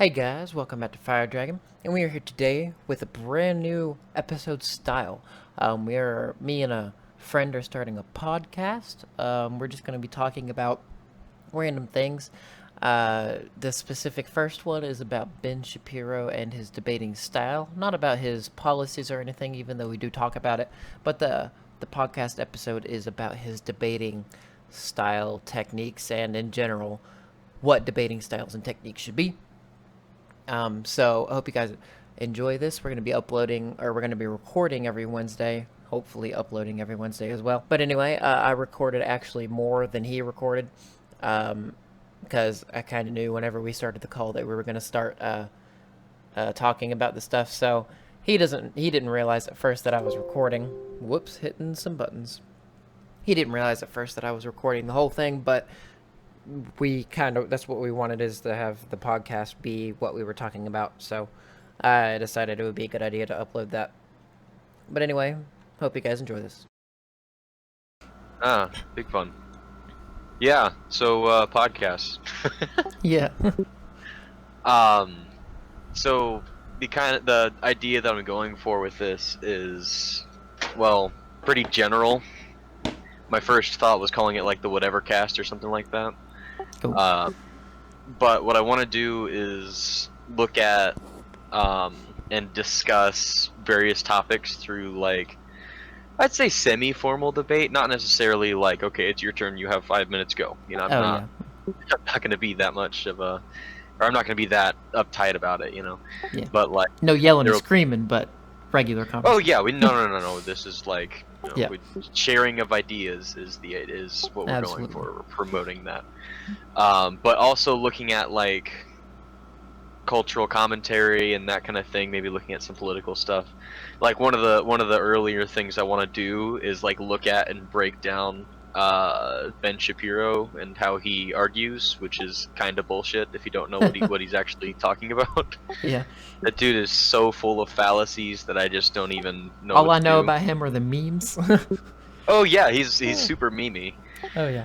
Hey guys, welcome back to Fire Dragon, and we are here today with a brand new episode style. Me and a friend are starting a podcast. We're just going to be talking about random things. The specific first one is about Ben Shapiro and his debating style, not about his policies or anything, even though we do talk about it. But the podcast episode is about his debating style, techniques, and in general, what debating styles and techniques should be. So I hope you guys enjoy this. We're going to be recording every Wednesday, hopefully uploading every Wednesday as well. But anyway, I recorded actually more than he recorded, because I kind of knew whenever we started the call that we were going to start talking about the stuff. So he didn't realize at first that I was recording. Whoops, hitting some buttons. He didn't realize at first that I was recording the whole thing, but that's what we wanted, is to have the podcast be what we were talking about. So I decided it would be a good idea to upload that. But anyway, hope you guys enjoy this. Big fun. Yeah, so podcasts. Yeah. So the idea that I'm going for with this is, well, pretty general. My first thought was calling it like the whatever cast or something like that. Cool. But what I want to do is look at and discuss various topics through, like, I'd say semi-formal debate, not necessarily like, okay, it's your turn, you have 5 minutes, go. You know, I'm not going to be that much of a, or I'm not going to be that uptight about it, you know. Yeah. But like, no yelling and screaming, but regular conversation. Oh yeah, no. This is like, Yeah. Sharing of ideas is what we're Absolutely. going for. We're promoting that, but also looking at like cultural commentary and that kind of thing. Maybe looking at some political stuff. Like one of the earlier things I want to do is like look at and break down Ben Shapiro and how he argues, which is kind of bullshit if you don't know what he's actually talking about. Yeah. That dude is so full of fallacies that I just don't even know. All I know about him are the memes. Oh yeah, he's super memey. Oh yeah.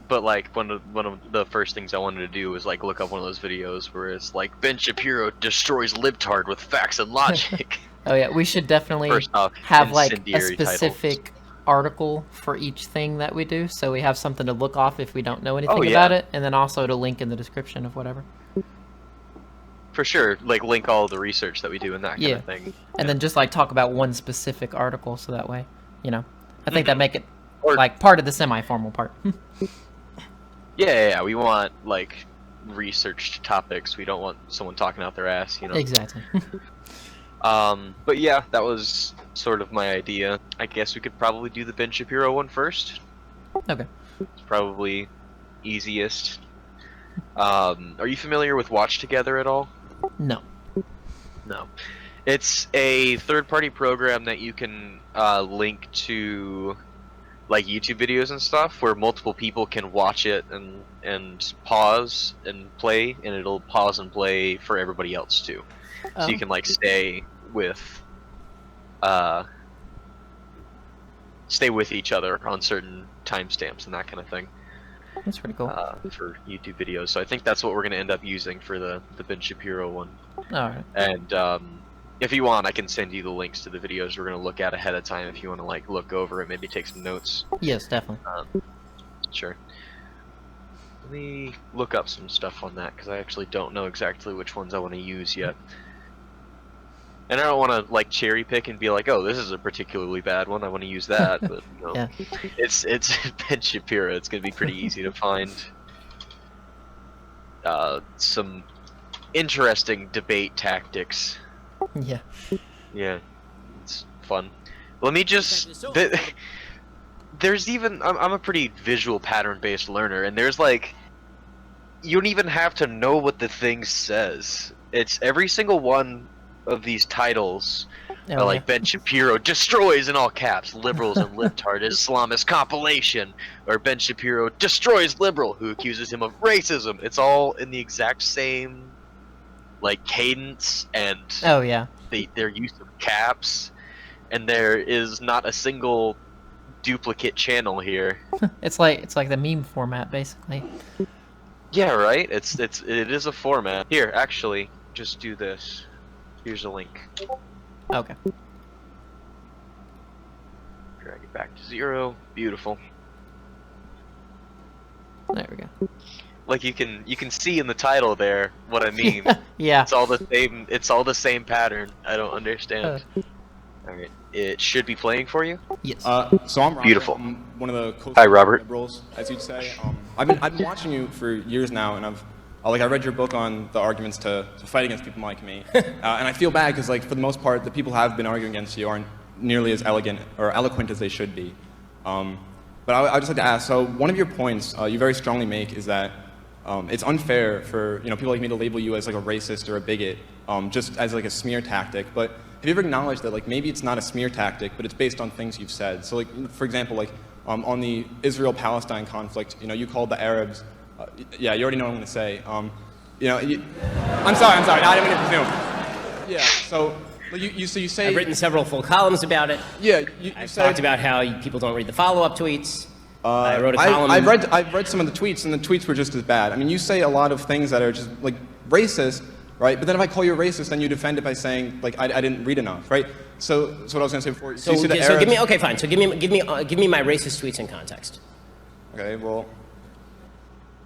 But like one of the first things I wanted to do was like look up one of those videos where it's like Ben Shapiro destroys libtard with facts and logic. Oh yeah, we should definitely First off, have like a incendiary specific article for each thing that we do, so we have something to look off if we don't know anything Oh, yeah. about it, and then also to link in the description of whatever. For sure, like link all the research that we do and that kind of thing. And then just like talk about one specific article, so that way, you know, I think that make it Or- like part of the semi-formal part. Yeah, we want like researched topics. We don't want someone talking out their ass, you know. Exactly. But yeah, that was sort of my idea. I guess we could probably do the Ben Shapiro one first. Okay. It's probably easiest. Are you familiar with Watch Together at all? No. No. It's a third-party program that you can link to, like, YouTube videos and stuff, where multiple people can watch it and pause and play, and it'll pause and play for everybody else too. So you can like stay with each other on certain timestamps and that kind of thing. That's pretty cool. For YouTube videos. So I think that's what we're going to end up using for the Ben Shapiro one. Alright. And if you want, I can send you the links to the videos we're going to look at ahead of time if you want to like look over it, maybe take some notes. Yes, definitely. Sure. Let me look up some stuff on that, because I actually don't know exactly which ones I want to use yet. And I don't want to like cherry pick and be like, oh, this is a particularly bad one, I want to use that. But you know, Yeah. it's Ben Shapiro. It's going to be pretty easy to find some interesting debate tactics. Yeah. Yeah, it's fun. Let me just... There's even... I'm a pretty visual pattern-based learner, and there's like... You don't even have to know what the thing says. It's every single one of these titles are like Ben Shapiro destroys, in all caps, liberals and libtard Islamist compilation, or Ben Shapiro destroys liberal who accuses him of racism. It's all in the exact same like cadence and their use of caps, and there is not a single duplicate channel here. It's like the meme format, basically. Yeah, right. It is a format. Here, actually, just do this. Here's a link. Okay. Drag it back to 0. Beautiful. There we go. Like you can see in the title there what I mean. Yeah. It's all the same. It's all the same pattern. I don't Uh, understand. All right. It should be playing for you. yes. So I'm Robert. Beautiful. I'm one of the Hi, Robert. liberals, as you'd say. I've been watching you for years now, and I read your book on the arguments to fight against people like me, and I feel bad because for the most part, the people who have been arguing against you aren't nearly as elegant or eloquent as they should be. But I just like to ask. So one of your points you very strongly make is that it's unfair for people like me to label you as a racist or a bigot, just as a smear tactic. But have you ever acknowledged that maybe it's not a smear tactic, but it's based on things you've said? So for example, on the Israel-Palestine conflict, you called the Arabs. Yeah, you already know what I'm going to say. I'm sorry. No, I didn't mean to presume. Yeah. So you say I've written several full columns about it. Yeah. I've talked about how people don't read the follow-up tweets. I wrote a column. I've read some of the tweets, and the tweets were just as bad. I mean, you say a lot of things that are just racist, right? But then if I call you racist, then you defend it by saying I didn't read enough, right? So what I was going to say before. So, you see the so give me Arabs- okay, fine. So give me my racist tweets in context. Okay, well,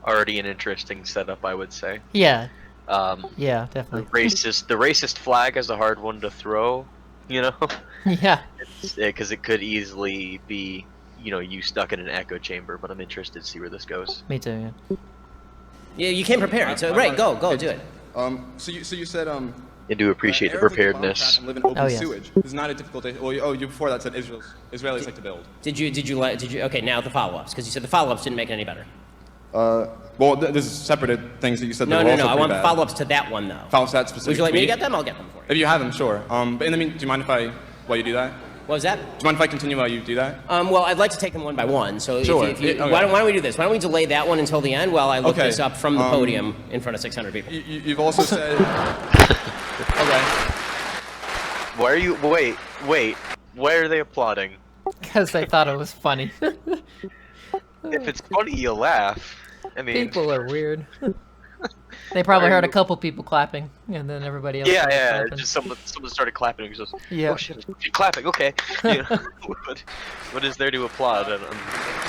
Already an interesting setup, I would say. Yeah. Um, Yeah, the definitely. racist flag is a hard one to throw. Yeah. Because it could easily be you stuck in an echo chamber. But I'm interested to see where this goes. Me too. Yeah. Yeah, you came prepared. So right, go do it. so you said I do appreciate the Arabs like to preparedness. bomb trap and live in open Oh, yes. sewage. It's not a difficult. You before that said Israelis like to build. Did you? Okay, now the follow-ups, because you said the follow-ups didn't make it any better. Well, this is separate things that you said. No, that were also I pretty want bad. follow-ups to that one though. Follow that specific. Would you like me to tweet. get them? I'll get them for you. If you have them, sure. But in the meantime, do you mind if while you do that? What was that? Do you mind if I continue while you do that? Well, I'd like to take them one by one. So Sure. if you, Okay. why don't we do this? Why don't we delay that one until the end while I look Okay. this up from the podium in front of 600 people? You've also said. Okay. Why are you? Wait. Why are they applauding? Because they thought it was funny. If it's funny, you laugh. I mean, People are weird. They probably Why are heard a you- couple people clapping, and then everybody else. yeah, started yeah. clapping. Just someone started clapping and goes, Yeah. "Oh shit, you're clapping." Okay. What is there to applaud?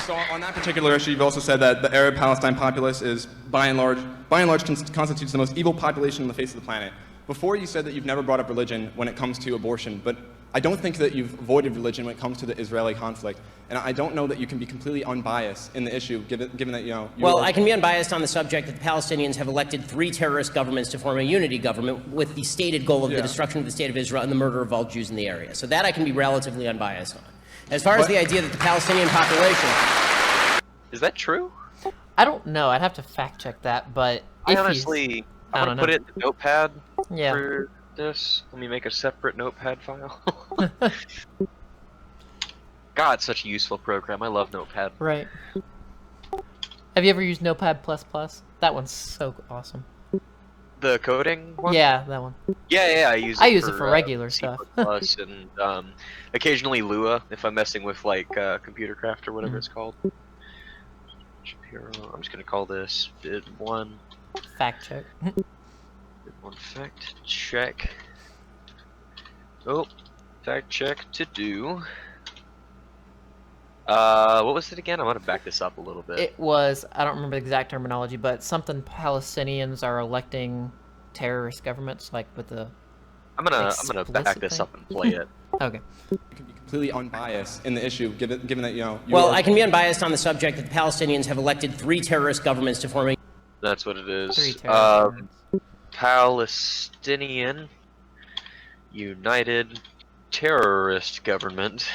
So on that particular issue, you've also said that the Arab-Palestine populace is, by and large, constitutes the most evil population on the face of the planet. Before you said that you've never brought up religion when it comes to abortion, but I don't think that you've avoided religion when it comes to the Israeli conflict, and I don't know that you can be completely unbiased in the issue, given that you Well, are- I can be unbiased on the subject that the Palestinians have elected 3 terrorist governments to form a unity government with the stated goal of Yeah. the destruction of the state of Israel and the murder of all Jews in the area. So that I can be relatively unbiased on. As far as What- the idea that the Palestinian population... Is that true? I don't know. I'd have to fact check that, but I if honestly, I I'm don't gonna put know. it in the notepad Yeah. for this. Let me make a separate notepad file. God, such a useful program. I love Notepad. Right. Have you ever used Notepad++? That one's so awesome. The coding one? Yeah, that one. Yeah, I use it. I use it for regular C++ stuff. and occasionally Lua if I'm messing with computer craft or whatever it's called. Shapiro. I'm just gonna call this bid one. Fact check. Bid one fact check. Oh, fact check to do. What was it again? I want to back this up a little bit. It was, I don't remember the exact terminology, but something Palestinians are electing terrorist governments, like with the... I'm gonna back this explicit up and play it. Okay. you can be completely unbiased in the issue, given that Well, I can be unbiased on the subject that the Palestinians have elected 3 terrorist governments to form a... That's what it 3 is. terrorist governments. Palestinian United Terrorist Government.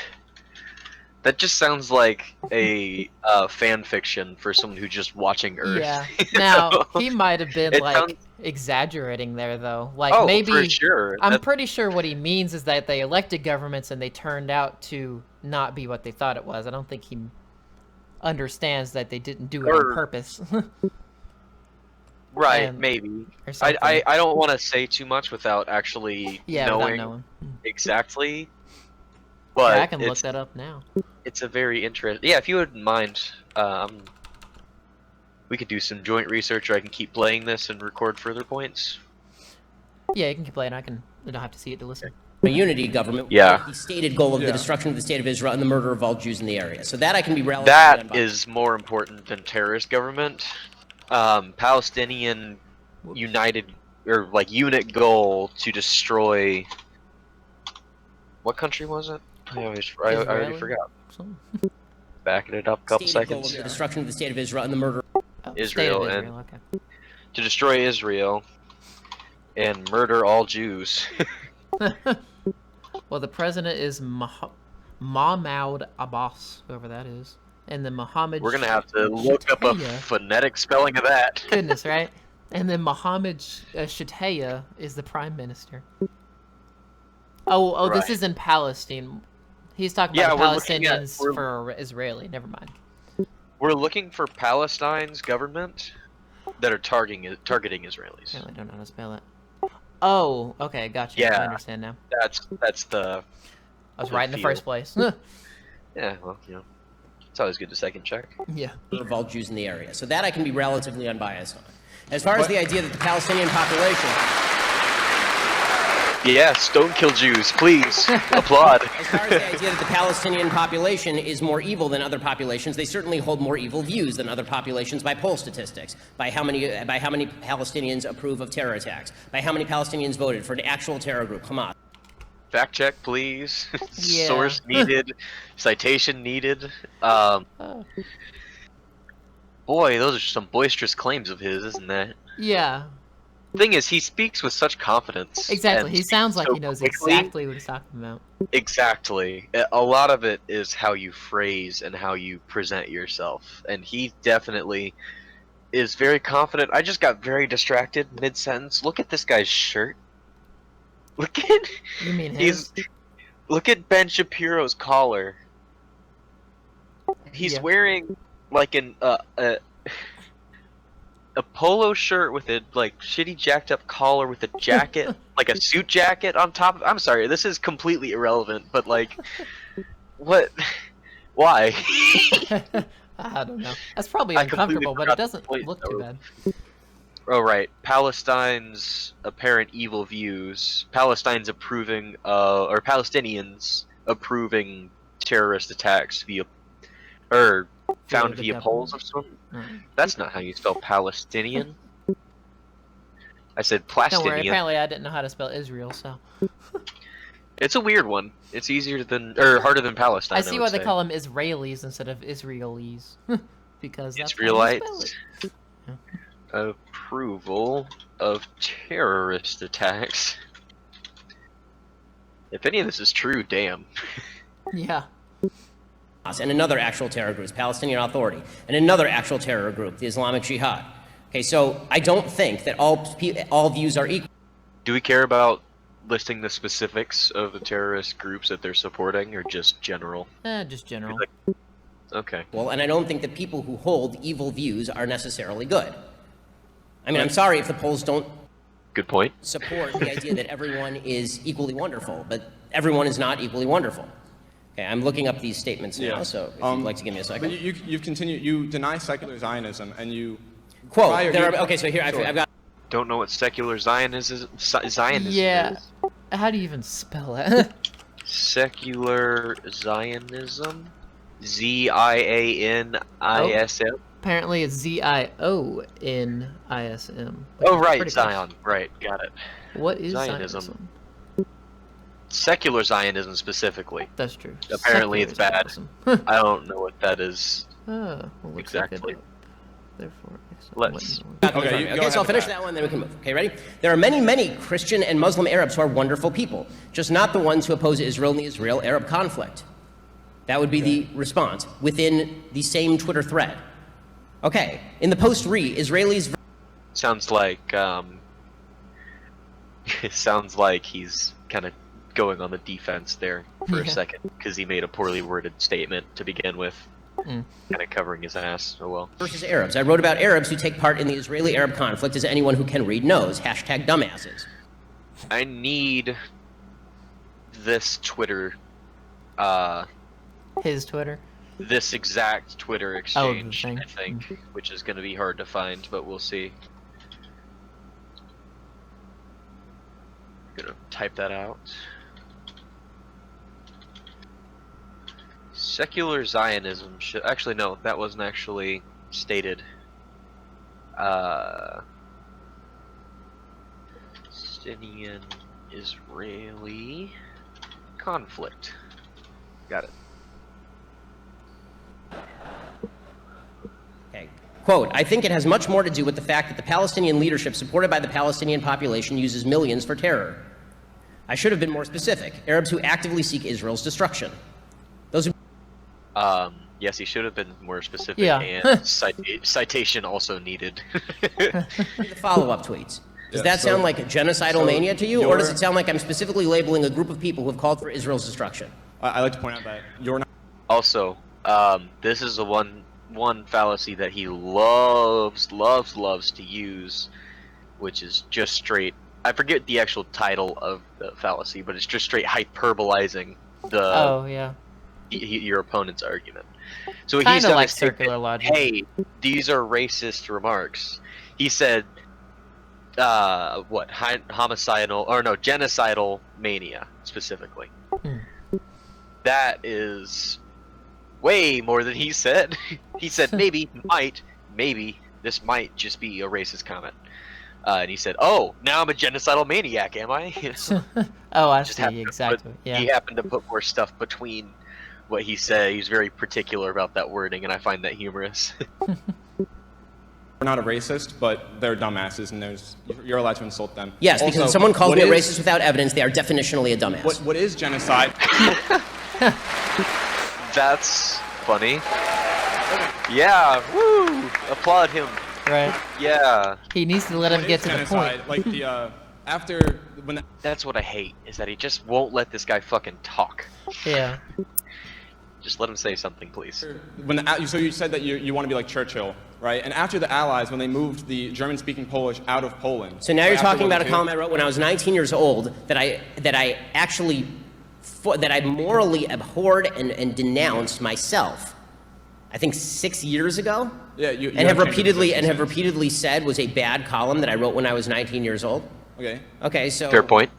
That just sounds like a fan fiction for someone who's just watching Earth. Yeah. you Now, know? he might have been, It like, sounds- exaggerating there, though. Like, Oh, maybe... for sure. I'm That- pretty sure what he means is that they elected governments and they turned out to not be what they thought it was. I don't think he understands that they didn't do it Or- on purpose. Right, and- maybe. or something. I don't want to say too much without actually Yeah, knowing without knowing. exactly. But Yeah, I can look it's, that up now. it's a very interesting. Yeah, if you wouldn't mind, We could do some joint research, or I can keep playing this and record further points. Yeah, you can keep playing. I don't have to see it to listen. A unity government Yeah. with the stated goal of the destruction of the state of Israel and the murder of all Jews in the area. So that I can be relatively That unbiased. is more important than terrorist government. Palestinian united or like unit goal to destroy. What country was it? I already forgot. Something. Backing it up a couple Stated goal of seconds. the destruction of the state of Israel and the murder. Oh, Israel State of and- Israel, okay. To destroy Israel and murder all Jews. Well, the president is Mahmoud Abbas, whoever that is. And then Mohammed We're gonna have to look up a Shataya. phonetic spelling of that. Goodness, right? And then Mohammed Shataya is the prime minister. Oh, this Right. is in Palestine. He's talking Yeah, about we're the looking at- Palestinians we're- for Israeli. Never mind. We're looking for Palestine's government that are targeting Israelis. Apparently, I don't know how to spell it. Oh, okay, gotcha. I Yeah. understand now. That's the I was the right in the feel. first place. yeah. Well, it's always good to second check. Yeah. Of all Jews in the area. So that I can be relatively unbiased on. As far as the idea that the Palestinian population, Yes, don't kill Jews, please. Applaud. as far as the idea that the Palestinian population is more evil than other populations, they certainly hold more evil views than other populations by poll statistics, by how many Palestinians approve of terror attacks, by how many Palestinians voted for an actual terror group, Hamas. Fact check, please. Yeah. Source needed. Citation needed. Oh. Boy, those are some boisterous claims of his, isn't that? Yeah. Thing is, he speaks with such confidence. Exactly. and He sounds like so he knows quickly. exactly what he's talking about. Exactly. A lot of it is how you phrase and how you present yourself. And he definitely is very confident. I just got very distracted mid-sentence. Look at this guy's shirt. Look at You mean his? look at Ben Shapiro's collar. He's Yeah. wearing like a polo shirt with a like shitty jacked up collar with a jacket, like a suit jacket on top of. I'm sorry, this is completely irrelevant, but like, what? Why? I don't know. That's probably I completely uncomfortable, but forgot it doesn't the point, look too though. bad. Oh right, Palestine's apparent evil views. Palestine's approving, or Palestinians approving terrorist attacks via, or found the via government. polls of some. Oh. That's not how you spell Palestinian. I said Don't worry. Plastinian. Apparently, I didn't know how to spell Israel, so It's a weird one. It's easier than, or harder than Palestine. I see would why they say. call them Israelis instead of Israelis, because that's how you Israelites. spell it. Approval of terrorist attacks. If any of this is true, damn. Yeah. And another actual terror group is Palestinian Authority, and another actual terror group, the Islamic Jihad. Okay, so I don't think that all views are equal. Do we care about listing the specifics of the terrorist groups that they're supporting, or just general? Just general. Okay. And I don't think that people who hold evil views are necessarily good. I mean, I'm sorry if the polls don't Good point. support the idea that everyone is equally wonderful, but everyone is not equally wonderful. Okay, I'm looking up these statements now, so if you'd like to give me a second. But you've continued. You deny secular Zionism, and you Quote, prior- okay, so here, Sure. I've got Don't know what secular Zionism Yeah. is. How do you even spell it? Secular Zionism? Z-I-A-N-I-S-M? Apparently, it's ZIONISM. Oh, right, Pretty close. Zion. Right, got it. What is Zionism. Zionism? Secular Zionism specifically. That's true. Apparently it's Secular bad. Zionism. I don't know what that is. Well, let's Exactly. look it up. Therefore, Let's- Okay, you go Okay, so ahead I'll with finish that. that one, then we can move. Okay, ready? There are many, many Christian and Muslim Arabs who are wonderful people, just not the ones who oppose Israel in the Israel-Arab conflict. That would be the response within the same Twitter thread. Okay, in the post-re, Israelis... Sounds like, it sounds like he's kind of going on the defense there for a Yeah. second, because he made a poorly worded statement to begin with. Kind of covering his ass. Oh well. versus Arabs. I wrote about Arabs who take part in the Israeli-Arab conflict, as anyone who can read knows. Hashtag dumbasses. I need this Twitter, His Twitter. this exact Twitter exchange, thing. I think, which is going to be hard to find, but we'll see. I'm gonna type that out. Secular Zionism should actually no, that wasn't actually stated. Palestinian Israeli conflict. Got it. Okay. Quote, I think it has much more to do with the fact that the Palestinian leadership supported by the Palestinian population uses millions for terror. I should have been more specific. Arabs who actively seek Israel's destruction. Those who... Yes, he should have been more specific, Yeah. and citation also needed. The follow-up tweets. Does Yeah, that so- sound like a genocidal so mania to you, or does you're- it sound like I'm specifically labeling a group of people who have called for Israel's destruction? I like to point out that you're not. Also, this is the one fallacy that he loves to use, which is just straight. I forget the actual title of the fallacy, but it's just straight hyperbolizing the Oh yeah. your opponent's argument. So he's Kind of done like is take circular it, logic. Hey, these are racist remarks. He said, homicidal or no, genocidal mania specifically. That is way more than he said. He said maybe this might just be a racist comment. And he said, "Oh, now I'm a genocidal maniac, am I?" Oh, I Just see, happened to exactly. put- He Yeah. happened to put more stuff between what he said. He's very particular about that wording, and I find that humorous. We're not a racist, but they're dumbasses, and you're allowed to insult them. Yes, because Also, if someone calls what me a is- racist without evidence, they are definitionally a dumbass. What is genocide? That's funny. Yeah, woo! Applaud him. Right. Yeah, He needs to let him What get is to the genocide? point. Like the after when the, that's what I hate, is that he just won't let this guy fucking talk. Yeah. Just let him say something, please. so you said that you want to be like Churchill, right? And after the Allies, when they moved the German-speaking Polish out of Poland. So now you're right after talking World about a War II, column I wrote when I was 19 years old that I actually that I morally abhorred and denounced myself. I think 6 years ago. Yeah, you and have changed your repeatedly position since. said was a bad column that I wrote when I was 19 years old. Okay. Okay, so Fair point.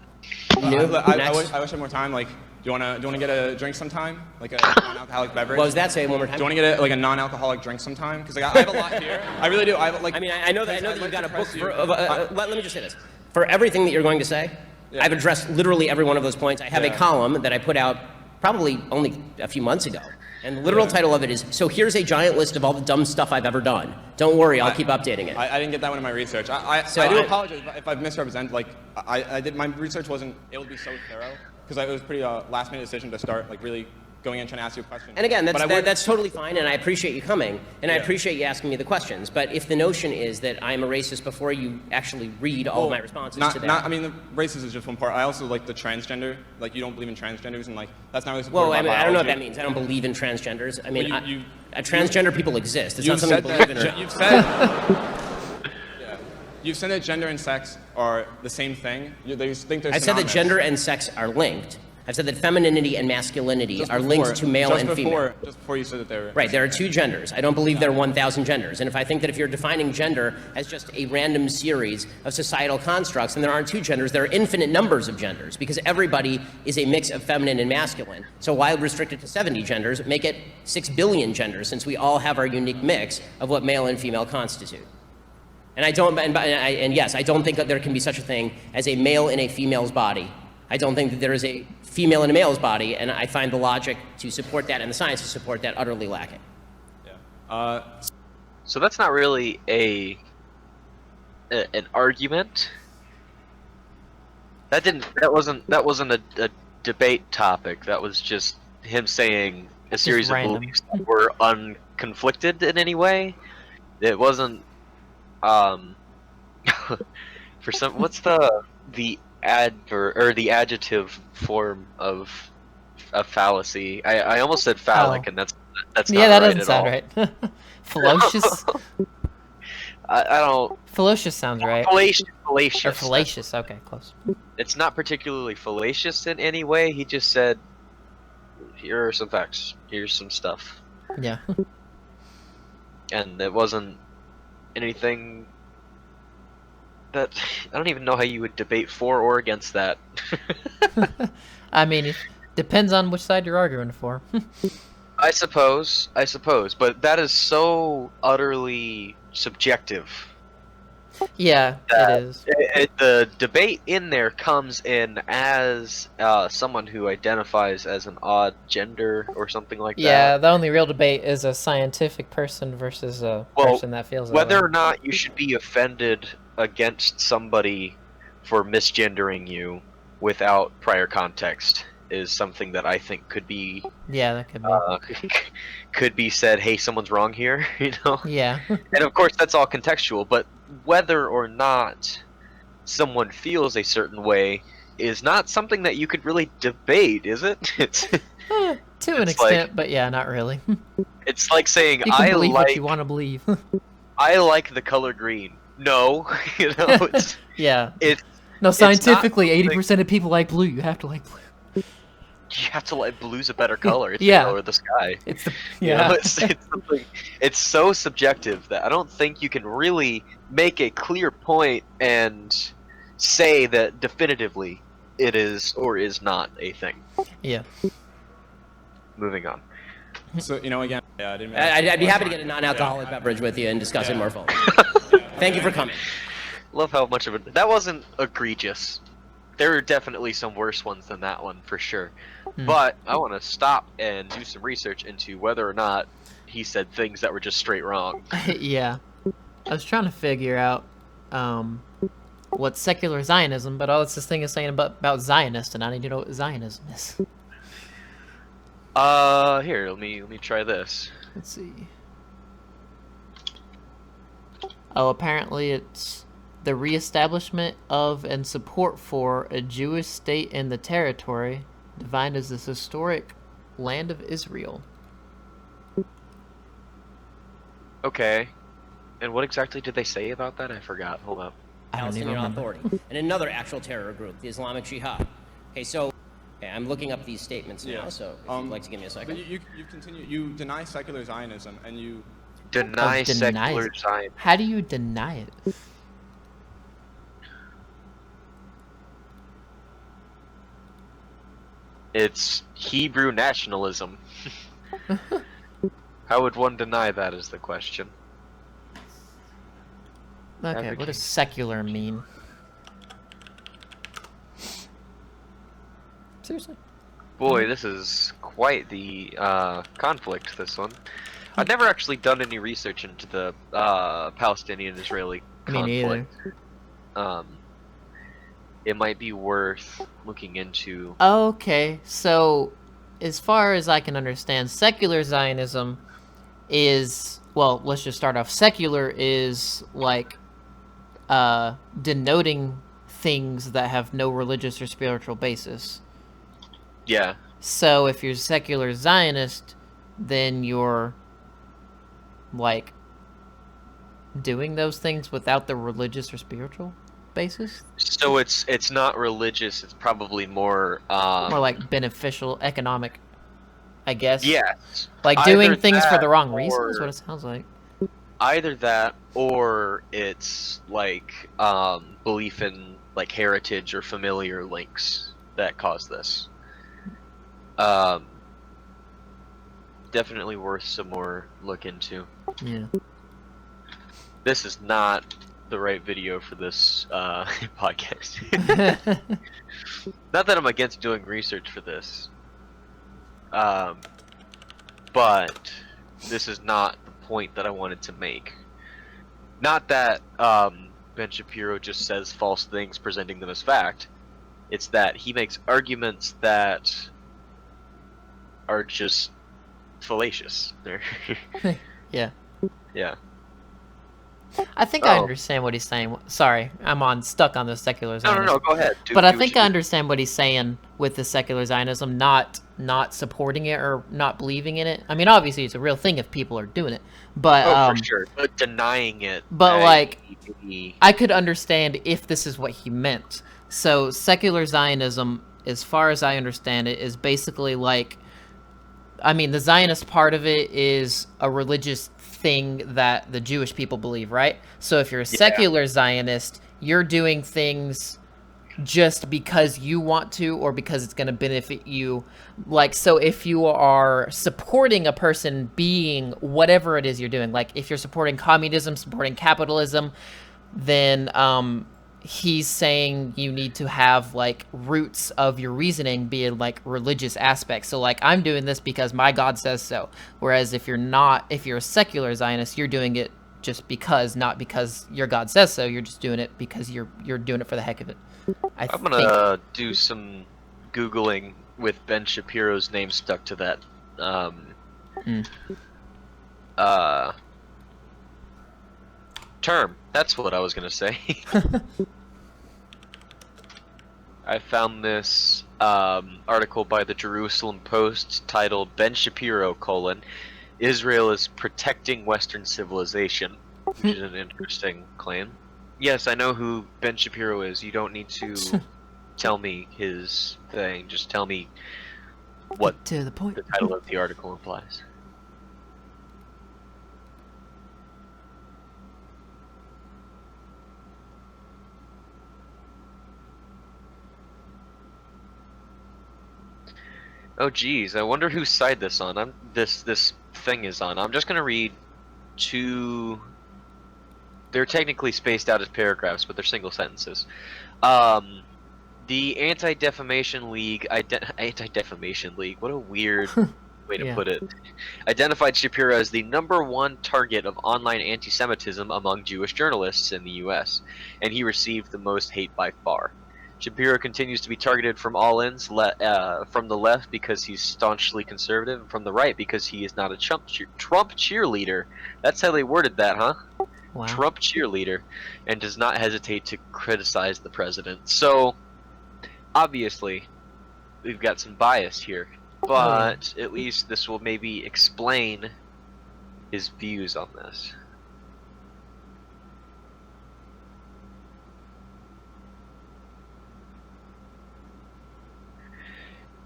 New, I next. wish I had more time. Like, do you wanna get a drink sometime? Like a non-alcoholic beverage? What was that? Say it one more time. Do you want to get a non-alcoholic drink sometime? Because I have a lot here. I really do. I have like. I mean, I know that I'd you've like got to a book press you. for. Let me just say this: for everything that you're going to say, Yeah. I've addressed literally every one of those points. I have a Yeah. column that I put out probably only a few months ago, and the literal title of it is "So here's a giant list of all the dumb stuff I've ever done. Don't worry, I'll keep updating it." I didn't get that one in my research. I So do I- apologize if I've misrepresented. Like, I did. My research wasn't able to be so thorough because it was a pretty last-minute decision to start like really going in trying to ask you a question. And again, But I would- that's totally fine, and I appreciate you coming, and I Yeah. appreciate you asking me the questions. But if the notion is that I'm a racist before you actually read all of my responses to that, I mean, the racist is just one part. I also like the transgender. Like, you don't believe in transgenders, and like that's not really supported well, by I mean, I don't know what that biology. means. I don't believe in transgenders. I mean, Well, you- transgender people exist. It's not You've something said to believe in. that. Or, You've said. Yeah. You've said that gender and sex are the same thing. They think they're I've said that synonymous. gender and sex are linked. I've said that femininity and masculinity Just are before- linked to male and female. Just before you said that they were. Right, there are two genders. I don't believe there are 1,000 genders. And if I think that if you're defining gender as just a random series of societal constructs, then there aren't two genders, there are infinite numbers of genders, because everybody is a mix of feminine and masculine. So why restrict it to 70 genders? Make it 6 billion genders, since we all have our unique mix of what male and female constitute. And yes, I don't think that there can be such a thing as a male in a female's body. I don't think that there is a female in a male's body, and I find the logic to support that and the science to support that utterly lacking. Yeah. So that's not really an argument. That wasn't a debate topic. That was just him saying a series of random. beliefs that were unconflicted in any way. It wasn't for some. What's the adjective form of a fallacy? I almost said phallic, Oh. and that's not Yeah, that right doesn't at sound all. right. Fallacious. I don't. Fallacious sounds right. Fallacious. Or fallacious. Okay, close. It's not particularly fallacious in any way. He just said, "Here are some facts. Here's some stuff." Yeah. And it wasn't anything that I don't even know how you would debate for or against that. I mean, it depends on which side you're arguing for. I suppose, but that is so utterly subjective. Yeah, it is. The debate in there comes in as someone who identifies as an odd gender or something like Yeah, that. the only real debate is a scientific person versus a Well, person that feels that whether way. or not you should be offended against somebody for misgendering you without prior context is something that I think could be Yeah, that could be. could be said. Hey, someone's wrong here, you know. Yeah. And of course, that's all contextual. But whether or not someone feels a certain way is not something that you could really debate, is it? To an It's like extent, but yeah, not really. it's like saying You can believe what you want to believe. I like the color green. No, you know, Yeah. it's No, it's not scientifically, something- 80% of people like blue. You have to like blue. you have to like blue's a better color. It's Yeah. the color of the sky. It's the You know, yeah. it's something. It's so subjective that I don't think you can really make a clear point and say that definitively it is or is not a thing. Yeah. Moving on. So, again, I didn't. I'd be happy to get a non-alcoholic beverage with you and discuss it more fully. Thank you for coming. Love how much of it. That wasn't egregious. There are definitely some worse ones than that one for sure. But I want to stop and do some research into whether or not he said things that were just straight wrong. Yeah. I was trying to figure out what's secular Zionism, but all this thing is saying about Zionist, and I need to know what Zionism is. Here, let me try this. Let's see. Oh, apparently it's the reestablishment of and support for a Jewish state in the territory defined as this historic land of Israel. Okay. And what exactly did they say about that? I forgot. Hold up. I don't even Palestinian remember. Authority, and another actual terror group, the Islamic Jihad. Okay, I'm looking up these statements now, so if you'd like to give me a second. But you continue. You deny secular Zionism, and you. Deny Denies secular it. Zion. How do you deny it? It's Hebrew nationalism. How would one deny that is the question. Okay, what does secular mean? Seriously? Boy, this is quite the conflict, this one. I've never actually done any research into the Palestinian-Israeli Me neither. conflict. It might be worth looking into. Okay, so as far as I can understand, secular Zionism is, well, let's just start off. Secular is like denoting things that have no religious or spiritual basis. Yeah. So if you're secular Zionist, then you're like doing those things without the religious or spiritual basis. So it's not religious. It's probably more. More like beneficial, economic, I guess. Yes. Like doing Either things for that the wrong reason is or- what it sounds like. Either that, or it's like belief in like heritage or familiar links that cause this. Definitely worth some more look into. Yeah. This is not the right video for this podcast. Not that I'm against doing research for this, but this is not the point that I wanted to make. Not that Ben Shapiro just says false things, presenting them as fact. It's that he makes arguments that are just fallacious. Yeah. Yeah. I think I Oh. understand what he's saying. Sorry, I'm stuck on the secular No, Zionism. no, no. Go ahead. But I do think what I you understand what he's saying with the secular Zionism, not supporting it or not believing in it. I mean, obviously it's a real thing if people are doing it, but Oh, for sure. But denying it. but, I- like, I could understand if this is what he meant. So secular Zionism, as far as I understand it, is basically like I mean, the Zionist part of it is a religious thing that the Jewish people believe, right? So if you're a secular Zionist, you're doing things just because you want to or because it's going to benefit you. Like, so if you are supporting a person being whatever it is you're doing, like if you're supporting communism, supporting capitalism, then he's saying you need to have like roots of your reasoning being like religious aspects. So like, I'm doing this because my God says so. Whereas if you're a secular Zionist, you're doing it just because, not because your God says so. You're just doing it because you're doing it for the heck of it. I'm gonna do some Googling with Ben Shapiro's name stuck to that term. That's what I was gonna say. I found this article by the Jerusalem Post titled "Ben Shapiro: Israel is protecting Western civilization," which is an interesting claim. Yes, I know who Ben Shapiro is. You don't need to tell me his thing. Just tell me what to the point the title of the article implies. Oh geez, I wonder whose side this on. This thing is on. I'm just gonna read two. They're technically spaced out as paragraphs, but they're single sentences. The Anti-Defamation League, Anti-Defamation League, what a weird way to put it, identified Shapiro as the #1 target of online anti-Semitism among Jewish journalists in the U.S., and he received the most hate by far. Shapiro continues to be targeted from all ends, from the left because he's staunchly conservative, and from the right because he is not a Trump cheerleader. That's how they worded that, huh? Wow. Trump cheerleader, and does not hesitate to criticize the president. So, obviously, we've got some bias here, but at least this will maybe explain his views on this.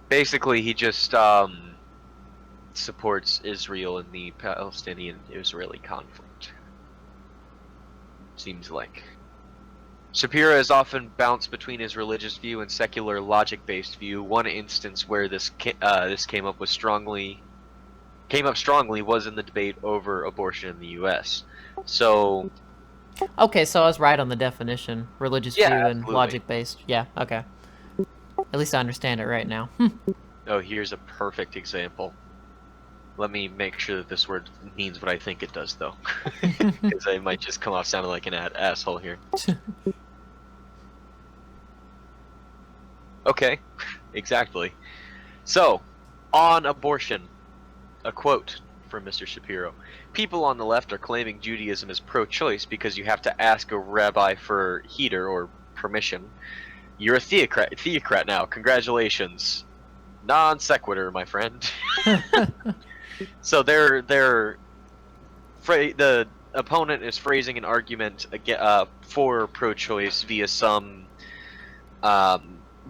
Basically, he just supports Israel in the Palestinian-Israeli conflict. Seems like. Shapiro has often bounced between his religious view and secular logic-based view. One instance where this came up strongly was in the debate over abortion in the U.S. So. Okay, so I was right on the definition: religious view and logic-based. Yeah. Okay. At least I understand it right now. Oh, here's a perfect example. Let me make sure that this word means what I think it does, though. Because I might just come off sounding like an asshole here. Okay, exactly. So, on abortion, a quote from Mr. Shapiro. People on the left are claiming Judaism is pro-choice because you have to ask a rabbi for heater or permission. You're a theocrat now. Congratulations. Non sequitur, my friend. So the opponent is phrasing an argument for pro-choice via some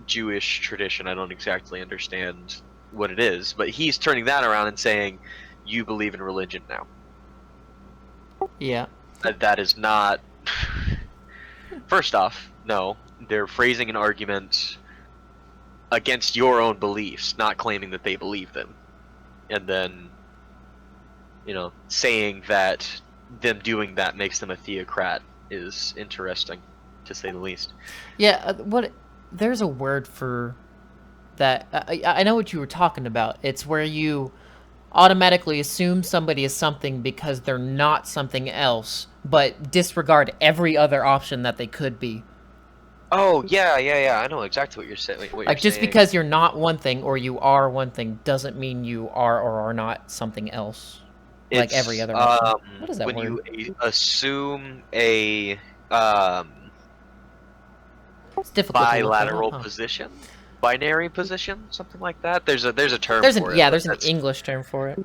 Jewish tradition. I don't exactly understand what it is, but he's turning that around and saying, "You believe in religion now." Yeah. That is not. First off, no. They're phrasing an argument against your own beliefs, not claiming that they believe them. And then, saying that them doing that makes them a theocrat is interesting, to say the least. Yeah, there's a word for that. I know what you were talking about. It's where you automatically assume somebody is something because they're not something else, but disregard every other option that they could be. Oh, yeah. I know exactly what you're saying. Like, just because you're not one thing or you are one thing doesn't mean you are or are not something else. Like every other option. What is that when word? You assume a It's difficult bilateral position, binary position, something like that. There's a term for it. Yeah, there's an English term for it.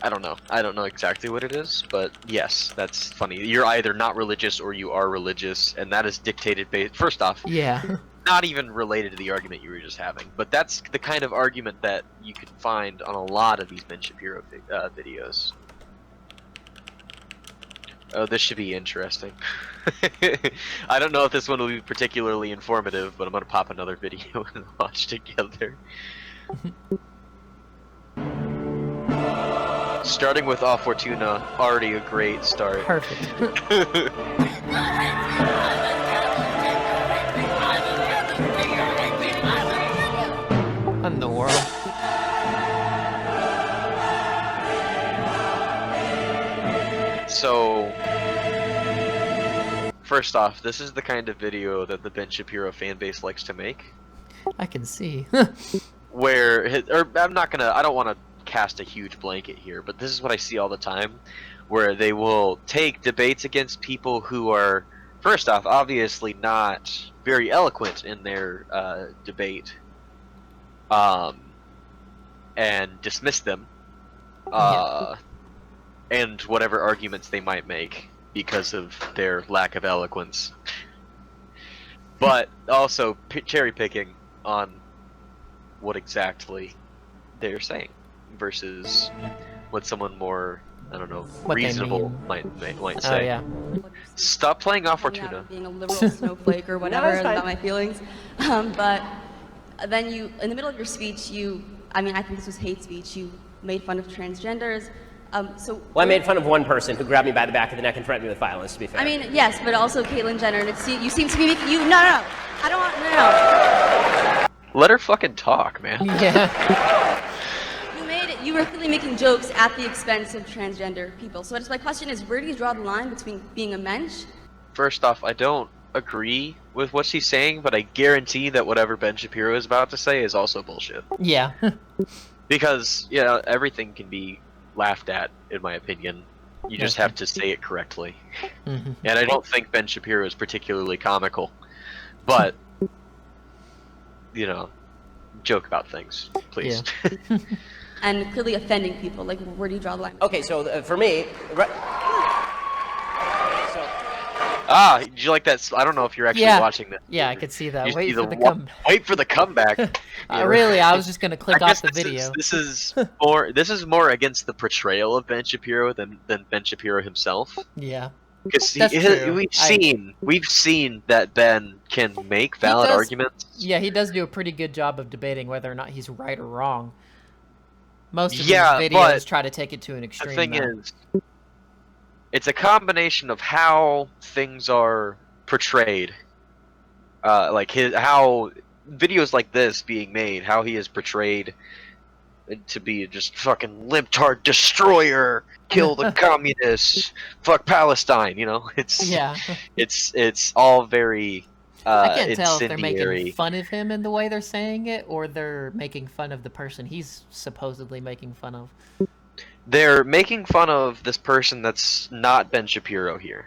I don't know. I don't know exactly what it is, but yes, that's funny. You're either not religious or you are religious, and that is dictated based. First off, Yeah. not even related to the argument you were just having, but that's the kind of argument that you can find on a lot of these Ben Shapiro videos. Oh, this should be interesting. I don't know if this one will be particularly informative, but I'm gonna pop another video and watch together. Starting with A Fortuna, already a great start. Perfect. What in the world? So, first off, this is the kind of video that the Ben Shapiro fan base likes to make. I can see. Where, I don't want to cast a huge blanket here, but this is what I see all the time, where they will take debates against people who are, first off, obviously not very eloquent in their debate, and dismiss them, and whatever arguments they might make because of their lack of eloquence. But also cherry picking on what exactly they're saying versus what someone more, I don't know, What they reasonable mean. might Oh say. yeah. Stop playing off Coming out Fortuna. of being a liberal snowflake or whatever it's fine. about my feelings. But then you, in the middle of your speech, I think this was hate speech. You made fun of transgenders. Well, I made fun of one person who grabbed me by the back of the neck and threatened me with violence, to be fair. I mean, yes, but also Caitlyn Jenner. And you seem to be making no. I don't want no. Let her fucking talk, man. Yeah. You were clearly making jokes at the expense of transgender people. So my question is, where do you draw the line between being a mensch? First off, I don't agree with what she's saying, but I guarantee that whatever Ben Shapiro is about to say is also bullshit. Yeah. Because, everything can be laughed at, in my opinion. You just have to say it correctly. Mm-hmm. And I don't think Ben Shapiro is particularly comical. But, joke about things, please. Yeah. And clearly offending people. Like, where do you draw the line? Okay, so for me, Did you like that? I don't know if you're actually watching that. Yeah, I could see that. You Wait see for the come. Wait for the comeback. Really, I was just gonna click I off guess the video. This is more against the portrayal of Ben Shapiro than Ben Shapiro himself. Yeah. Because That's true. we've seen that Ben can make valid arguments. Yeah, he does do a pretty good job of debating whether or not he's right or wrong. Most of his Yeah, videos but try to take it to an The extreme. thing though. is, it's a combination of how things are portrayed, like how videos like this being made, how he is portrayed to be just fucking libtard destroyer, kill the communists, fuck Palestine. It's all very I can't tell if they're incendiary. making fun of him in the way they're saying it, or they're making fun of the person he's supposedly making fun of. They're making fun of this person that's not Ben Shapiro here.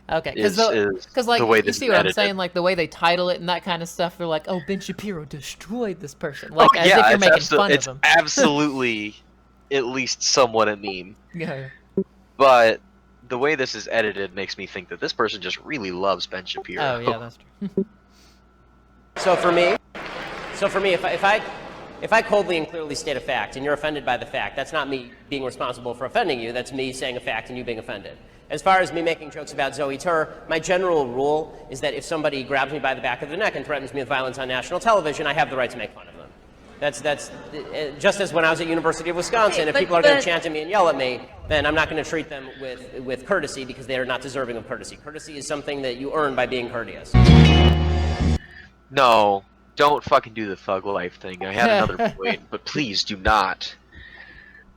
Okay, is like the way you this see is what I'm edited. saying, like the way they title it and that kind of stuff. They're like, "Oh, Ben Shapiro destroyed this person," like as yeah, if you're it's making fun it's of him. absolutely at least somewhat a meme. Yeah. But the way this is edited makes me think that this person just really loves Ben Shapiro. Oh yeah, that's true. So for me, if I coldly and clearly state a fact and you're offended by the fact, that's not me being responsible for offending you. That's me saying a fact and you being offended. As far as me making jokes about Zoe Tur, my general rule is that if somebody grabs me by the back of the neck and threatens me with violence on national television, I have the right to make fun of them. That's just as when I was at University of Wisconsin. If people are going to chant at me and yell at me, then I'm not going to treat them with courtesy because they are not deserving of courtesy. Courtesy is something that you earn by being courteous. No, don't fucking do the thug life thing. I had another point, but please do not.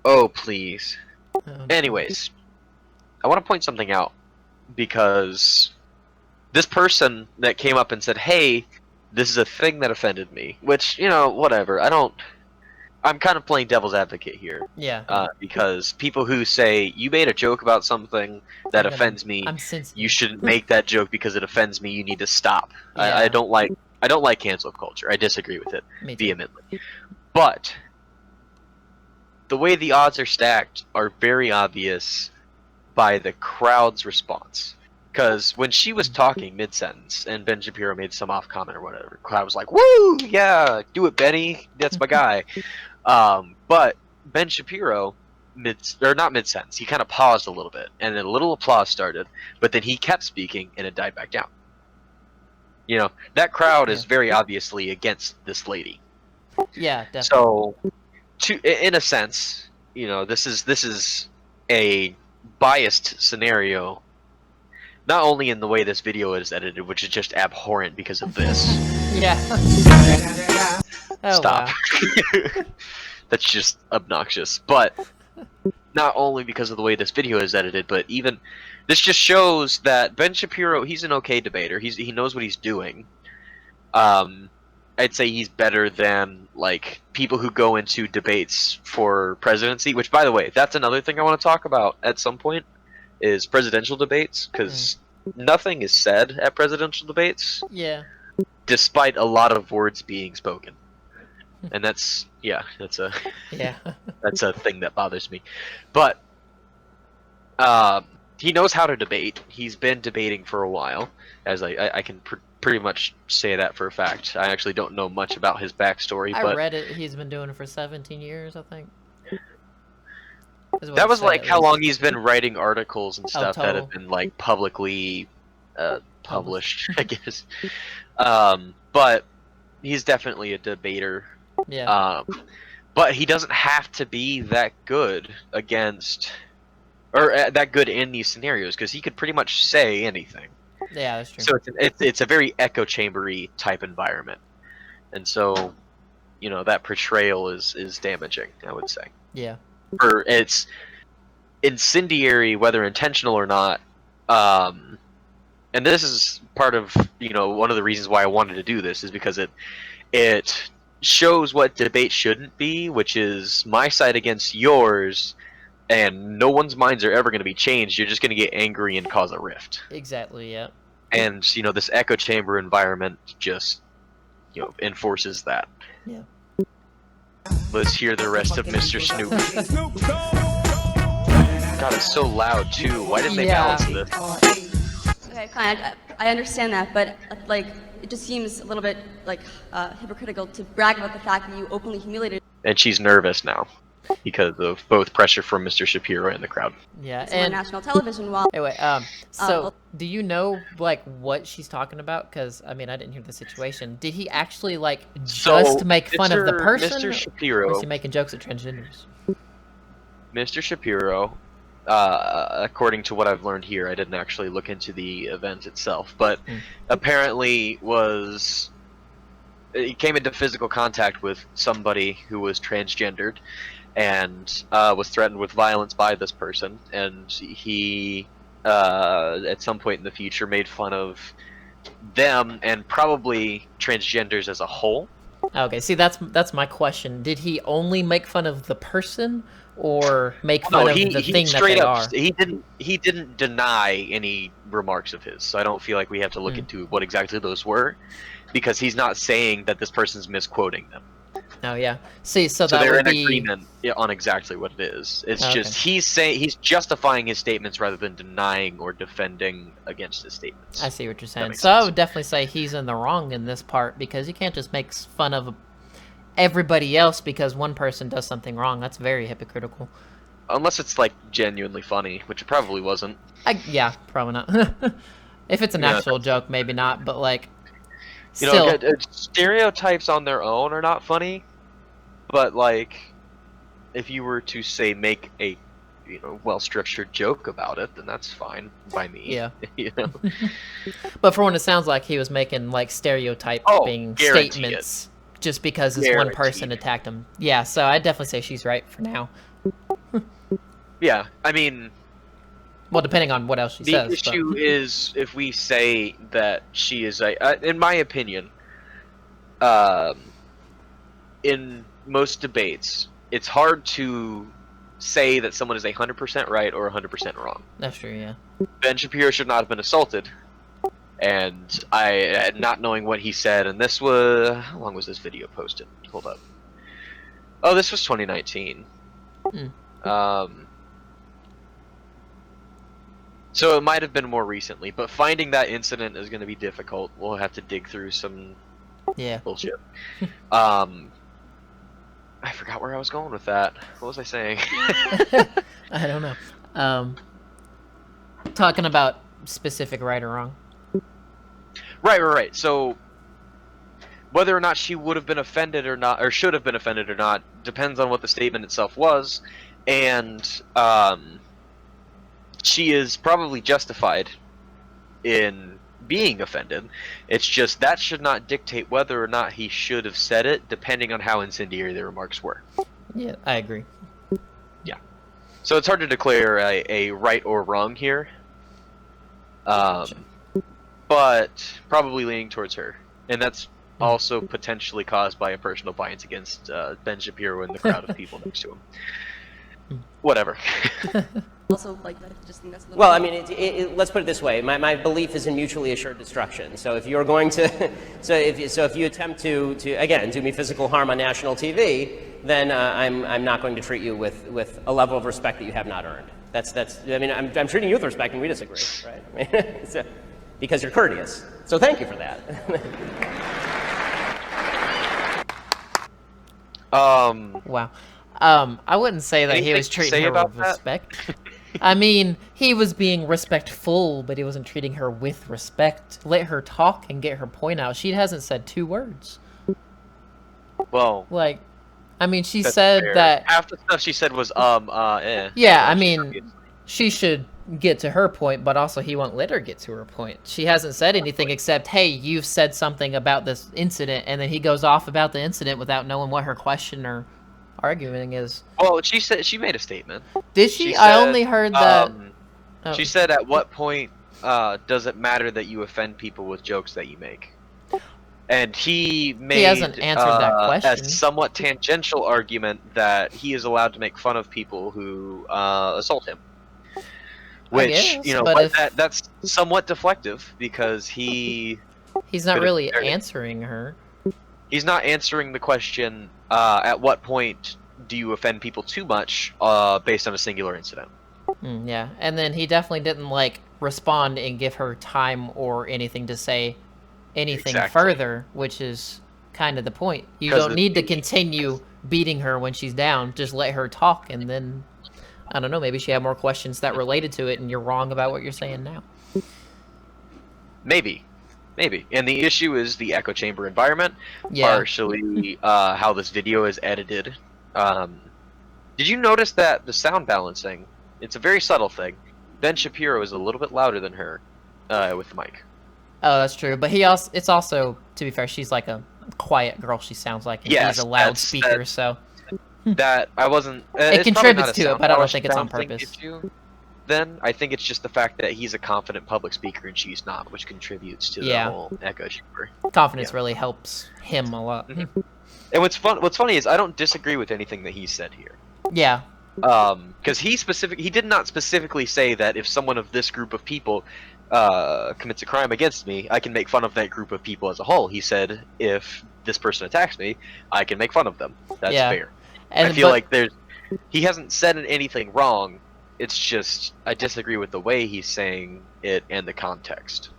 Oh, please. Anyways, I want to point something out because this person that came up and said, "Hey, this is a thing that offended me," which, whatever. I'm kind of playing devil's advocate here. Yeah. Because people who say, you made a joke about something that offends me, I'm sensitive. you shouldn't make that joke because it offends me, you need to stop. Yeah. I don't like cancel culture. I disagree with it Me too. vehemently. But the way the odds are stacked are very obvious by the crowd's response. Because when she was talking mid-sentence and Ben Shapiro made some off comment or whatever, the crowd was like, "Woo, yeah, do it, Benny. That's my guy." But Ben Shapiro, not mid-sentence, he kind of paused a little bit, and then a little applause started, but then he kept speaking, and it died back down. You know, that crowd is very obviously against this lady. Yeah, definitely. So, in a sense, you know, this is a biased scenario, not only in the way this video is edited, which is just abhorrent because of this. Yeah. Oh, Stop. wow. That's just obnoxious. But not only because of the way this video is edited, but even this just shows that Ben Shapiro, he's an okay debater. He knows what he's doing. I'd say he's better than like people who go into debates for presidency, which, by the way, that's another thing I want to talk about at some point, is presidential debates, because nothing is said at presidential debates, Yeah. despite a lot of words being spoken. And that's that's a that's a thing that bothers me. But he knows how to debate. He's been debating for a while, as I can pretty much say that for a fact. I actually don't know much about his backstory, I but read it. He's been doing it for 17 years, I think. that was like how long he's been writing articles and stuff that have total. been like publicly published, I guess. But he's definitely a debater. Yeah. But he doesn't have to be that good against, or that good in these scenarios, because he could pretty much say anything. Yeah, that's true. So it's a very echo chambery type environment, and so, you know, that portrayal is damaging, I would say. Yeah. Or it's incendiary, whether intentional or not. And this is part of, you know, one of the reasons why I wanted to do this, is because it shows what debate shouldn't be, which is my side against yours, and no one's minds are ever going to be changed. You're just going to get angry and cause a rift. Exactly, yeah. And, you know, this echo chamber environment just, you know, enforces that. Yeah. Let's hear the rest of Mr. Snoop. God, it's so loud too. Why didn't they balance this? Okay, fine. I understand that, but like, it just seems a little bit like hypocritical to brag about the fact that you openly humiliated. And she's nervous now because of both pressure from Mr. Shapiro and the crowd. Yeah, On national television while. Anyway, so do you know like what she's talking about? Because I mean, I didn't hear the situation. Did he actually like just make fun of the person, Mr. Shapiro, or is he making jokes at transgenders? Mr. Shapiro, according to what I've learned here, I didn't actually look into the event itself, but apparently he came into physical contact with somebody who was transgendered, and was threatened with violence by this person, and he at some point in the future made fun of them and probably transgenders as a whole. Okay, see, that's my question. Did he only make fun of the person, or make fun of the thing that they are? He didn't deny any remarks of his, so I don't feel like we have to look into what exactly those were, because he's not saying that this person's misquoting them. Oh yeah. See, so So that they're would in be agreement on exactly what it is. It's Okay. just he's justifying his statements rather than denying or defending against his statements. I see what you're saying. makes So I sense. would definitely say he's in the wrong in this part, because you can't just make fun of everybody else because one person does something wrong. That's very hypocritical. Unless it's like genuinely funny, which it probably wasn't. Yeah, probably not. If it's an Yeah. actual joke, maybe not, but like, You still, know, stereotypes on their own are not funny, but like, if you were to say make a, you know, well-structured joke about it, then that's fine by me. Yeah. You know. but for one, it sounds like he was making like stereotyping guarantee statements just because this one person Guaranteed. attacked him. Yeah, so I'd definitely say she's right for now. Yeah, I mean, Well, depending on what else she the says. issue is if we say that she is in my opinion, in most debates, it's hard to say that someone is 100% right or 100% wrong. That's true, yeah. Ben Shapiro should not have been assaulted, and not knowing what he said, and this was, how long was this video posted? Hold up. Oh, this was 2019. So it might have been more recently, but finding that incident is going to be difficult. We'll have to dig through some bullshit. I forgot where I was going with that. What was I saying? I don't know. Talking about specific right or wrong. Right. So whether or not she would have been offended or not, or should have been offended or not, depends on what the statement itself was, and she is probably justified in being offended. It's just that should not dictate whether or not he should have said it, depending on how incendiary the remarks were. Yeah, I agree. Yeah. So it's hard to declare a right or wrong here. But probably leaning towards her. And that's also potentially caused by a personal bias against Ben Shapiro and the crowd of people next to him. Whatever. Also, like, I just think that's a little Well, I mean, let's put it this way. My belief is in mutually assured destruction. So if you're going to, so if you attempt to again do me physical harm on national TV, then I'm not going to treat you with a level of respect that you have not earned. That's. I mean, I'm treating you with respect, and we disagree, right? I mean, so, because you're courteous. So thank you for that. Wow. I wouldn't say that he Anything was to treating say her about with that? respect. I mean, he was being respectful, but he wasn't treating her with respect. Let her talk and get her point out. She hasn't said 2 words. Well, Like, I mean, she that's said fair. that. Half the stuff she said was Yeah, I mean, she should get to her point, but also he won't let her get to her point. She hasn't said anything except, hey, you've said something about this incident, and then he goes off about the incident without knowing what her question or arguing is. Well, she said she made a statement. Did she? She I said, only heard that. Oh. She said, "At what point does it matter that you offend people with jokes that you make?" And he made hasn't answered that question. a somewhat tangential argument that he is allowed to make fun of people who assault him. Which, guess, you know, but if- that's somewhat deflective because he's He's not really answering her. not answering the question, at what point do you offend people too much based on a singular incident? Yeah, and then he definitely didn't, like, respond and give her time or anything to say anything Exactly. further, which is kind of the point. You 'Cause don't need to continue beating her when she's down. Just let her talk, and then, I don't know, maybe she had more questions that related to it, and you're wrong about what you're saying now. Maybe. And the issue is the echo chamber environment, Yeah. partially how this video is edited. Did you notice that the sound balancing, it's a very subtle thing. Ben Shapiro is a little bit louder than her with the mic. Oh, that's true. But it's also, to be fair, she's like a quiet girl, she sounds like, and Yes, he's a loud that's- speaker, so... That I wasn't. It it's probably contributes not a to it, sound but I don't balance think it's on balancing purpose. issue. Then I think it's just the fact that he's a confident public speaker and she's not, which contributes to the whole echo chamber. Confidence really helps him a lot. And what's funny is I don't disagree with anything that he said here. Yeah. Because he did not specifically say that if someone of this group of people commits a crime against me, I can make fun of that group of people as a whole. He said if this person attacks me, I can make fun of them. That's fair. And, I feel like he hasn't said anything wrong. It's just I disagree with the way he's saying it and the context.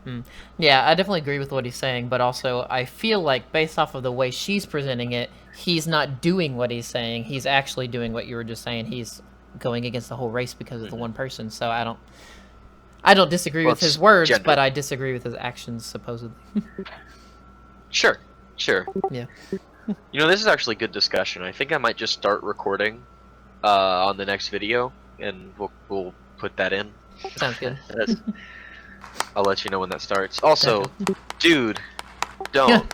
Yeah, I definitely agree with what he's saying, but also I feel like based off of the way she's presenting it, he's not doing what he's saying. He's actually doing what you were just saying. He's going against the whole race because of the one person. So I don't disagree with his words, gender. but I disagree with his actions, supposedly. Sure. Yeah. You know, this is actually good discussion. I think I might just start recording on the next video, and we'll put that in. Sounds good. I'll let you know when that starts. Also, dude, don't.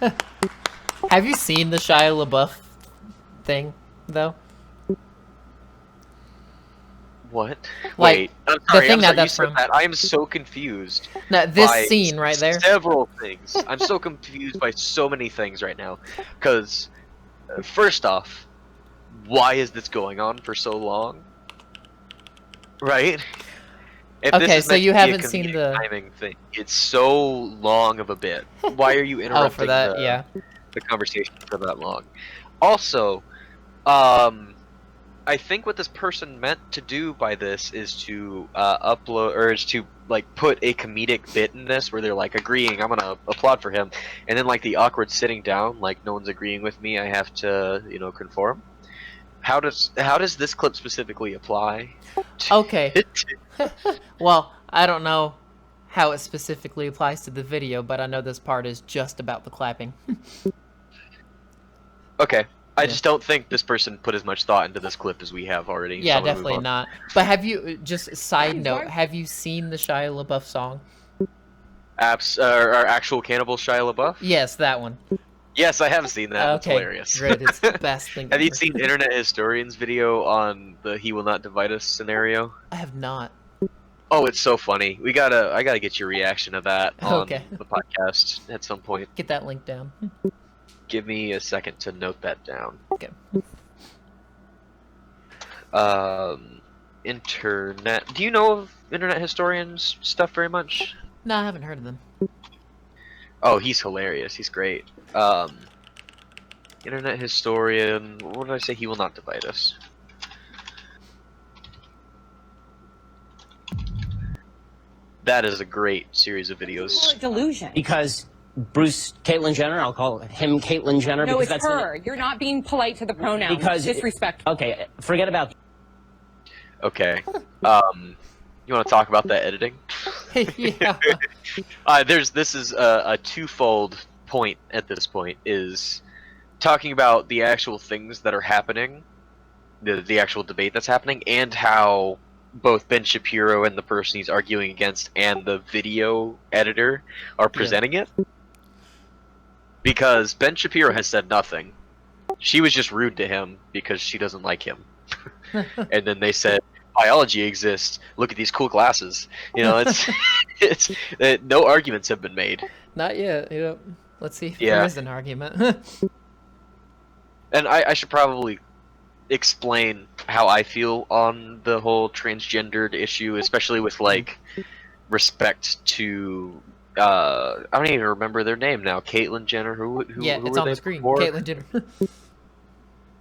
Have you seen the Shia LaBeouf thing, though? What? Like, Wait, I'm the sorry. thing I'm that sorry. that's You said from- that. I am so confused. No, this by scene right there. Several things. I'm so confused by so many things right now. Because, first off, why is this going on for so long? Right? If this Okay, is so meant you to be a haven't seen comedic the- timing thing. It's so long of a bit. Why are you interrupting Oh, for that, the, yeah. the conversation for that long? Also, I think what this person meant to do by this is to upload, or is to like put a comedic bit in this where they're like agreeing, I'm gonna applaud for him, and then like the awkward sitting down, like no one's agreeing with me, I have to, you know, conform. How does this clip specifically apply? Okay. Well, I don't know how it specifically applies to the video, but I know this part is just about the clapping. Okay. I Yeah. just don't think this person put as much thought into this clip as we have already. Yeah, so I'm gonna move definitely on. not. But have you, just side note, have you seen the Shia LaBeouf song? Our actual Cannibal Shia LaBeouf? Yes, that one. Yes, I have seen that. It's Okay, hilarious. great. It's the best thing Have you ever. seen Internet Historian's video on the "He Will Not Divide Us" scenario? I have not. Oh, it's so funny. I gotta get your reaction to that on Okay. the podcast at some point. Get that link down. Give me a second to note that down. Okay. Internet. Do you know of Internet Historian's stuff very much? No, I haven't heard of them. Oh, he's hilarious. He's great. Internet Historian. What did I say? He will not divide us. That is a great series of videos. Delusion. Because Bruce Caitlyn Jenner, I'll call him Caitlyn Jenner. No, because it's her. You're not being polite to the pronouns. Because disrespectful. Okay, forget about. Okay. You want to talk about that editing? Yeah. This is a twofold point at this point, is talking about the actual things that are happening, the actual debate that's happening, and how both Ben Shapiro and the person he's arguing against and the video editor are presenting it. Because Ben Shapiro has said nothing. She was just rude to him because she doesn't like him. And then they said, biology exists. Look at these cool glasses. You know, it's no arguments have been made. Not yet. Yep. Let's see if Yeah. there is an argument. And I should probably explain how I feel on the whole transgendered issue, especially with like respect to I don't even remember their name now. Caitlyn Jenner. Who Yeah, who it's were on they the screen. before? Caitlyn Jenner.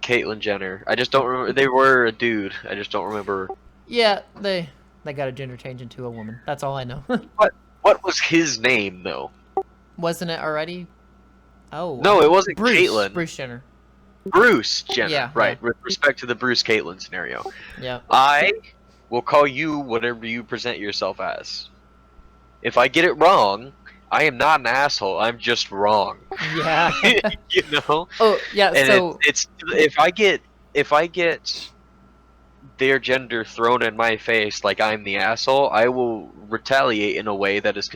Caitlyn Jenner. I just don't remember. They were a dude. I just don't remember. Yeah, they got a gender change into a woman. That's all I know. What was his name though? Wasn't it already? Oh. No, it wasn't Bruce. Caitlyn. Bruce Jenner. Bruce Jenner. Yeah, Right. yeah. With respect to the Bruce Caitlyn scenario, Yeah. I will call you whatever you present yourself as. If I get it wrong, I am not an asshole. I'm just wrong. Yeah. You know. Oh, yeah. And So it's if I get their gender thrown in my face like I'm the asshole, I will retaliate in a way that is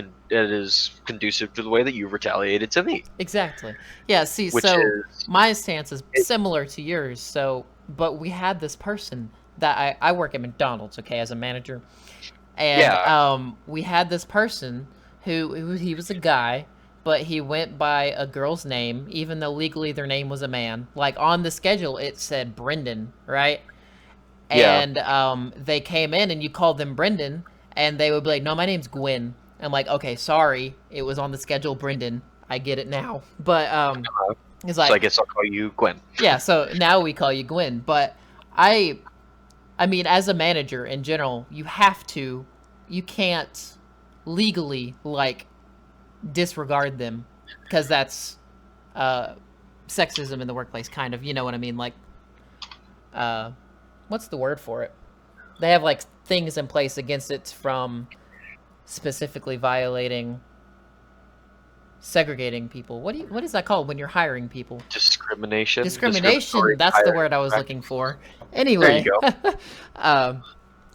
conducive to the way that you retaliated to me. exactly. Yeah. See, Which so is my stance is similar to yours. So, but we had this person that I work at McDonald's, okay, as a manager, and Yeah. we had this person who he was a guy, but he went by a girl's name, even though legally their name was a man. Like on the schedule, it said Brendan, right? Yeah. And they came in and you called them Brendan, and they would be like, "No, my name's Gwen." I'm like, "Okay, sorry, it was on the schedule, Brendan. I get it now." But it's like, So I guess I'll call you Gwen. yeah, so now we call you Gwen. But I mean, as a manager in general, you can't legally like disregard them, because that's sexism in the workplace, kind of. You know what I mean? Like, what's the word for it? They have like things in place against it from specifically violating, segregating people. What is that called when you're hiring people? Discrimination. Discrimination. Discriminatory That's the hiring word I was practice. looking for. Anyway. There you go.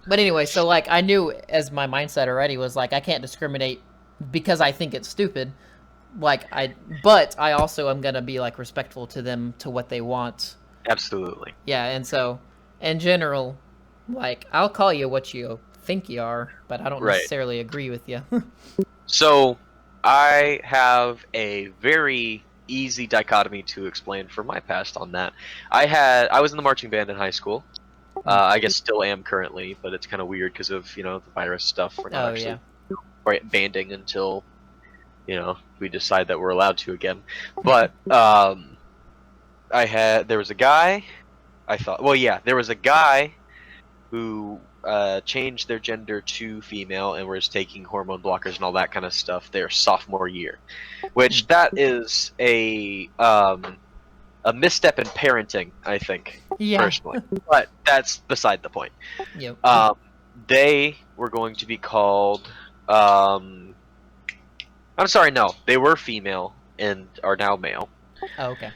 But anyway, so like I knew as my mindset already was like I can't discriminate because I think it's stupid. But I also am gonna be like respectful to them, to what they want. Absolutely. Yeah, and so in general, like I'll call you what you think you are, but I don't Right. necessarily agree with you. So I have a very easy dichotomy to explain from my past on that. I was in the marching band in high school. I guess still am currently, but it's kind of weird because of the virus stuff. We're not Oh, actually banding until we decide that we're allowed to again. But there was a guy I thought. Well, yeah, there was a guy who changed their gender to female and was taking hormone blockers and all that kind of stuff their sophomore year, which that is a misstep in parenting, I think, personally. But that's beside the point. Yep. They were going to be called. I'm sorry, no, they were female and are now male. Oh, okay.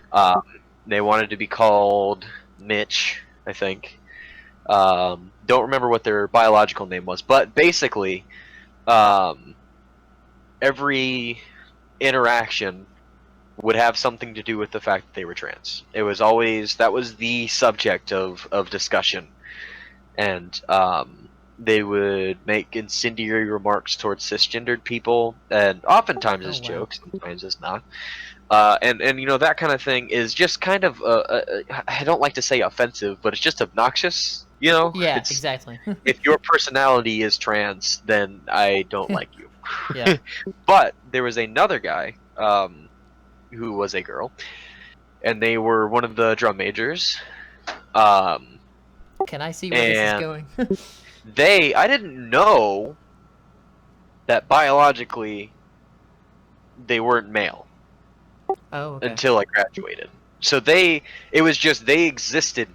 They wanted to be called Mitch, I think. Don't remember what their biological name was, but basically, every interaction would have something to do with the fact that they were trans. It was always that was the subject of discussion, and they would make incendiary remarks towards cisgendered people, and oftentimes as jokes, sometimes as not. And that kind of thing is just kind of I don't like to say offensive, but it's just obnoxious. Yeah, exactly. If your personality is trans, then I don't like you. Yeah. But there was another guy who was a girl, and they were one of the drum majors. Can I see where this is going? I didn't know that biologically they weren't male. Oh, okay. Until I graduated. So it was just they existed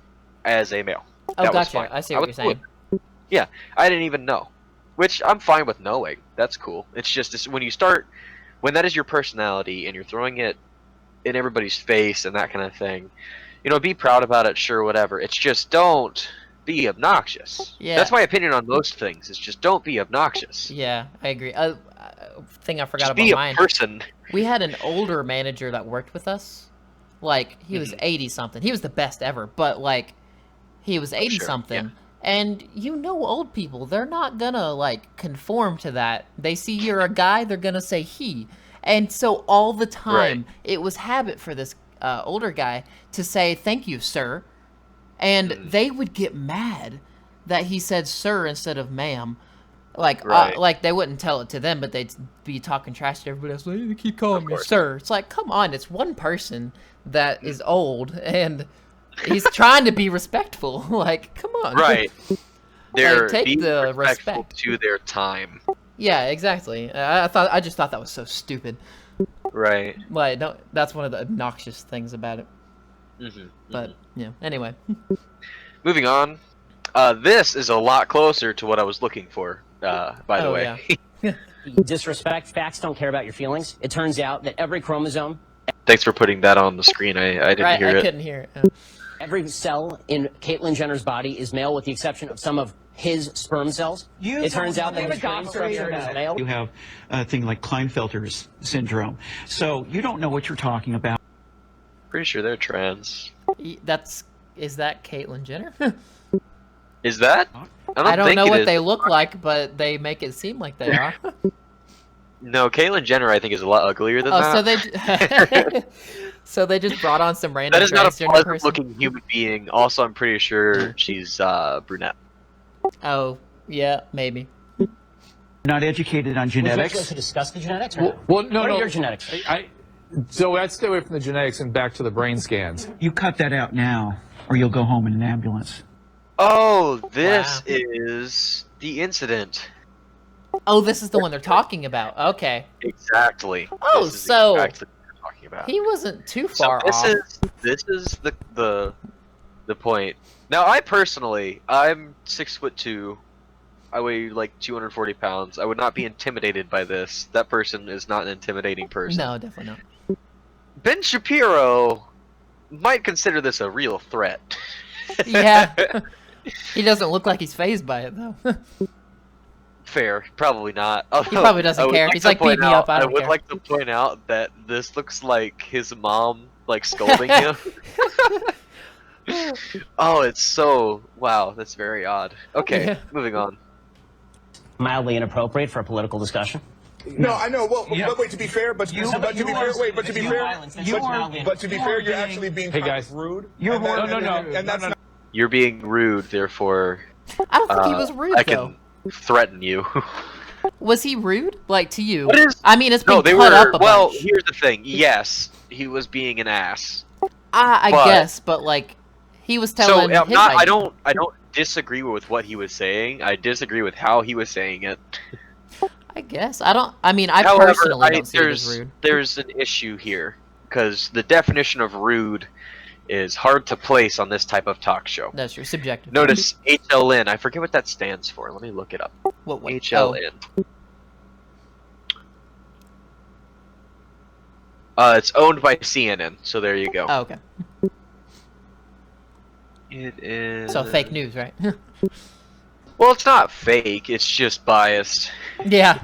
as a male. Oh, that was gotcha. fine. I see what you're saying. Yeah, I didn't even know, which I'm fine with knowing. That's cool. It's just when that is your personality and you're throwing it in everybody's face and that kind of thing. Be proud about it, sure, whatever. It's just don't be obnoxious. Yeah. That's my opinion on most things. It's just don't be obnoxious. Yeah, I agree. Thing I forgot Just about be a mine. person. We had an older manager that worked with us. Like, he was 80-something. He was the best ever, but, like, he was 80-something. Sure, And old people, they're not gonna, like, conform to that. They see you're a guy, they're gonna say he. And so all the time, it was habit for this older guy to say, "Thank you, sir." And they would get mad that he said sir instead of ma'am. Like, like they wouldn't tell it to them, but they'd be talking trash to everybody else. Like, "You keep calling me sir." It's like, come on, it's one person that is old, and he's trying to be respectful. Like, come on. Right. They're take being the respectful respect to their time. Yeah, exactly. I just thought that was so stupid. Right. Like, no, that's one of the obnoxious things about it. But yeah. Anyway. Moving on. This is a lot closer to what I was looking for. By the way. Yeah. Disrespect. Facts don't care about your feelings. It turns out that every chromosome. Thanks for putting that on the screen. I didn't hear it. I couldn't hear it. Every cell in Caitlyn Jenner's body is male, with the exception of some of his sperm cells. It turns out that his brain structure is male. You have a thing like Klinefelter's syndrome. So you don't know what you're talking about. Pretty sure they're trans. Is that Caitlyn Jenner? Is that? I don't know what they look like, but they make it seem like they are. No, Caitlyn Jenner I think is a lot uglier than that. So they just brought on some random. That is not a transgender pleasant-looking human being. Also, I'm pretty sure she's brunette. Oh, yeah, maybe. Not educated on genetics. Would you like to discuss the genetics? No. What are your genetics? So I'd stay away from the genetics and back to the brain scans. You cut that out now, or you'll go home in an ambulance. Oh, this is the incident. Oh, this is the one they're talking about. Okay. Exactly. Oh, this is so exactly what they're talking about. He wasn't too far off. This is the point. Now, I'm 6'2". I weigh like 240 pounds. I would not be intimidated by this. That person is not an intimidating person. No, definitely not. Ben Shapiro might consider this a real threat. Yeah. He doesn't look like he's fazed by it, though. Fair, probably not. Although, He probably doesn't care. He's like, beat me up, I don't would care. like to point out that this looks like his mom, like, scolding him. Oh, it's so... Wow, that's very odd. Okay, moving on. Mildly inappropriate for a political discussion. No, I know. Well, but wait. To be fair, but to be fair, you're actually being rude. You're no, and that's not. You're being rude, therefore. I don't think he was rude, I though. can threaten you. Was he rude? Like, to you? What is... I mean, it's been No, they cut were... up a Well, bunch. here's the thing. Yes, he was being an ass. I but- guess, but, like, He was telling his I idea. don't disagree with what he was saying. I disagree with how he was saying it. I guess. I mean, I However, personally don't see it as rude. there's an issue here because the definition of rude is hard to place on this type of talk show. That's true. Subjective. Notice HLN. I forget what that stands for. Let me look it up. What? HLN. It's owned by CNN, so there you go. Oh, okay. It is. So fake news, right? Well, it's not fake. It's just biased. Yeah.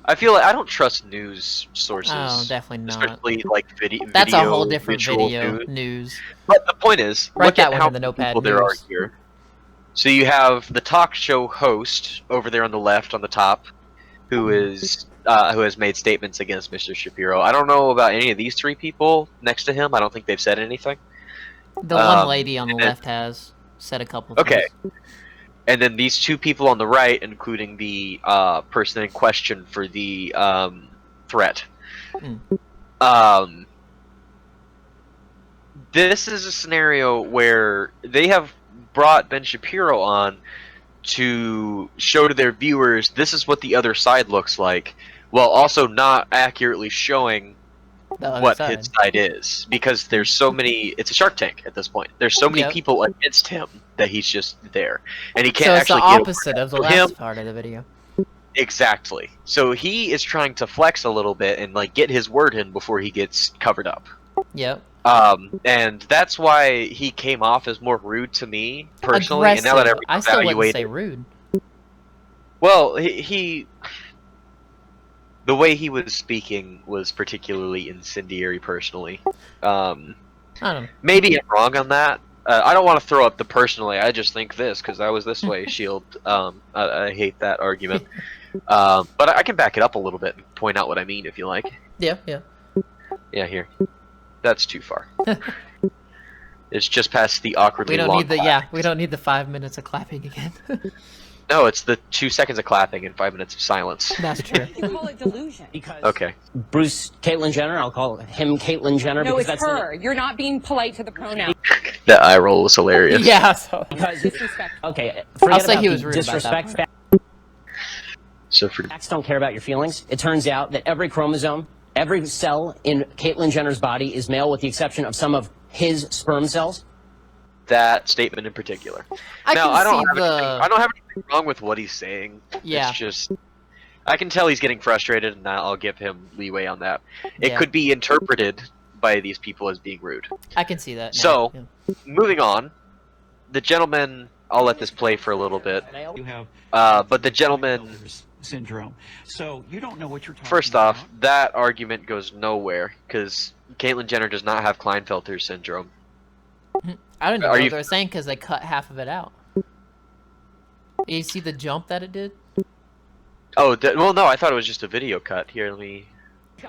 I feel like I don't trust news sources. Oh, definitely not. Especially like video. That's a whole different visual video news. But the point is, Write look that at one how in the many notepad. people there are News. here. So you have the talk show host over there on the left, on the top, who has made statements against Mr. Shapiro. I don't know about any of these three people next to him. I don't think they've said anything. The one lady on the left has said a couple of Okay. things. And then these two people on the right, including the person in question for the threat. This is a scenario where they have brought Ben Shapiro on to show to their viewers this is what the other side looks like, while also not accurately showing what his side is, because there's so many. It's a Shark Tank at this point. There's so many people against him that he's just there, and he can't so it's actually the get opposite of the for last him. part of the video. Exactly. So he is trying to flex a little bit and like get his word in before he gets covered up. Yep. And that's why he came off as more rude to me personally. Aggressive. And now that I still wouldn't say rude. Well, he the way he was speaking was particularly incendiary personally. I don't know. Maybe I'm wrong on that. I don't want to throw up the personally. I just think this because I was this way. Shield. I hate that argument. But I can back it up a little bit and point out what I mean if you like. Yeah. Yeah. Yeah. Here. That's too far. It's just past the awkwardly We don't long need the clap. we don't need the 5 minutes of clapping again. No, it's the 2 seconds of clapping and 5 minutes of silence. That's true. You call it delusion. Because Okay. Bruce Caitlyn Jenner, I'll call him Caitlyn Jenner. No, because it's that's her. You're not being polite to the pronoun. That eye roll was hilarious. Yeah. So. Because Disrespect. okay, I'll forget say about he the was rude about that disrespect. So for Facts don't care about your feelings. It turns out that every chromosome, every cell in Caitlyn Jenner's body is male, with the exception of some of his sperm cells. that statement in particular. I now, can I don't see I don't have anything wrong with what he's saying. Yeah. It's just I can tell he's getting frustrated, and I'll give him leeway on that. It Yeah. could be interpreted by these people as being rude. I can see that. Now. So, yeah. moving on, the gentleman. I'll let this play for a little bit. You have But the gentleman. syndrome. So you don't know what you're talking First about. off, that argument goes nowhere because Caitlyn Jenner does not have Klinefelter syndrome. I don't know Are what you- they're saying because they cut half of it out. You see the jump that it did? Oh, well, no, I thought it was just a video cut. Here, let me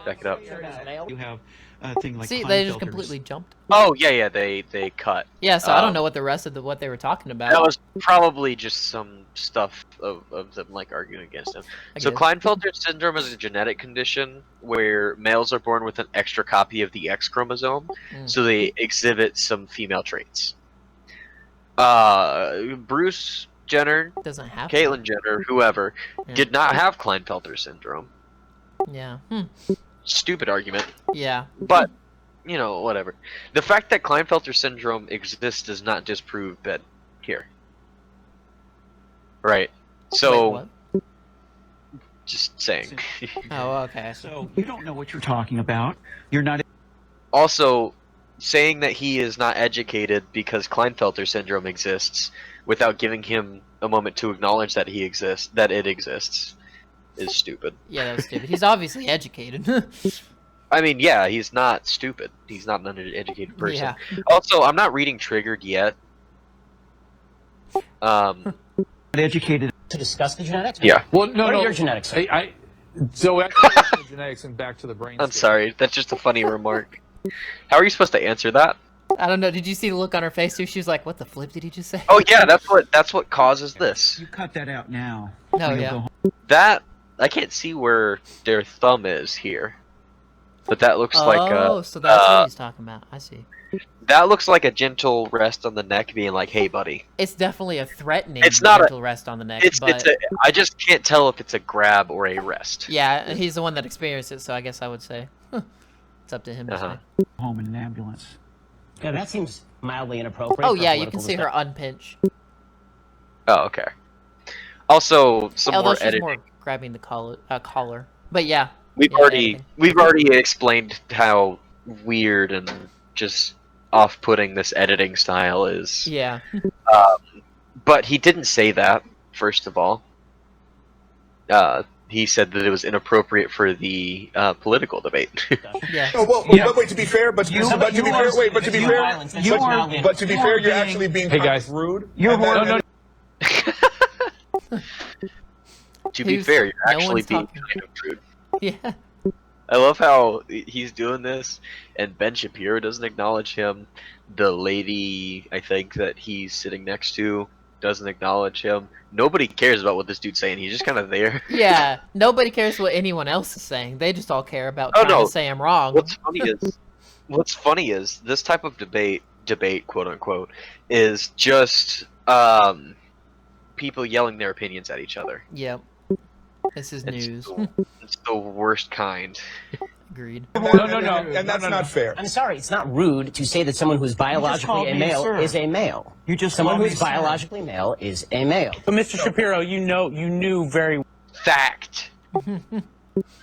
back it up. You have a thing like See, they just Klinefelter's. completely jumped. Oh, yeah, they cut. Yeah, so I don't know what the rest of what they were talking about. That was probably just some stuff of them like arguing against him. I So guess. Klinefelter syndrome is a genetic condition where males are born with an extra copy of the X chromosome, so they exhibit some female traits. Bruce Jenner, Doesn't have Caitlyn Jenner, whoever, Yeah. did not have Klinefelter syndrome. Yeah. Stupid argument, Yeah. but you know, whatever. The fact that Klinefelter syndrome exists does not disprove Ben here. Right. So, Wait, what? just saying. Oh, okay. So you don't know what you're talking about. You're not. Also, saying that he is not educated because Klinefelter syndrome exists without giving him a moment to acknowledge that it exists, is stupid. Yeah, that was stupid. He's obviously educated. I mean, yeah, he's not stupid. He's not an uneducated person. Yeah. Also, I'm not reading Triggered yet. Educated. To discuss the genetics? Yeah. Well, no, What are no. your genetics? So actually, the genetics and back to the brain. I'm sorry, that's just a funny remark. How are you supposed to answer that? I don't know. Did you see the look on her face too? She was like, "What the flip did he just say?" Oh yeah, that's what causes this. You cut that out now. No, You'll yeah. go home. That I can't see where their thumb is here. But that looks like so that's what he's talking about. I see. that looks like a gentle rest on the neck, being like, "Hey, buddy." It's definitely a threatening It's not gentle rest on the neck. But I just can't tell if it's a grab or a rest. yeah, he's the one that experienced it, so I guess I would say it's up to him to say. Home in an ambulance. Yeah, that seems mildly inappropriate. Oh for yeah, you political can see her unpinch. Oh, okay. Also, some Although more she's editing. more grabbing the collar. But yeah. We've yeah, already editing. explained how weird and just off-putting this editing style is. Yeah. But he didn't say that. First of all, he said that it was inappropriate for the political debate. Yeah. No, well, but wait. To be fair, but to be fair, you're actually being Hey, guys. rude. You're and no, no. To be Who's- fair, you're no actually one's being talking. kind of rude. Yeah. I love how he's doing this, and Ben Shapiro doesn't acknowledge him. The lady, I think, that he's sitting next to doesn't acknowledge him. Nobody cares about what this dude's saying. He's just kind of there. Yeah. Nobody cares what anyone else is saying. They just all care about Oh, trying no. to say I'm wrong. What's funny is this type of debate, quote unquote, is just people yelling their opinions at each other. Yep. This is news. It's the worst kind. Agreed. and that's not fair. I'm sorry, it's not rude to say that someone who's biologically called a me male sir. is a male. You just Someone called who's me sir. biologically male is a male. But Mr. Shapiro, you knew very Fact.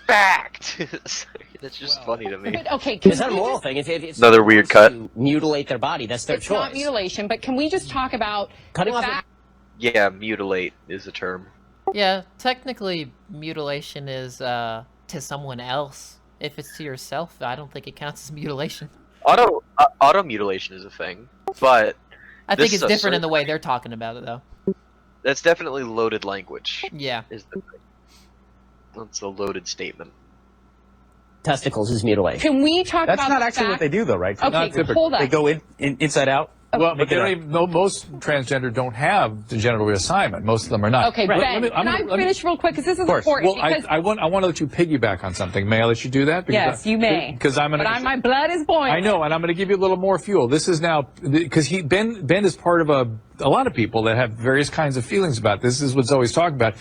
Fact. That's just funny to me. But okay, can It's not a we moral just, thing. If Another someone weird wants cut. to mutilate their body, that's their it's choice. not mutilation, but can we just talk about Cutting the off fact Yeah, mutilate is the term. Yeah, technically mutilation is to someone else. If it's to yourself, I don't think it counts as mutilation. Auto mutilation is a thing, but I think This it's is a different in the way surgery. they're talking about it, though. that's definitely loaded language. Yeah. Is the thing. That's a loaded statement. testicles is mutilation. Can we talk That's about not the actually what fact- they do, though, right? Okay, Not typical. hold on. They go inside out. Well, but Make they it don't up. even. No, most transgender don't have the genital reassignment. Most of them are not. Okay, Let Ben, me- can I finish real quick? Because this is Of course. important. Well, because, I want to let you piggyback on something. May I let you do that? yes, you may. Because I'm going But my blood is boiling. I know, and I'm going to give you a little more fuel. This is now because Ben is part of a lot of people that have various kinds of feelings about this. This is what's always talked about.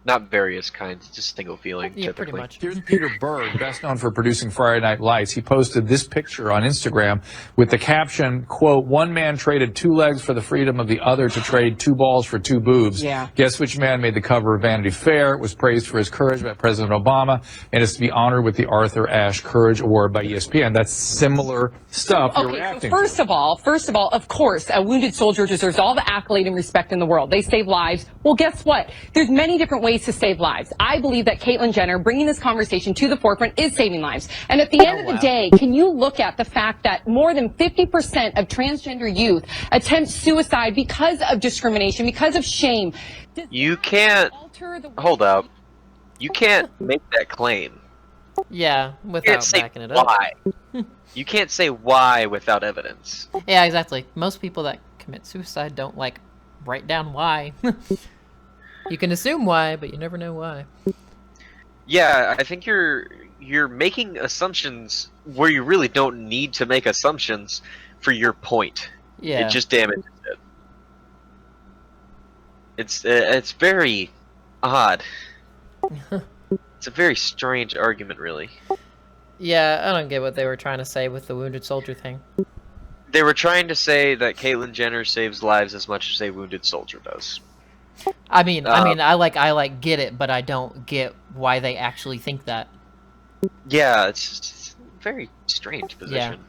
Not various kinds, just single feeling. Yeah, typically. pretty much. Here's Peter Berg, best known for producing Friday Night Lights. He posted this picture on Instagram with the caption, quote, "One man traded 2 legs for the freedom of the other to trade 2 balls for 2 boobs. Yeah. Guess which man made the cover of Vanity Fair, was praised for his courage by President Obama, and is to be honored with the Arthur Ashe Courage Award by ESPN." That's similar stuff you're Okay, so reacting first of all, of course, a wounded soldier deserves all the accolade and respect in the world. They save lives. Well, guess what? There's many different ways to save lives. I believe that Caitlyn Jenner bringing this conversation to the forefront is saving lives. And at the end of the day, can you look at the fact that more than 50% of transgender youth attempt suicide because of discrimination, because of shame? Does You that can't alter the way hold up. You can't make that claim. Yeah, You without can't say backing it up. why. You can't say why without evidence. Yeah, exactly. Most people that commit suicide don't, like, write down why. You can assume why, but you never know why. Yeah, I think you're making assumptions where you really don't need to make assumptions for your point. Yeah. It just damages it. It's very odd. It's a very strange argument, really. Yeah, I don't get what they were trying to say with the wounded soldier thing. They were trying to say that Caitlyn Jenner saves lives as much as a wounded soldier does. I mean, I get it, but I don't get why they actually think that. Yeah, it's a very strange position.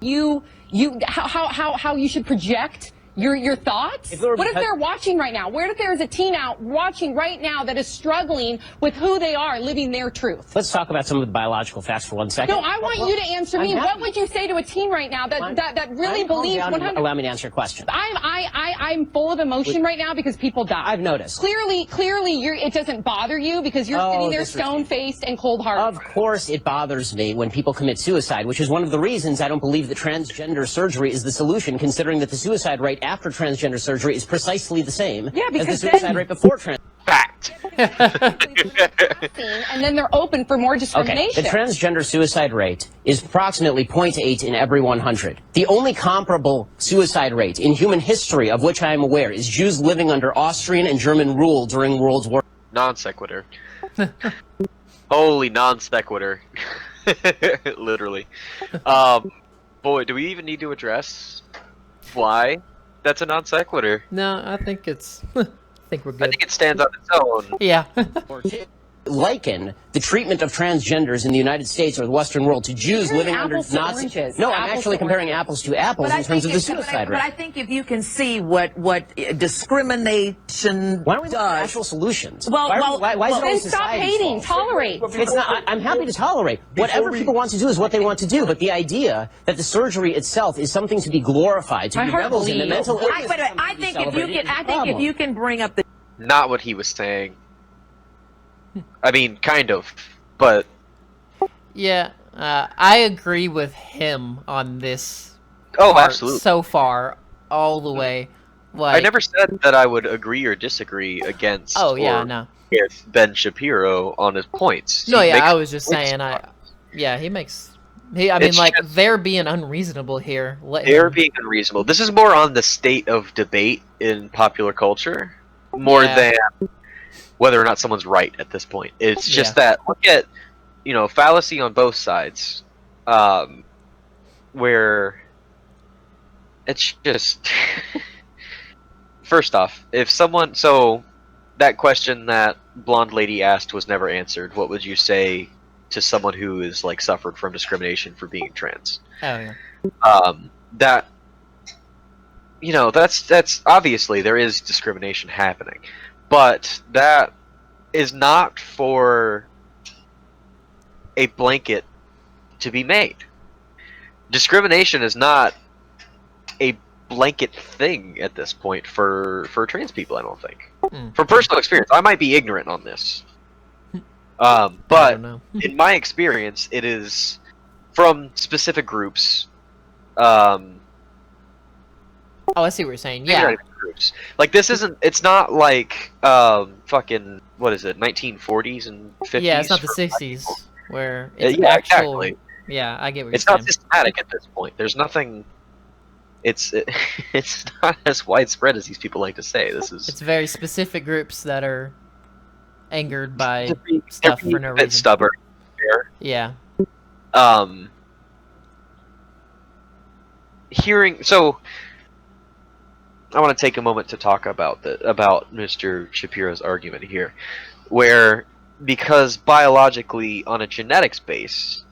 how you should project your thoughts? What if they're watching right now? What if there's a teen out watching right now that is struggling with who they are, living their truth? Let's talk about some of the biological facts for 1 second. No, I want you to answer me. What would you say to a teen right now that really believes 100? Allow me to answer your question. I'm full of emotion right now because people die. I've noticed. Clearly, it doesn't bother you because you're sitting there stone-faced and cold-hearted. Of course it bothers me when people commit suicide, which is one of the reasons I don't believe that transgender surgery is the solution, considering that the suicide rate after transgender surgery is precisely the same Yeah, as the because suicide rate before transgender. Fact. and then they're open for more Okay, discrimination. the transgender suicide rate is approximately 0.8 in every 100. The only comparable suicide rate in human history of which I am aware is Jews living under Austrian and German rule during World War. Non sequitur. Holy non sequitur. Literally. Boy, do we even need to address why that's a non sequitur? No, I think it's. I think we're good. I think it stands on its own. Yeah. Liken the treatment of transgenders in the United States or the Western world to Jews living under apples to Nazi. oranges. No, I'm Apples actually to comparing oranges. apples to apples in terms of the suicide But I rate. think if you can see what discrimination Why don't we look at does. actual solutions? Well, why is it Then always stop society's hating. fault? Tolerate. It's not. I'm happy to tolerate. Whatever people want to do is what they want to do. But the idea that the surgery itself is something to be glorified, to be reveled in, the mental illness. But I think if you can bring up the Not what he was saying. I mean, kind of, but Yeah. I agree with him on this. oh, part absolutely. So far, all the way. Like, I never said that I would agree or disagree against. Oh yeah, or no. with Ben Shapiro on his points. No, He yeah, makes I was just points. saying. Yeah, he makes. I mean, It's like just- they're being unreasonable here. Let They're him- being unreasonable. This is more on the state of debate in popular culture, more Yeah. than whether or not someone's right at this point. It's just that look at, fallacy on both sides, where it's just first off, if someone that question that blonde lady asked was never answered, what would you say to someone who is like suffered from discrimination for being trans? Oh yeah. That's obviously there is discrimination happening, but that is not for a blanket to be made. Discrimination is not a blanket thing at this point for trans people, I don't think. From personal experience, I might be ignorant on this. But know. in my experience, it is from specific groups. Oh, I see what you're saying. Maybe Yeah. not even groups. Like this isn't. It's not like fucking what is it? 1940s and 50s. Yeah, it's not the for black 60s people. where it's Yeah, actual. exactly. Yeah, I get what It's you're not saying. systematic at this point. There's nothing. It's not as widespread as these people like to say. This is. It's very specific groups that are angered by they're being stuff for no a bit reason. stubborn. There. Yeah. Hearing so. I want to take a moment to talk about Mr. Shapiro's argument here, where because biologically on a genetics basis,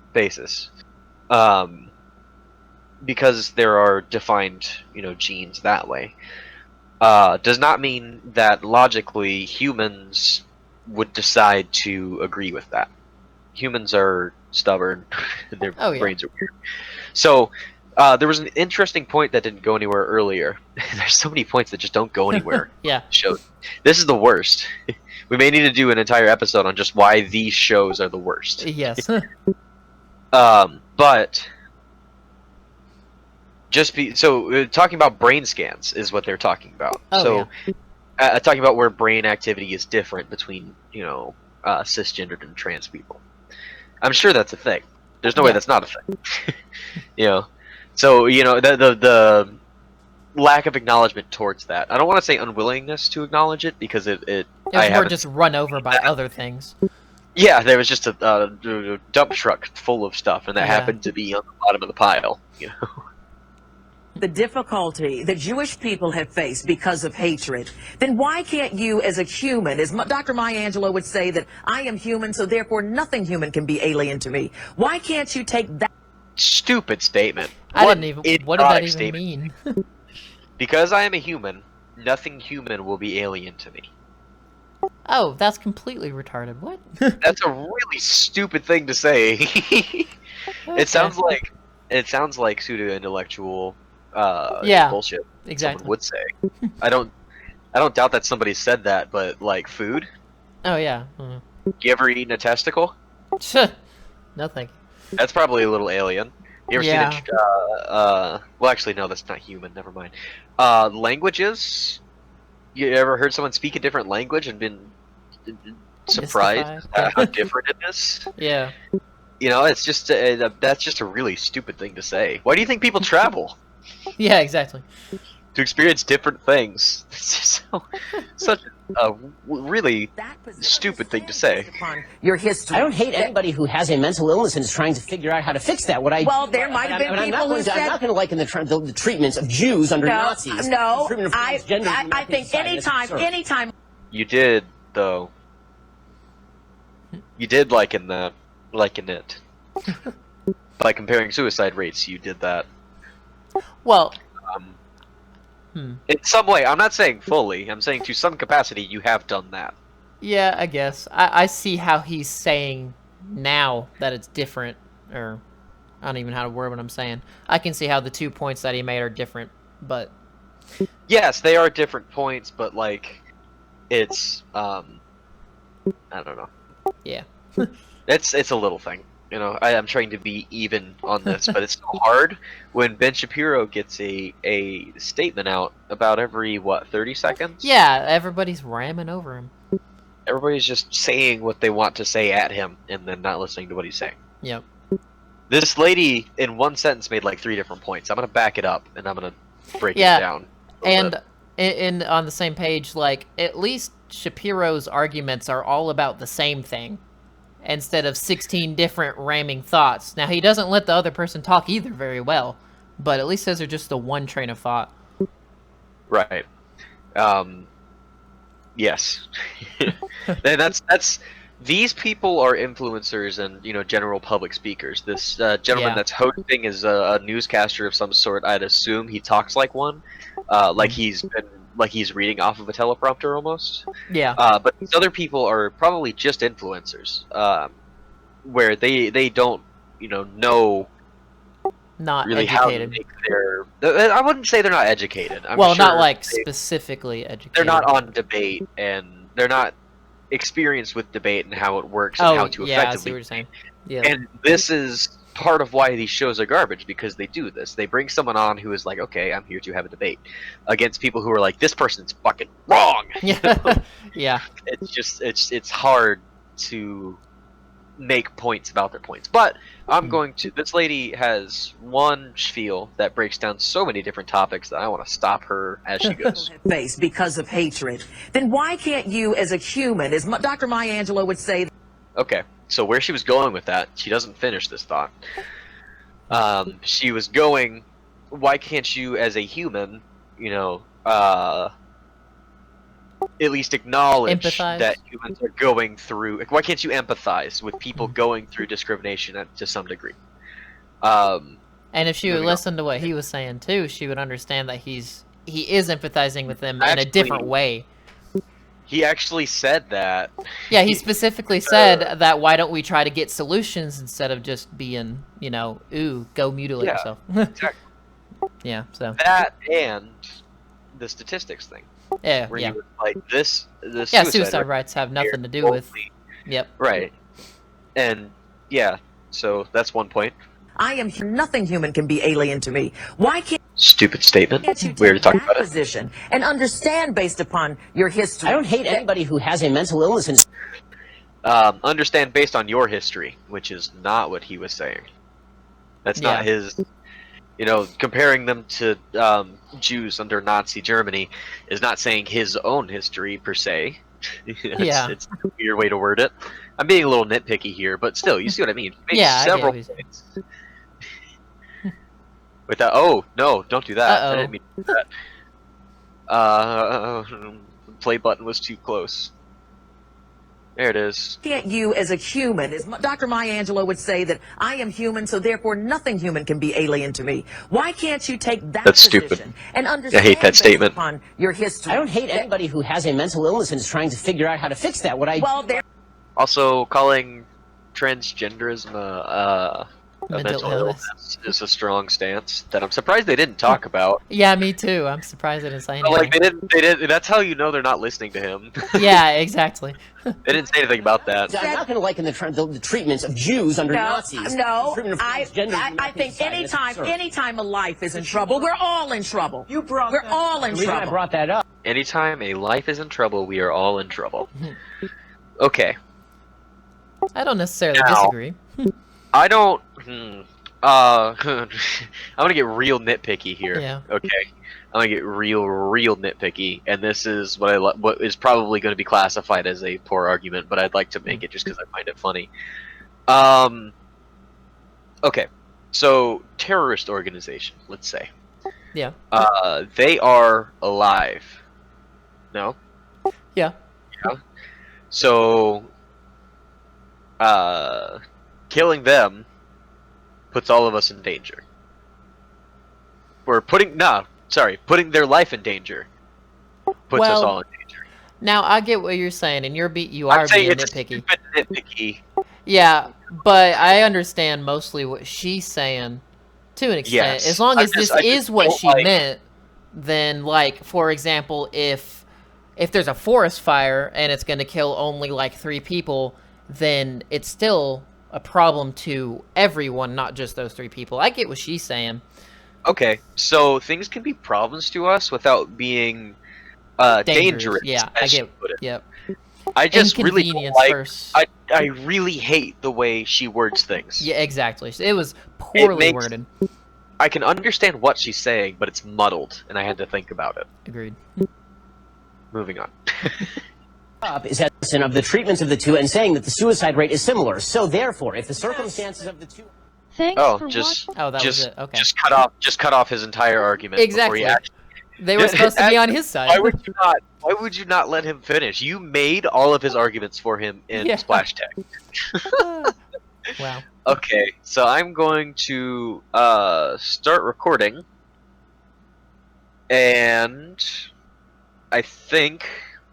because there are defined genes that way, does not mean that logically humans would decide to agree with that. Humans are stubborn; their Oh, yeah. brains are weird. So. There was an interesting point that didn't go anywhere earlier. There's so many points that just don't go anywhere. Yeah. Shows. This is the worst. We may need to do an entire episode on just why these shows are the worst. Yes. But talking about brain scans is what they're talking about. Oh, Talking about where brain activity is different between cisgendered and trans people. I'm sure that's a thing. There's no way that's not a thing. So the lack of acknowledgement towards that. I don't want to say unwillingness to acknowledge it because it was more just run over by other things. Yeah, there was just a dump truck full of stuff, and that happened to be on the bottom of the pile. the difficulty that Jewish people have faced because of hatred, then why can't you as a human, as Dr. Maya Angelou would say that I am human, so therefore nothing human can be alien to me. Why can't you take that? Stupid statement. What did that idiotic even statement. mean? Because I am a human, nothing human will be alien to me. Oh, that's completely retarded. What? That's a really stupid thing to say. It sounds like pseudo intellectual bullshit. Exactly. Someone would say. I don't doubt that somebody said that, but like food. Oh yeah. You ever eaten a testicle? No thank you. That's probably a little alien. You ever seen a well, actually, no, that's not human. Never mind. Languages. You ever heard someone speak a different language and been surprised Mystified. at how different it is. Yeah. You know, it's just that's just a really stupid thing to say. Why do you think people travel? Yeah, exactly. To experience different things. It's just such a really stupid thing to say. Your history. I don't hate anybody who has a mental illness and is trying to figure out how to fix that. Well, there might have been people who said. I'm not going to liken the treatments of Jews under Nazis. No, the treatment of I think anytime. You did though. You did liken it. By comparing suicide rates, you did that. Well, in some way, I'm not saying fully, I'm saying to some capacity you have done that. yeah, I guess. I see how he's saying now that it's different, or I don't even know how to word what I'm saying. I can see how the 2 points that he made are different, but... Yes, they are different points, but, like, it's, I don't know. Yeah. It's a little thing. You know, I'm trying to be even on this, but it's so hard when Ben Shapiro gets a statement out about every, 30 seconds? Yeah, everybody's ramming over him. Everybody's just saying what they want to say at him, and then not listening to what he's saying. Yep. This lady, in one sentence, made like 3 different points. I'm going to back it up, and I'm going to break it down. And in on the same page, like, at least Shapiro's arguments are all about the same thing, instead of 16 different ramming thoughts. Now, he doesn't let the other person talk either very well, but at least those are just the one train of thought. Right. Yes. And that's these people are influencers and, you know, general public speakers. This gentleman that's hosting is a newscaster of some sort. I'd assume he talks like one, like he's reading off of a teleprompter almost. Yeah. But these other people are probably just influencers, where they don't, you know Not really educated. how to make their. I wouldn't say they're not educated. I'm well, sure not like specifically educated. they're not on debate, and they're not experienced with debate and how it works and how to yeah, I see effectively. what you're saying. Yeah. And this is part of why these shows are garbage, because they do this. They bring someone on who is like, okay, I'm here to have a debate against people who are like, this person's fucking wrong. Yeah. Yeah. It's just it's hard to make points about their points. But I'm going to. This lady has one spiel that breaks down so many different topics that I want to stop her as she goes. Face because of hatred. Then why can't you, as a human, as Dr. Maya Angelou would say? Okay, so where she was going with that, she doesn't finish this thought. She was going, why can't you, as a human, you know, at least acknowledge Empathize? that humans are going through. Why can't you empathize with people going through discrimination to some degree? And if she would listen to what he was saying too, she would understand that he is empathizing with them in a different way. He actually said that. Yeah, he specifically said that why don't we try to get solutions instead of just being, you know, ooh, go mutilate yourself. Exactly. Yeah, so. That and the statistics thing. Yeah, where yeah. you were like this yeah, suicide rates have nothing to do with. Yep. Right. And yeah, so that's one point. Nothing human can be alien to me. Why can't Stupid statement. you We already take talked that about it. position and understand based upon your history? I don't hate anybody who has a mental illness and Understand based on your history, which is not what he was saying. That's not his. You know, comparing them to Jews under Nazi Germany is not saying his own history per se. It's a weird way to word it. I'm being a little nitpicky here, but still, you see what I mean. He makes several points. With that, oh no, don't do that. I didn't mean to do that. Play button was too close. There it is. Can't you, as a human, as Dr. Maya Angelou would say, that I am human, so therefore nothing human can be alien to me? Why can't you take that That's position stupid. and understand I hate that based statement. upon your history? I don't hate anybody who has a mental illness and is trying to figure out how to fix that. Also, calling transgenderism a mental illness is a strong stance that I'm surprised they didn't talk about. Yeah, me too. I'm surprised they didn't say anything. Like they didn't. That's how you know they're not listening to him. Yeah, exactly. They didn't say anything about that. I'm not going to liken the treatments of Jews under Nazis. No, I think anytime a life is in trouble, we're all in trouble. We're all in trouble. I brought that up. Anytime a life is in trouble, we are all in trouble. Okay. I don't necessarily Now, disagree. I don't. I'm gonna get real nitpicky here. Yeah. Okay. I'm gonna get real nitpicky, and this is what is probably going to be classified as a poor argument, but I'd like to make it just because I find it funny. Okay. So terrorist organization, let's say. Yeah. They are alive. No. Yeah. Yeah. So, killing them puts all of us in danger. We're putting their life in danger puts us all in danger. Now I get what you're saying, and you I'm are saying being it's nitpicky. stupid nitpicky. Yeah, but I understand mostly what she's saying to an extent. Yes. As long as this I is what don't she like- meant, then, like, for example, if there's a forest fire and it's going to kill only like 3 people, then it's still a problem to everyone, not just those 3 people. I get what she's saying. Okay, so things can be problems to us without being dangerous. Yeah, I as she get. put it. Yep. I just really don't Inconvenience like. first. I really hate the way she words things. Yeah, exactly. It was poorly worded. I can understand what she's saying, but it's muddled, and I had to think about it. Agreed. Moving on. Is assessment of the treatment of the two and saying that the suicide rate is similar. So therefore, if the circumstances of the two... Thanks for just Oh, that was it. Okay. just cut off his entire argument. Exactly. Before he actually... They were supposed to be on his side. Why would you not let him finish? You made all of his arguments for him in splash text. Wow. Okay, so I'm going to start recording, and I think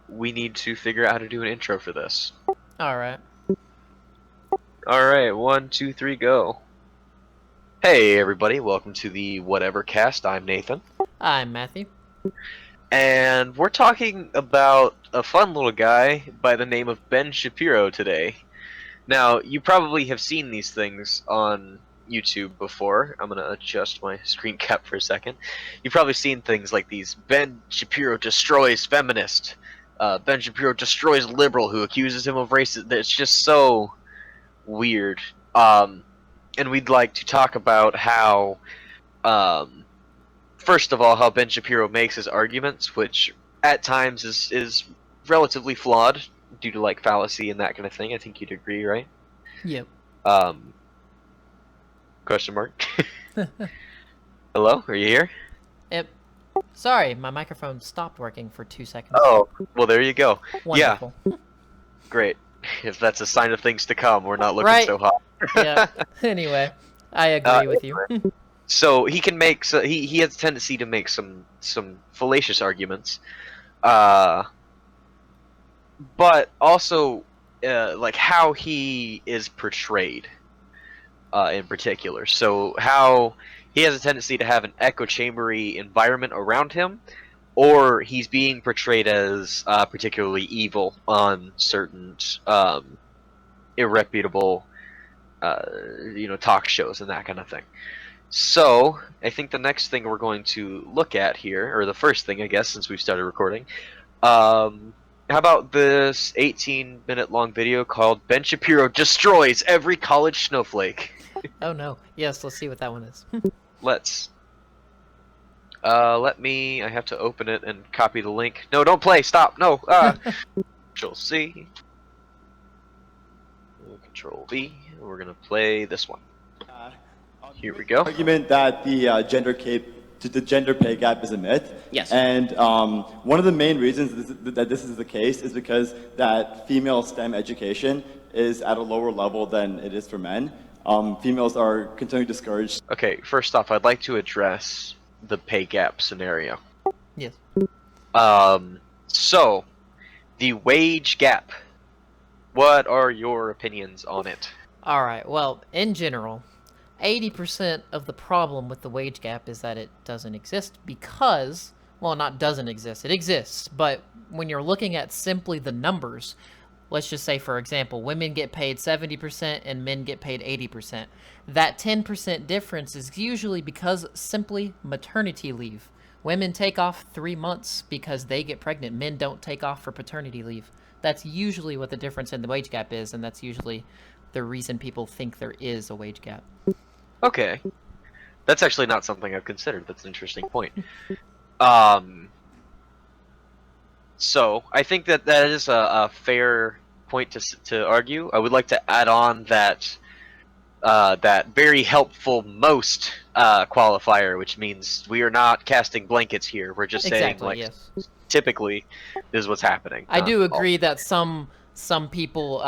we need to figure out how to do an intro for this. All right. All right, 1, 2, 3, go. Hey everybody, welcome to the Whatever Cast. I'm Nathan. I'm Matthew. And we're talking about a fun little guy by the name of Ben Shapiro today. Now, you probably have seen these things on YouTube before. I'm going to adjust my screen cap for a second. You've probably seen things like these. Ben Shapiro destroys feminist. Ben Shapiro destroys liberal who accuses him of racism. It's just so weird. And we'd like to talk about how... first of all, how Ben Shapiro makes his arguments, which at times is relatively flawed due to like fallacy and that kind of thing. I think you'd agree, right? Yep. Question mark. Hello, are you here? Yep. Sorry, my microphone stopped working for 2 seconds. Oh, well there you go. Wonderful. Yeah. Great. If that's a sign of things to come, we're not looking so hot. Yeah. Anyway, I agree with you. So he can make he has a tendency to make some fallacious arguments, but also like how he is portrayed in particular. So how he has a tendency to have an echo chambery environment around him, or he's being portrayed as particularly evil on certain irreputable talk shows and that kind of thing. So, I think the next thing we're going to look at here, or the first thing, I guess, since we've started recording, how about this 18-minute long video called Ben Shapiro Destroys Every College Snowflake? Oh no. Yes, let's see what that one is. Let's. I have to open it and copy the link. No, don't play, stop, no! Control C. Control V. We're gonna play this one. Here we go. Argument that the gender pay gap is a myth. Yes. And one of the main reasons that this is the case is because that female STEM education is at a lower level than it is for men. Females are continually discouraged. Okay, first off, I'd like to address the pay gap scenario. Yes. So, the wage gap. What are your opinions on it? All right. Well, in general, 80% of the problem with the wage gap is that it doesn't exist because, well, not doesn't exist, it exists, but when you're looking at simply the numbers, let's just say, for example, women get paid 70% and men get paid 80%. That 10% difference is usually because simply maternity leave. Women take off 3 months because they get pregnant. Men don't take off for paternity leave. That's usually what the difference in the wage gap is, and that's usually the reason people think there is a wage gap. Okay. That's actually not something I've considered. That's an interesting point. So I think that is a fair point to argue. I would like to add on that that very helpful most qualifier, which means we are not casting blankets here. We're just saying, like, yes. typically, this is what's happening. I do agree that some people,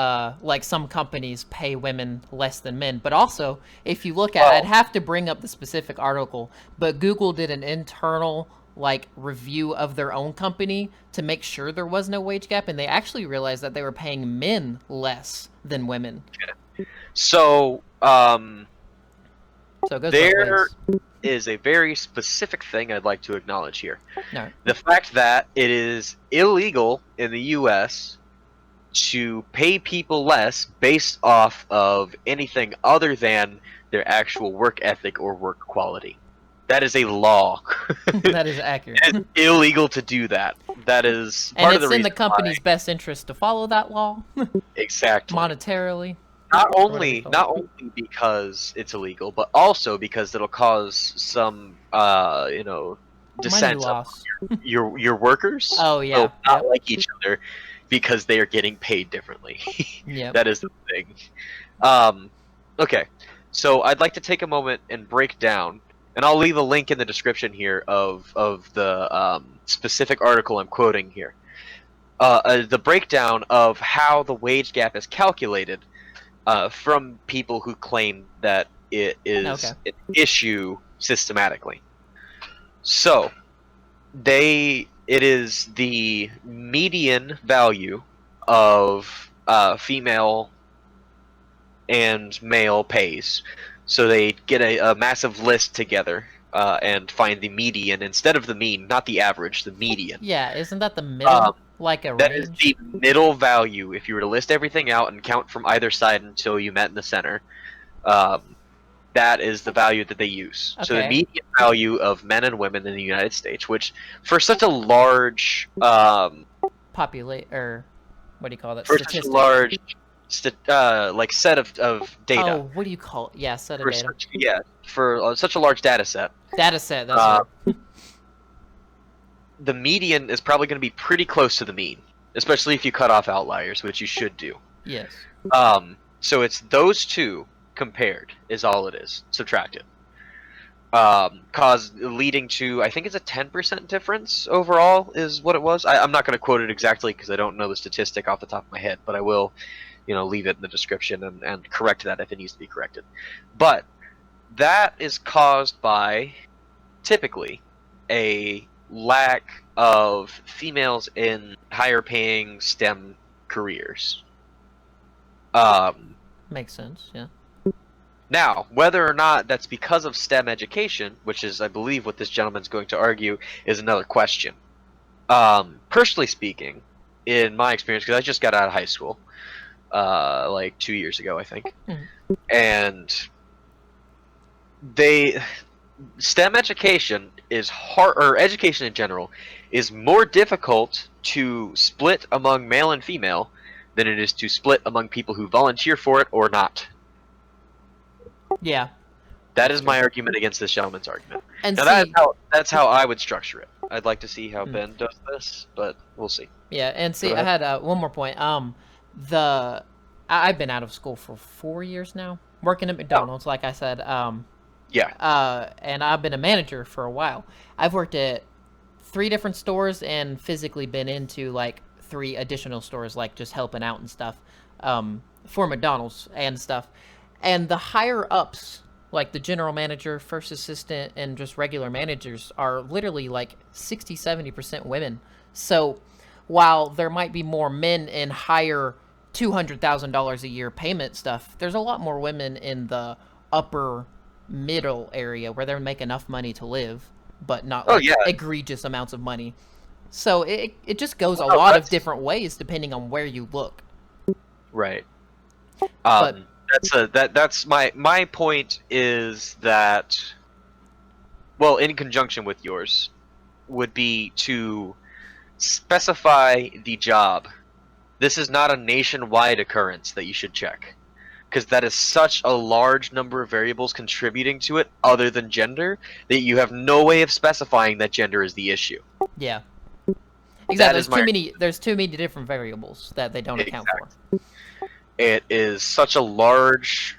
like some companies, pay women less than men. But also, if you look at, I'd have to bring up the specific article, but Google did an internal like review of their own company to make sure there was no wage gap, and they actually realized that they were paying men less than women. So, So it goes both there ways. is a very specific thing I'd like to acknowledge here. No. The fact that it is illegal in the U.S. to pay people less based off of anything other than their actual work ethic or work quality. That is a law. That is accurate. It is illegal to do that. That is And part of it's the in the reason company's best interest to follow that law. Exactly. Monetarily. Not only because it's illegal, but also because it'll cause some dissent loss. among your workers. Oh, yeah. Will not like each other because they are getting paid differently. Yep. That is the thing. Okay, so I'd like to take a moment and break down, and I'll leave a link in the description here of the specific article I'm quoting here. The breakdown of how the wage gap is calculated from people who claim that it is an issue systematically. So, it is the median value of female and male pays. So they get a massive list together and find the median instead of the mean, not the average, the median. Yeah, isn't that the middle? Like a That range? is the middle value. If you were to list everything out and count from either side until you met in the center, that is the value that they use. So the Okay. median value of men and women in the United States, which for such a large Populate, or what do you call that? for Statistic. such a large like set of data. Oh, what do you call it? Yeah, set of for data. such a large data set. Data set, that's right. The median is probably going to be pretty close to the mean, especially if you cut off outliers, which you should do. Yes. So it's those two compared is all it is, subtracted. Leading to, I think it's a 10% difference overall is what it was. I'm not going to quote it exactly because I don't know the statistic off the top of my head, but I will, leave it in the description and correct that if it needs to be corrected. But that is caused by, typically, a lack of females in higher paying STEM careers. Makes sense, yeah. Now, whether or not that's because of STEM education, which is, I believe, what this gentleman's going to argue, is another question. Personally speaking, in my experience, because I just got out of high school, like 2 years ago, I think, and STEM education is hard, or education in general, is more difficult to split among male and female than it is to split among people who volunteer for it or not. Yeah. That is my argument against this gentleman's argument. And now see, that's how I would structure it. I'd like to see how Ben does this, but we'll see. Yeah, and see, Go I ahead. had one more point. I've been out of school for 4 years now, working at McDonald's, like I said. Yeah. And I've been a manager for a while. I've worked at 3 different stores and physically been into like 3 additional stores, like just helping out and stuff, for McDonald's and stuff. And the higher ups, like the general manager, first assistant, and just regular managers, are literally like 60-70% women. So while there might be more men in higher $200,000 a year payment stuff, there's a lot more women in the upper middle area where they make enough money to live, but not like egregious amounts of money. So it just goes a lot of different ways depending on where you look. Right. But That's my point is that, well, in conjunction with yours, would be to specify the job This is not a nationwide occurrence that you should check, because that is such a large number of variables contributing to it other than gender that you have no way of specifying that gender is the issue. Yeah. That Exactly. is my- There's too many different variables that they don't account for. It is such a large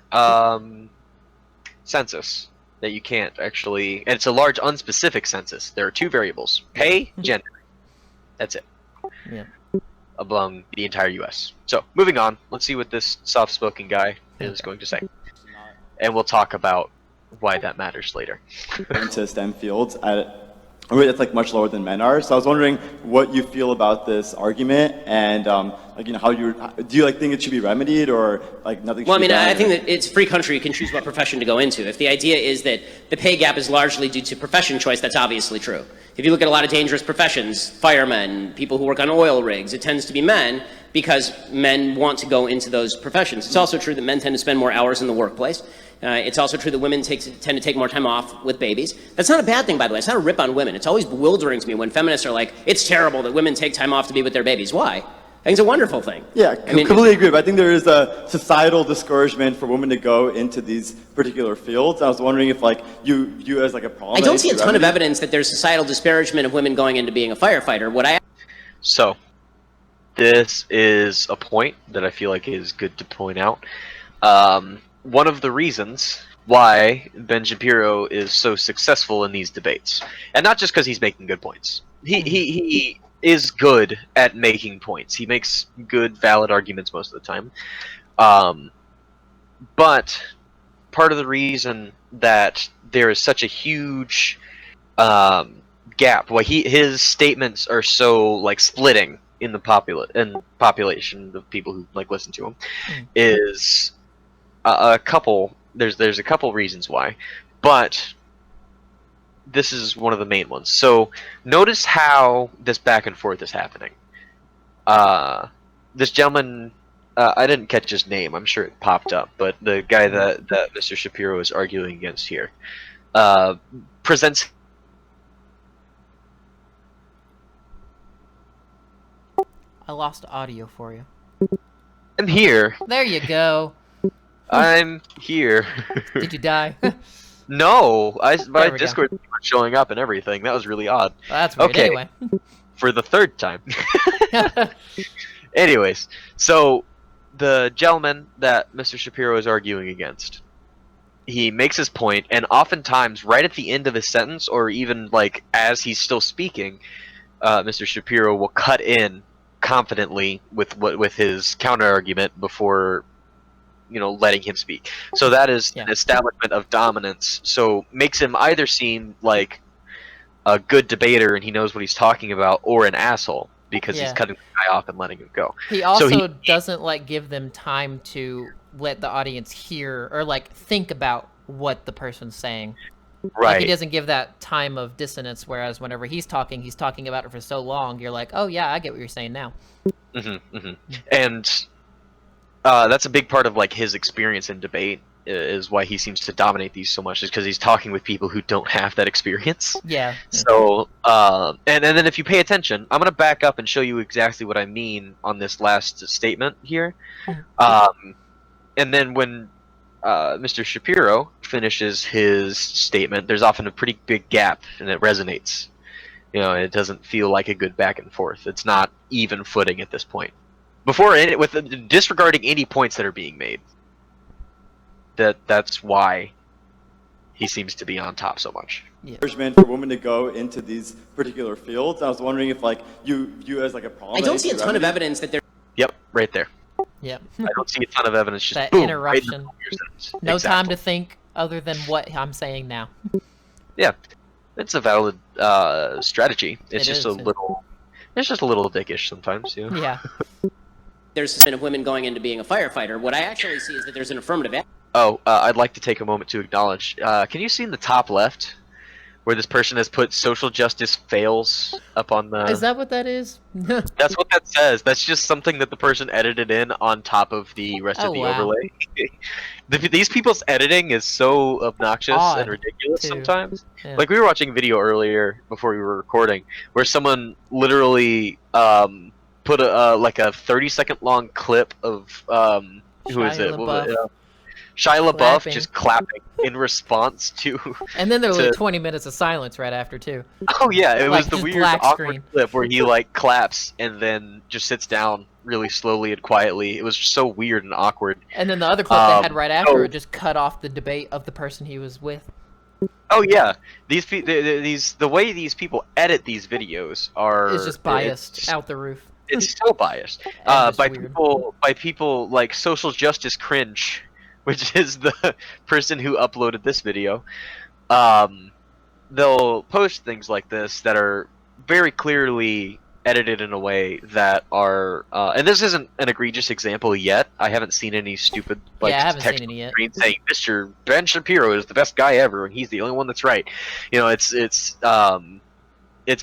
census that you can't actually, and it's a large unspecific census. There are two variables: pay, gender. That's it. Yeah. Among the entire U.S. So, moving on, let's see what this soft-spoken guy is going to say, and we'll talk about why that matters later. Into STEM fields at a rate that's like much lower than men are. So I was wondering what you feel about this argument, and like, you know, do you like think it should be remedied, or like nothing? Well, I should be mean, done, I or- think that it's a free country. You can choose what profession to go into. If the idea is that the pay gap is largely due to profession choice, that's obviously true. If you look at a lot of dangerous professions, firemen, people who work on oil rigs, it tends to be men because men want to go into those professions. It's also true that men tend to spend more hours in the workplace. It's also true that women tend to take more time off with babies. That's not a bad thing, by the way. It's not a rip on women. It's always bewildering to me when feminists are like, it's terrible that women take time off to be with their babies. Why? I think it's a wonderful thing. Yeah, I mean, completely agree. But I think there is a societal discouragement for women to go into these particular fields. I was wondering if, like, you as like a problem. I don't see a ton of remedy? evidence that there's societal disparagement of women going into being a firefighter. So, this is a point that I feel like is good to point out. One of the reasons why Ben Shapiro is so successful in these debates, and not just because he's making good points. He is good at making points. He makes good, valid arguments most of the time. But part of the reason that there is such a huge gap, why his statements are so like splitting in the population of people who like listen to him, is a couple. There's a couple reasons why, but this is one of the main ones. So notice how this back and forth is happening. This gentleman, I didn't catch his name. I'm sure it popped up, but the guy that Mr. Shapiro is arguing against here presents. I lost audio for you. I'm here. There you go. I'm here. Did you die? No, my There we go. Discord was showing up and everything. That was really odd. Well, that's weird. Okay. Anyway. For the third time. Anyways, so the gentleman that Mr. Shapiro is arguing against, he makes his point, and oftentimes right at the end of his sentence, or even like as he's still speaking, Mr. Shapiro will cut in confidently with his counter argument before, you know, letting him speak. So that is an establishment of dominance. So makes him either seem like a good debater and he knows what he's talking about, or an asshole because he's cutting the guy off and letting him go. He also doesn't like give them time to let the audience hear or like think about what the person's saying. Right. Like, he doesn't give that time of dissonance, whereas whenever he's talking about it for so long, you're like, oh yeah, I get what you're saying now. And that's a big part of like his experience in debate, is why he seems to dominate these so much, is because he's talking with people who don't have that experience. Yeah. So, and then if you pay attention, I'm going to back up and show you exactly what I mean on this last statement here. And then when Mr. Shapiro finishes his statement, there's often a pretty big gap, and it resonates. You know, it doesn't feel like a good back and forth. It's not even footing at this point. With disregarding any points that are being made. That's why he seems to be on top so much. Encouragement for women to go into these particular fields. I was wondering if, like, you as like a problem. I don't see a ton of evidence that there. Yep, right there. Yep. I don't see a ton of evidence. Just That boom, interruption. right in your sentence. No Exactly. time to think other than what I'm saying now. Yeah, it's a valid strategy. It's It just is. a little. It's just a little dickish sometimes. You know? Yeah. There's a sign of women going into being a firefighter. What I actually see is that there's an affirmative. Oh, I'd like to take a moment to acknowledge. Can you see in the top left where this person has put "social justice fails" up on the? Is that what that is? That's what that says. That's just something that the person edited in on top of the rest of the wow. overlay. These people's editing is so obnoxious Odd, and ridiculous too. sometimes. Yeah. Like, we were watching a video earlier before we were recording where someone literally put a like a 30-second long clip of who is Shia it? What was LaBeouf. it? Shia LaBeouf Clapping. just clapping in response to. And then there were to- like 20 minutes of silence right after too. Oh yeah, it Like, was the just weird black awkward screen. clip where he like claps and then just sits down really slowly and quietly. It was so weird and awkward. And then the other clip they had right after so- it just cut off the debate of the person he was with. Oh yeah, the way these people edit these videos are It's just biased out the roof. It's so biased just by weird. people like Social Justice Cringe, which is the person who uploaded this video. They'll post things like this that are very clearly edited in a way that are and this isn't an egregious example yet. I haven't seen any stupid like Yeah, I haven't text seen any yet. screen saying Mr. Ben Shapiro is the best guy ever and he's the only one that's right. You know, it's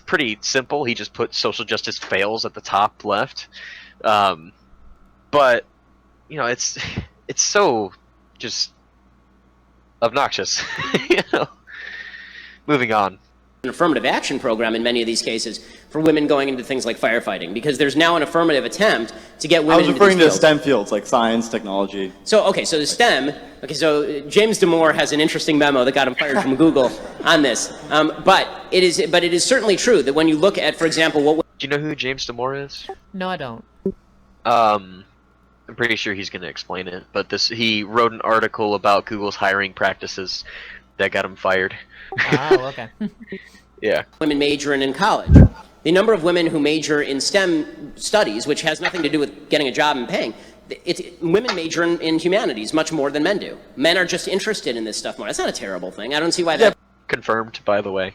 pretty simple. He just put social justice fails at the top left. But you know, it's so just obnoxious. You know. Moving on. An affirmative action program in many of these cases for women going into things like firefighting, because there's now an affirmative attempt to get women I was into referring these to fields. STEM fields like science, technology. So, okay, so the STEM, okay, so James Damore has an interesting memo that got him fired from Google on this. But it is certainly true that when you look at, for example, what... Do you know who James Damore is? No, I don't. I'm pretty sure he's going to explain it, but he wrote an article about Google's hiring practices that got him fired. Oh, okay. Yeah. Women major in college. The number of women who major in STEM studies, which has nothing to do with getting a job and paying, women major in humanities much more than men do. Men are just interested in this stuff more. That's not a terrible thing. I don't see why that... Confirmed, by the way.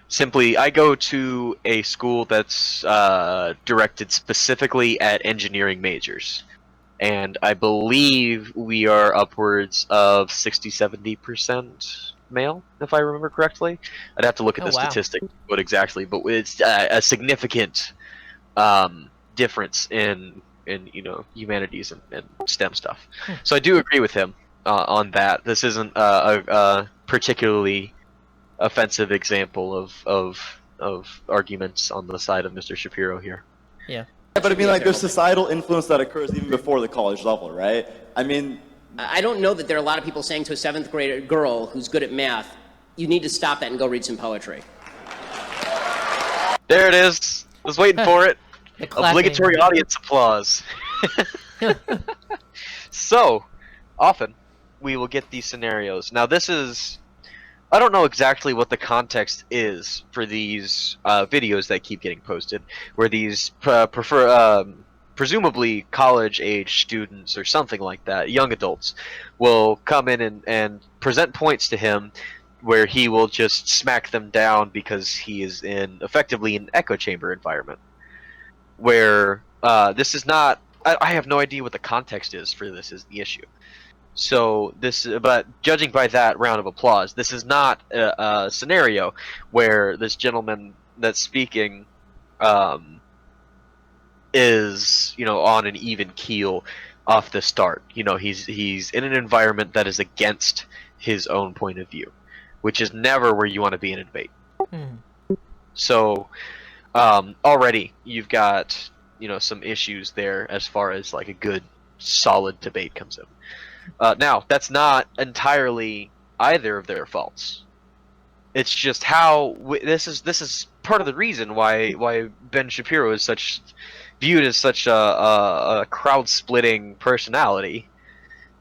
Simply, I go to a school that's directed specifically at engineering majors. And I believe we are upwards of 60-70% male, if I remember correctly. I'd have to look at the statistic, what exactly, but it's a significant difference in you know, humanities and STEM stuff. So I do agree with him on that. This isn't a particularly offensive example of arguments on the side of Mr. Shapiro here. Yeah. But I mean, like, there's societal influence that occurs even before the college level, right? I mean... I don't know that there are a lot of people saying to a 7th grade girl who's good at math, you need to stop that and go read some poetry. There it is. I was waiting for it. Obligatory audience applause. So, often, we will get these scenarios. Now, this is... I don't know exactly what the context is for these videos that keep getting posted, where these presumably college-age students or something like that, young adults, will come in and present points to him where he will just smack them down because he is in effectively an echo chamber environment. Where this is not... I have no idea what the context is for this is the issue. So but judging by that round of applause, this is not a scenario where this gentleman that's speaking is, you know, on an even keel off the start. You know, he's in an environment that is against his own point of view, which is never where you want to be in a debate. So already you've got, you know, some issues there as far as like a good solid debate comes in. Now, that's not entirely either of their faults. It's just how this is part of the reason why Ben Shapiro is viewed as such a crowd-splitting personality,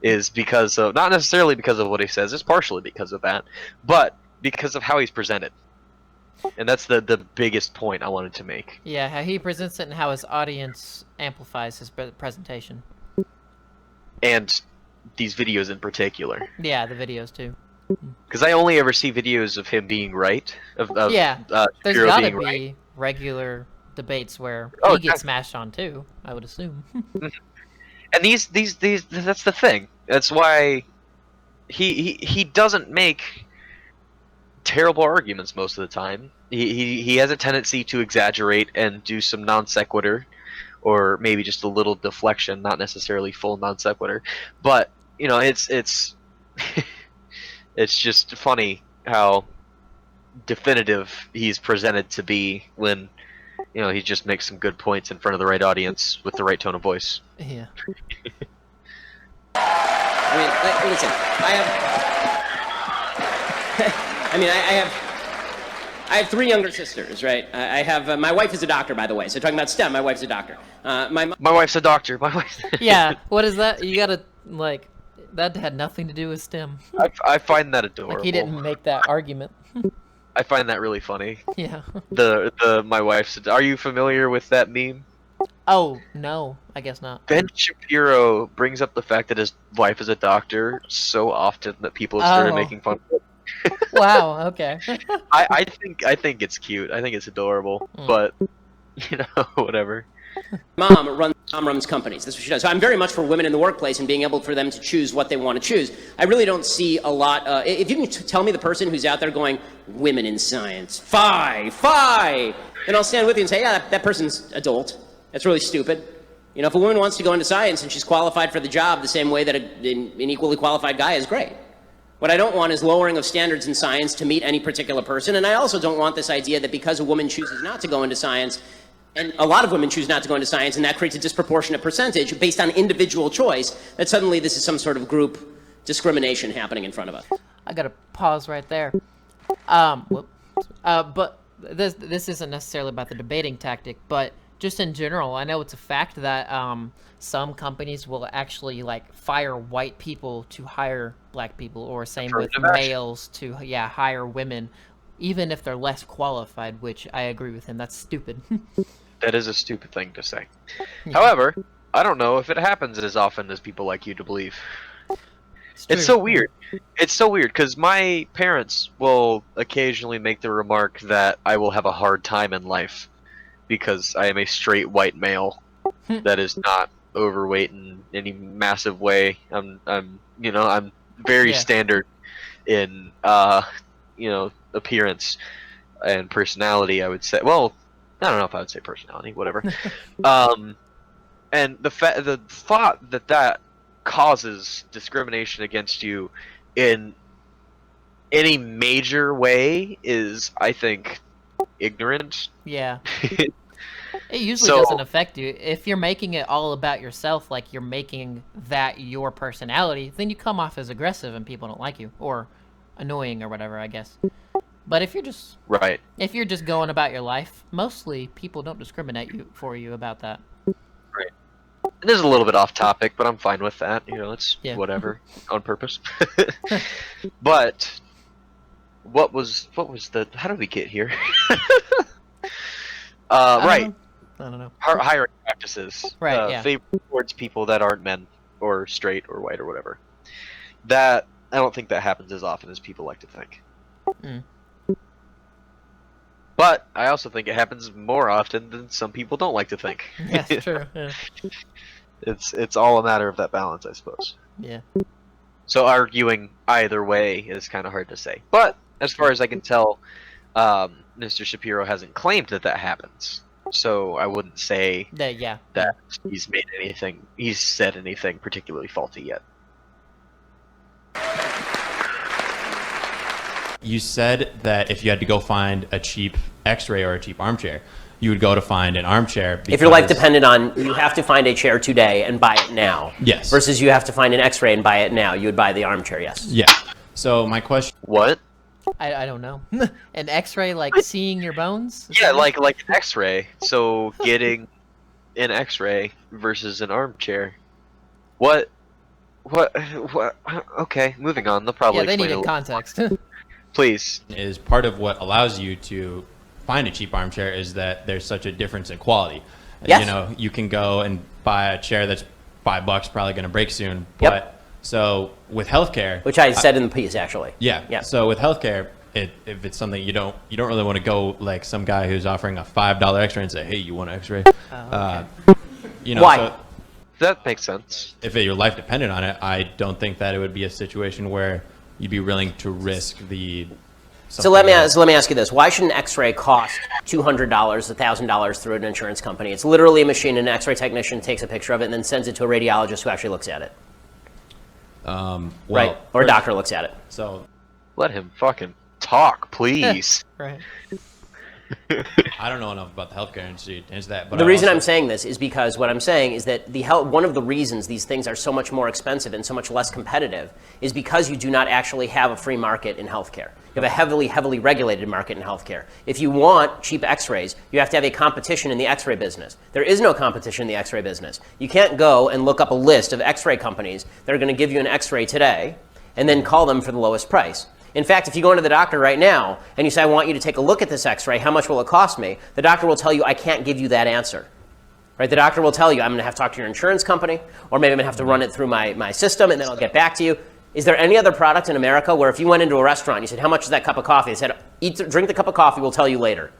is because of, not necessarily because of what he says, it's partially because of that, but because of how he's presented. And that's the biggest point I wanted to make. Yeah, how he presents it and how his audience amplifies his presentation. And these videos in particular. Yeah, the videos too. Because I only ever see videos of him being right. Yeah, there's Shapiro gotta being be right. regular debates where Oh, he gets smashed on too, I would assume. And these that's the thing. That's why he doesn't make terrible arguments most of the time. He has a tendency to exaggerate and do some non sequitur, or maybe just a little deflection, not necessarily full non sequitur. But you know, it's it's just funny how definitive he's presented to be when you know, he just makes some good points in front of the right audience with the right tone of voice. Yeah. I mean, like, listen, I have 3 younger sisters, right? I have, my wife is a doctor, by the way. So talking about STEM, my wife's a doctor. My wife's a doctor. My wife. Yeah. What is that? You gotta, like, that had nothing to do with STEM. I find that adorable. Like, he didn't make that argument. I find that really funny. Yeah. My wife's. Are you familiar with that meme? Oh, no. I guess not. Ben Shapiro brings up the fact that his wife is a doctor so often that people have started making fun of it. Wow, okay. I think it's cute. I think it's adorable. But you know, whatever. Mom runs companies. That's what she does. So I'm very much for women in the workplace and being able for them to choose what they want to choose. I really don't see a lot. If you can tell me the person who's out there going, women in science, fi, then I'll stand with you and say, yeah, that person's adult. That's really stupid. You know, if a woman wants to go into science and she's qualified for the job the same way that an equally qualified guy is, great. What I don't want is lowering of standards in science to meet any particular person, and I also don't want this idea that because a woman chooses not to go into science, and a lot of women choose not to go into science, and that creates a disproportionate percentage based on individual choice, that suddenly this is some sort of group discrimination happening in front of us. I gotta pause right there. But this isn't necessarily about the debating tactic, but just in general, I know it's a fact that some companies will actually like fire white people to hire black people, or same with males to hire women, even if they're less qualified. Which I agree with him. That's stupid. That is a stupid thing to say. However, I don't know if it happens as often as people like you to believe. It's so weird. It's so weird because my parents will occasionally make the remark that I will have a hard time in life because I am a straight white male that is not overweight in any massive way. I'm very standard in appearance and personality, I would say. Well, I don't know if I would say personality, whatever. And the thought that causes discrimination against you in any major way is, I think, ignorant. Yeah. It usually doesn't affect you. If you're making it all about yourself, like you're making that your personality, then you come off as aggressive and people don't like you, or annoying or whatever, I guess. But if you're just if you're just going about your life, mostly people don't discriminate for you about that. Right. It is a little bit off topic, but I'm fine with that. You know, it's whatever on purpose. But what was the? How did we get here? Right. I don't know. Hiring practices. Right. Favor towards people that aren't men or straight or white or whatever. That I don't think that happens as often as people like to think. But I also think it happens more often than some people don't like to think. That's true. Yeah. It's all a matter of that balance, I suppose. Yeah. So arguing either way is kind of hard to say. But as far as I can tell, Mr. Shapiro hasn't claimed that happens. So I wouldn't say that he's said anything particularly faulty yet. You said that if you had to go find a cheap X-ray or a cheap armchair, you would go to find an armchair. If your life depended on, you have to find a chair today and buy it now. Yes. Versus you have to find an X-ray and buy it now. You would buy the armchair, yes. Yeah. So my question. What? I don't know. An X-ray, like seeing your bones? Yeah, like an X-ray. So getting an X-ray versus an armchair. What? Okay, moving on. They'll probably they explain needed context. Please. Is part of what allows you to find a cheap armchair is that there's such a difference in quality. Yes. You know, you can go and buy a chair that's $5, probably going to break soon. Yep. But so with healthcare, which I said in the piece actually. Yeah. So with healthcare, if it's something you don't really want to go like some guy who's offering a $5 X-ray and say, hey, you want an X-ray? Okay. Why? So that makes sense. If your life depended on it, I don't think that it would be a situation where you'd be willing to risk the. So let me ask you this: why should an X-ray cost $200, $1,000 through an insurance company? It's literally a machine. An X-ray technician takes a picture of it and then sends it to a radiologist who actually looks at it. Right, or a doctor looks at it. So let him fucking talk, please. Right. I don't know enough about the healthcare industry to answer that. But The reason I'm saying this is because what I'm saying is that one of the reasons these things are so much more expensive and so much less competitive is because you do not actually have a free market in healthcare. You have a heavily, heavily regulated market in healthcare. If you want cheap x-rays, you have to have a competition in the x-ray business. There is no competition in the x-ray business. You can't go and look up a list of x-ray companies that are going to give you an x-ray today and then call them for the lowest price. In fact, if you go into the doctor right now and you say, I want you to take a look at this x-ray, how much will it cost me? The doctor will tell you, I can't give you that answer. Right? The doctor will tell you, I'm going to have to talk to your insurance company, or maybe I'm going to have to run it through my system, and then I'll get back to you. Is there any other product in America where if you went into a restaurant and you said, how much is that cup of coffee? They said, drink the cup of coffee, we'll tell you later.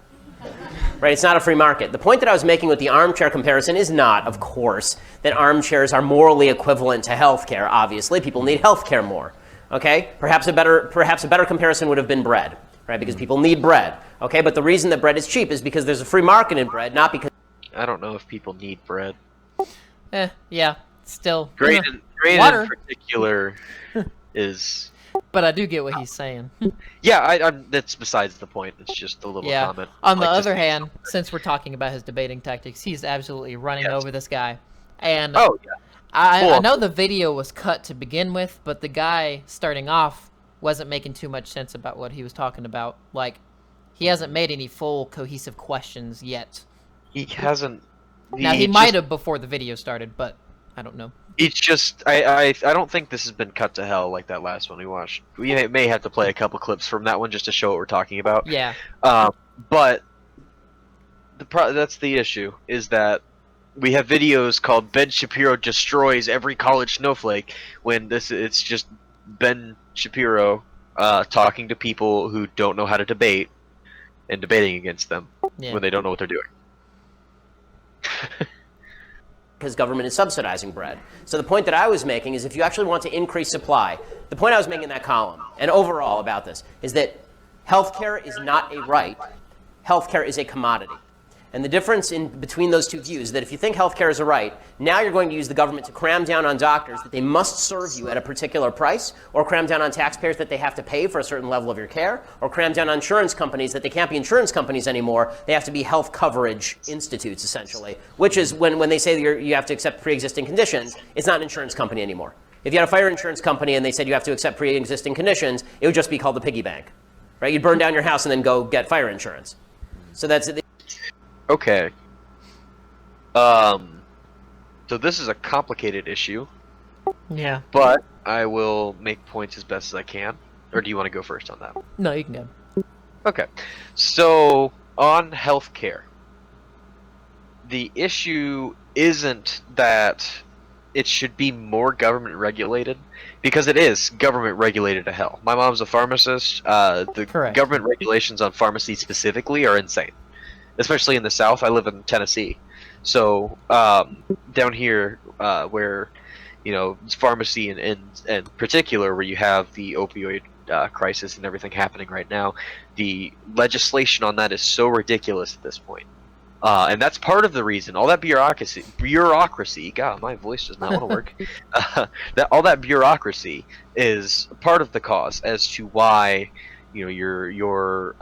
Right? It's not a free market. The point that I was making with the armchair comparison is not, of course, that armchairs are morally equivalent to healthcare. Obviously, people need healthcare more. Okay? Perhaps a better comparison would have been bread, right? Because people need bread. Okay? But the reason that bread is cheap is because there's a free market in bread, not because... I don't know if people need bread. Yeah, still. Grain in particular is... But I do get what he's saying. Yeah, that's besides the point. It's just a little comment. On the other hand, since we're talking about his debating tactics, he's absolutely running over this guy. And I know the video was cut to begin with, but the guy starting off wasn't making too much sense about what he was talking about. Like, he hasn't made any full cohesive questions yet. He hasn't. Now, he might have before the video started, but I don't know. It's just, I don't think this has been cut to hell like that last one we watched. We may have to play a couple clips from that one just to show what we're talking about. Yeah. But that's the issue, is that we have videos called Ben Shapiro destroys every college snowflake, when it's just Ben Shapiro talking to people who don't know how to debate and debating against them when they don't know what they're doing. Because government is subsidizing bread. So the point that I was making is if you actually want to increase supply, the point I was making in that column, and overall about this, is that healthcare is not a right, healthcare is a commodity. And the difference between those two views is that if you think healthcare is a right, now you're going to use the government to cram down on doctors that they must serve you at a particular price, or cram down on taxpayers that they have to pay for a certain level of your care, or cram down on insurance companies that they can't be insurance companies anymore, they have to be health coverage institutes, essentially, which is when they say that you have to accept pre-existing conditions, it's not an insurance company anymore. If you had a fire insurance company and they said you have to accept pre-existing conditions, it would just be called the piggy bank. Right? You'd burn down your house and then go get fire insurance. So that's it. Okay. So this is a complicated issue. Yeah. But I will make points as best as I can. Or do you want to go first on that? No, you can go. Okay. So, on healthcare, the issue isn't that it should be more government regulated, because it is government regulated to hell. My mom's a pharmacist. The government regulations on pharmacy specifically are insane. Especially in the South. I live in Tennessee. So, down here, where, pharmacy in particular, where you have the opioid crisis and everything happening right now, the legislation on that is so ridiculous at this point. And that's part of the reason. All that bureaucracy, God, my voice does not want to work. All that bureaucracy is part of the cause as to why, your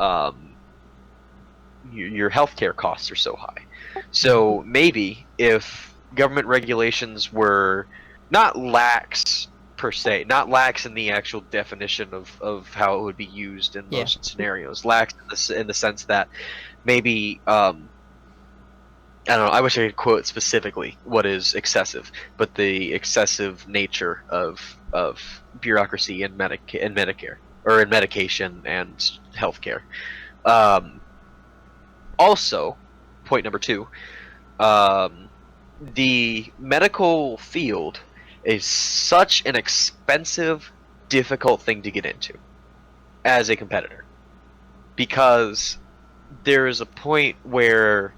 healthcare costs are so high. So maybe if government regulations were not lax per se, not lax in the actual definition of how it would be used in most scenarios, lax in the sense that maybe I don't know, I wish I could quote specifically what is excessive, but the excessive nature of bureaucracy in Medicare, or in medication and healthcare. Also, point number 2, the medical field is such an expensive, difficult thing to get into as a competitor, because there is a point where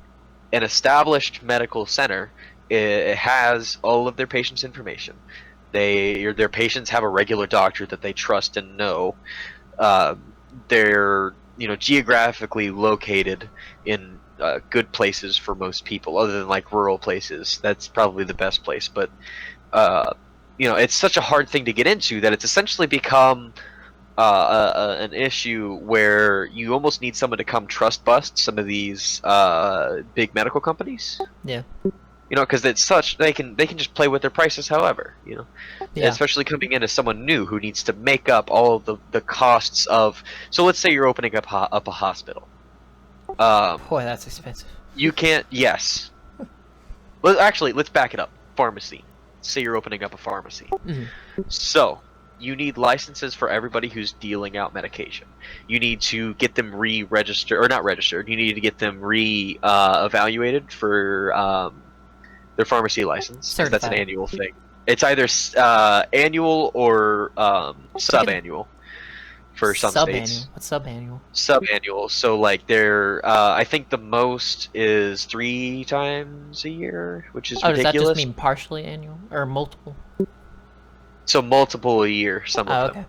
an established medical center, it has all of their patients' information. Their patients have a regular doctor that they trust and know. They're geographically located in good places for most people, other than like rural places. That's probably the best place, but it's such a hard thing to get into that it's essentially become an issue where you almost need someone to come trust bust some of these big medical companies. Yeah. You know, because it's such they can just play with their prices however. You know, Yeah. especially coming in as someone new who needs to make up all of the costs of. So let's say you're opening up a hospital. Boy, that's expensive. You can't. Yes. Well, actually, let's back it up. Pharmacy. Say you're opening up a pharmacy. So you need licenses for everybody who's dealing out medication. You need to get them re-registered, or not registered. You need to get them evaluated for their pharmacy license. 'Cause that's an Certified. annual thing. It's either annual or sub-annual for some states. What's subannual? Sub-annual. So like they're I think the most is 3 times a year, which is Oh, does that ridiculous. just mean partially annual or multiple? So multiple a year, some of them.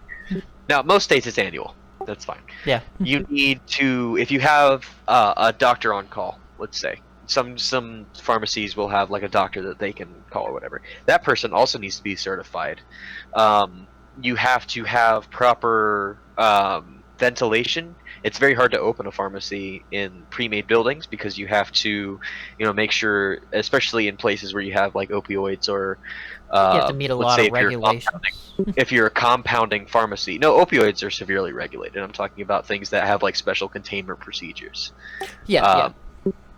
Now most states it's annual. That's fine. Yeah. You need to, if you have a doctor on call, let's say. Some pharmacies will have like a doctor that they can call or whatever. That person also needs to be certified. You have to have proper ventilation. It's very hard to open a pharmacy in pre-made buildings because you have to, make sure, especially in places where you have like opioids or You have to meet a let's lot say of if you're regulations. if you're a compounding pharmacy. No, opioids are severely regulated. I'm talking about things that have like special containment procedures. Yeah.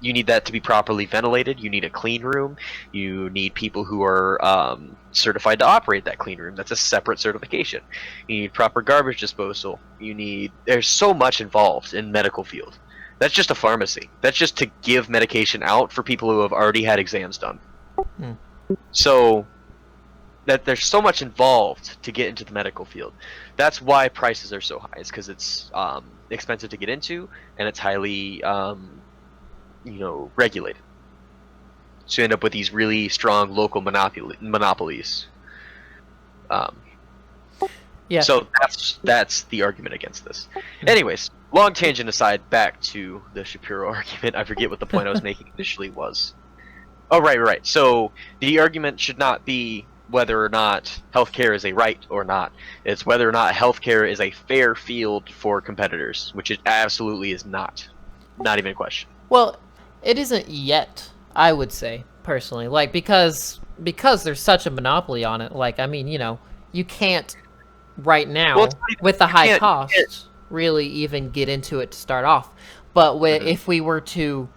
You need that to be properly ventilated. You need a clean room. You need people who are certified to operate that clean room. That's a separate certification. You need proper garbage disposal. There's so much involved in medical field. That's just a pharmacy. That's just to give medication out for people who have already had exams done. So that there's so much involved to get into the medical field. That's why prices are so high. It's because it's expensive to get into and it's highly regulated. So you end up with these really strong local monopolies. Yeah. So that's the argument against this. Anyways, long tangent aside, back to the Shapiro argument. I forget what the point I was making initially was. Oh, right. So the argument should not be whether or not healthcare is a right or not. It's whether or not healthcare is a fair field for competitors, which it absolutely is not. Not even a question. Well, it isn't yet, I would say, personally. Like, because there's such a monopoly on it. Like, I mean, you can't right now, with the high costs, really even get into it to start off. But if we were to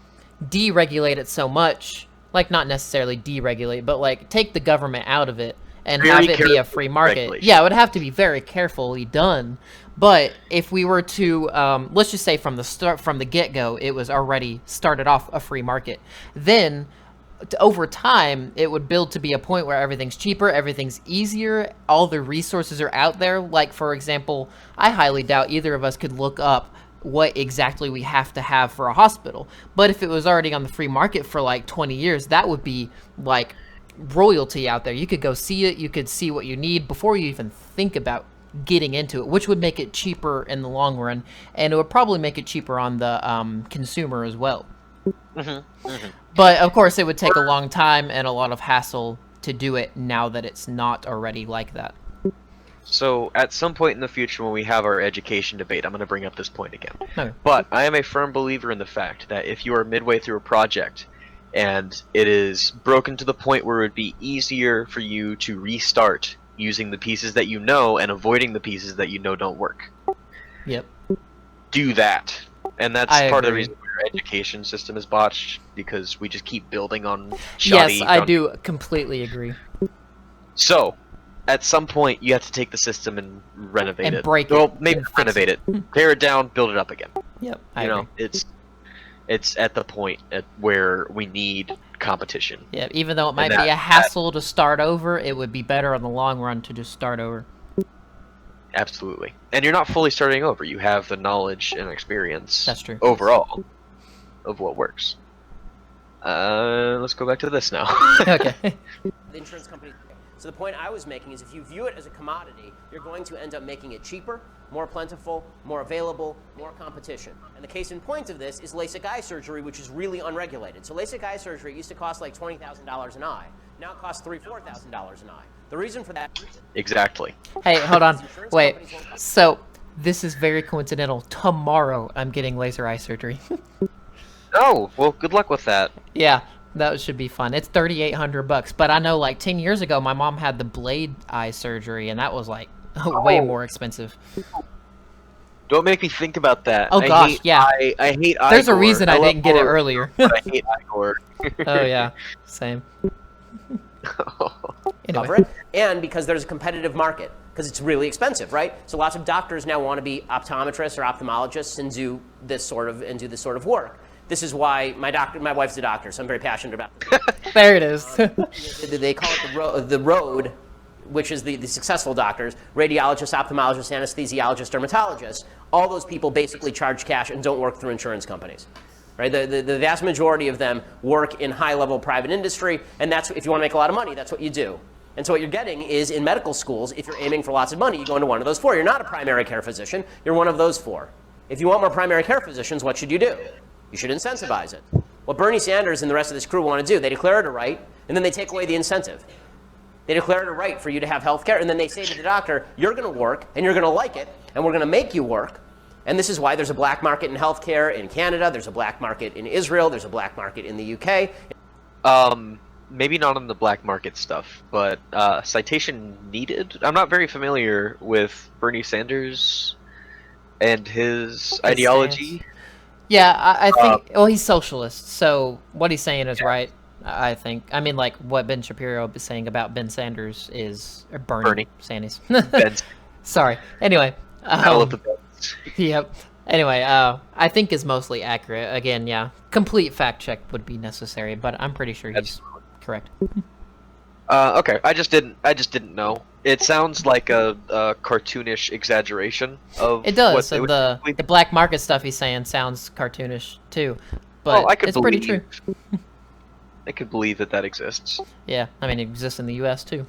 deregulate it so much, like not necessarily deregulate, but like take the government out of it and have it be a free market. Yeah, it would have to be very carefully done. But if we were to, let's just say from the get-go, it was already started off a free market, then over time, it would build to be a point where everything's cheaper, everything's easier, all the resources are out there. Like, for example, I highly doubt either of us could look up what exactly we have to have for a hospital. But if it was already on the free market for like 20 years, that would be like royalty out there. You could go see it, you could see what you need before you even think about getting into it, which would make it cheaper in the long run, and it would probably make it cheaper on the consumer as well. But of course it would take a long time and a lot of hassle to do it now that it's not already like that. So at some point in the future when we have our education debate, I'm going to bring up this point again. Okay. But I am a firm believer in the fact that if you are midway through a project and it is broken to the point where it would be easier for you to restart using the pieces that you know and avoiding the pieces that you know don't work. Yep. Do that. And that's I part of the agree. reason why our education system is botched, because we just keep building on shoddy Yes, I do completely agree. So, at some point, you have to take the system and renovate And it. break it Well, maybe and not renovate it. Tear it down, build it up again. Yep, I agree. It's at the point where we need competition. Yeah, even though it might And be a hassle to start over, it would be better in the long run to just start over. Absolutely. And you're not fully starting over. You have the knowledge and experience That's true. overall of what works. Let's go back to this now. Okay. The insurance company. So the point I was making is if you view it as a commodity, you're going to end up making it cheaper, more plentiful, more available, more competition. And the case in point of this is LASIK eye surgery, which is really unregulated. So LASIK eye surgery used to cost like $20,000 an eye. Now it costs $3,000-$4,000 an eye. The reason for that... Exactly. Hey, hold on. Wait. So, This is very coincidental. Tomorrow, I'm getting laser eye surgery. Oh, well, good luck with that. Yeah, that should be fun. It's $3,800, but I know like 10 years ago, my mom had the blade eye surgery, and that was like way more expensive. Don't make me think about that. Oh gosh, yeah. I hate eye There's a gore. reason I didn't get it earlier. But I hate eye gore. Oh yeah, same. Anyway. Cover it, and because there's a competitive market, because it's really expensive, right? So lots of doctors now want to be optometrists or ophthalmologists and do this sort of work. This is why my wife's a doctor, so I'm very passionate about it. There it is. They call it the road, which is the successful doctors: radiologists, ophthalmologists, anesthesiologists, dermatologists. All those people basically charge cash and don't work through insurance companies. Right? The vast majority of them work in high-level private industry, and that's, if you want to make a lot of money, that's what you do. And so what you're getting is, in medical schools, if you're aiming for lots of money, you go into one of those four. You're not a primary care physician. You're one of those four. If you want more primary care physicians, what should you do? You should incentivize it. What Bernie Sanders and the rest of this crew want to do, they declare it a right, and then they take away the incentive. They declare it a right for you to have health care, and then they say to the doctor, you're going to work, and you're going to like it, and we're going to make you work. And this is why there's a black market in healthcare in Canada, there's a black market in Israel, there's a black market in the UK. Maybe not on the black market stuff, but citation needed? I'm not very familiar with Bernie Sanders and his ideology. Yeah, I think, well, he's socialist, so what he's saying is right, I think. I mean, like, what Ben Shapiro is saying about Ben Sanders is, or Bernie Sanders. Sorry. Anyway. Yep. Anyway, I think is mostly accurate. Again, yeah, complete fact check would be necessary, but I'm pretty sure he's correct. Okay, I just didn't know. It sounds like a cartoonish exaggeration of it does. What So the black market stuff he's saying sounds cartoonish too, but it's pretty true. I could believe that exists. Yeah, I mean, it exists in the U.S. too.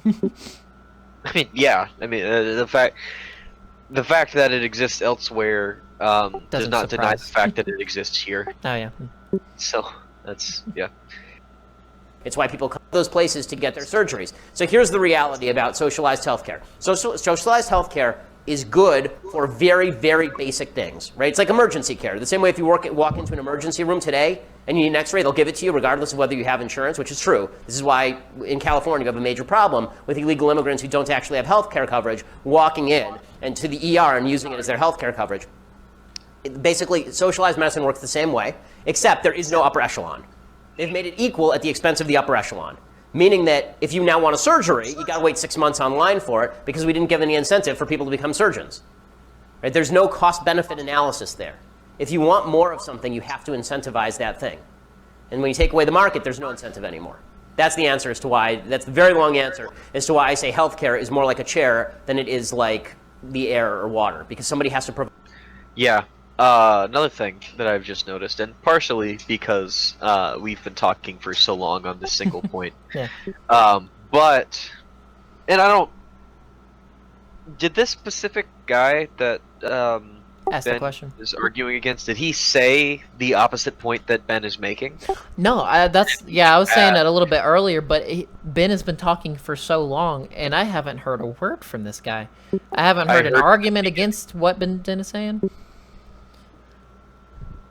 I mean, yeah. I mean, the fact that it exists elsewhere does not deny the fact that it exists here. Oh yeah. So that's yeah. It's why people come to those places to get their surgeries. So here's the reality about socialized healthcare. Socialized healthcare is good for very, very basic things, right? It's like emergency care. The same way if you walk into an emergency room today and you need an x-ray, they'll give it to you regardless of whether you have insurance, which is true. This is why in California you have a major problem with illegal immigrants who don't actually have health care coverage walking in and to the ER and using it as their health care coverage. Basically, socialized medicine works the same way, except there is no upper echelon. They've made it equal at the expense of the upper echelon. Meaning that if you now want a surgery, you got to wait 6 months online for it because we didn't give any incentive for people to become surgeons. Right? There's no cost-benefit analysis there. If you want more of something, you have to incentivize that thing. And when you take away the market, there's no incentive anymore. That's the answer as to why, that's the very long answer as to why I say healthcare is more like a chair than it is like the air or water, because somebody has to provide. Yeah. Another thing that I've just noticed, and partially because we've been talking for so long on this single point. Yeah. But, and I don't. Did this specific guy that Ask the Ben question. is arguing against, did he say the opposite point that Ben is making? No, I was saying that a little bit earlier, but Ben has been talking for so long, and I haven't heard a word from this guy. I haven't heard an argument against what Ben is saying.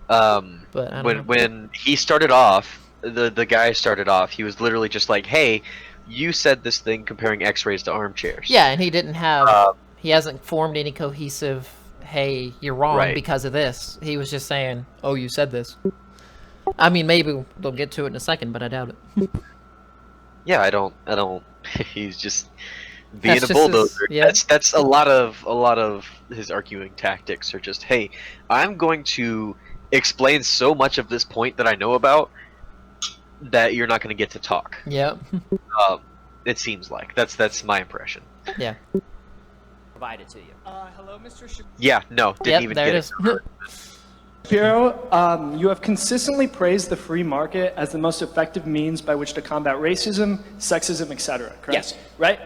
But when he started off, the guy started off, he was literally just like, hey, you said this thing comparing x-rays to armchairs. Yeah, and he didn't have, he hasn't formed any cohesive, hey, you're wrong because of this. He was just saying, oh, you said this. I mean, maybe they'll get to it in a second, but I doubt it. Yeah, I don't, he's just being That's a just bulldozer. his- That's a lot of his arguing tactics are just, hey, I'm going to explain so much of this point that I know about that you're not going to get to talk. Yep. It seems like that's my impression. Yeah. Provide it to you. Hello, Mr. Shapiro. Yeah, no, didn't even there get it it. is. Shapiro, you have consistently praised the free market as the most effective means by which to combat racism, sexism, etc. Correct? Yes. Right?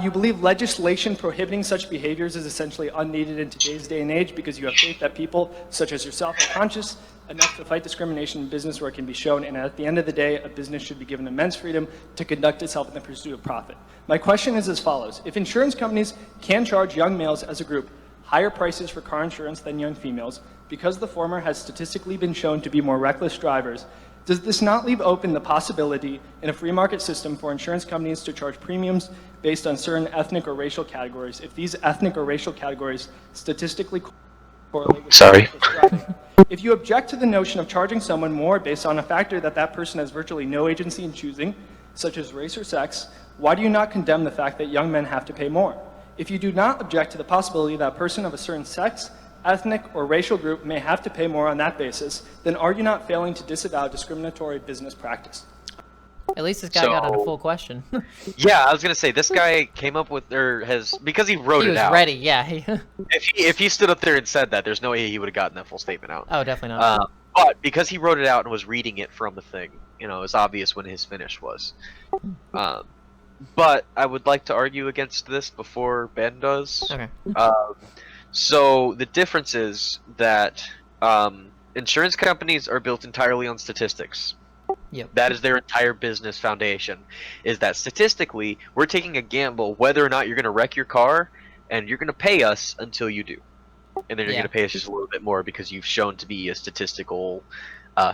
You believe legislation prohibiting such behaviors is essentially unneeded in today's day and age because you have faith that people, such as yourself, are conscious enough to fight discrimination in business where it can be shown, and at the end of the day, a business should be given immense freedom to conduct itself in the pursuit of profit. My question is as follows. If insurance companies can charge young males as a group higher prices for car insurance than young females because the former has statistically been shown to be more reckless drivers, does this not leave open the possibility in a free market system for insurance companies to charge premiums based on certain ethnic or racial categories if these ethnic or racial categories statistically correlate with reckless driving? If you object to the notion of charging someone more based on a factor that that person has virtually no agency in choosing, such as race or sex, why do you not condemn the fact that young men have to pay more? If you do not object to the possibility that a person of a certain sex, ethnic, or racial group may have to pay more on that basis, then are you not failing to disavow discriminatory business practice? At least this guy got on a full question. Yeah, I was gonna say this guy came up with, or has, because he wrote He it was out. ready, yeah. If he stood up there and said that, there's no way he would have gotten that full statement out. Oh, definitely not. But because he wrote it out and was reading it from the thing, you know, it's obvious when his finish was. But I would like to argue against this before Ben does. Okay. So the difference is that insurance companies are built entirely on statistics. Yep. That is their entire business foundation, is that statistically, we're taking a gamble whether or not you're going to wreck your car, and you're going to pay us until you do. And then you're going to pay us just a little bit more because you've shown to be a statistical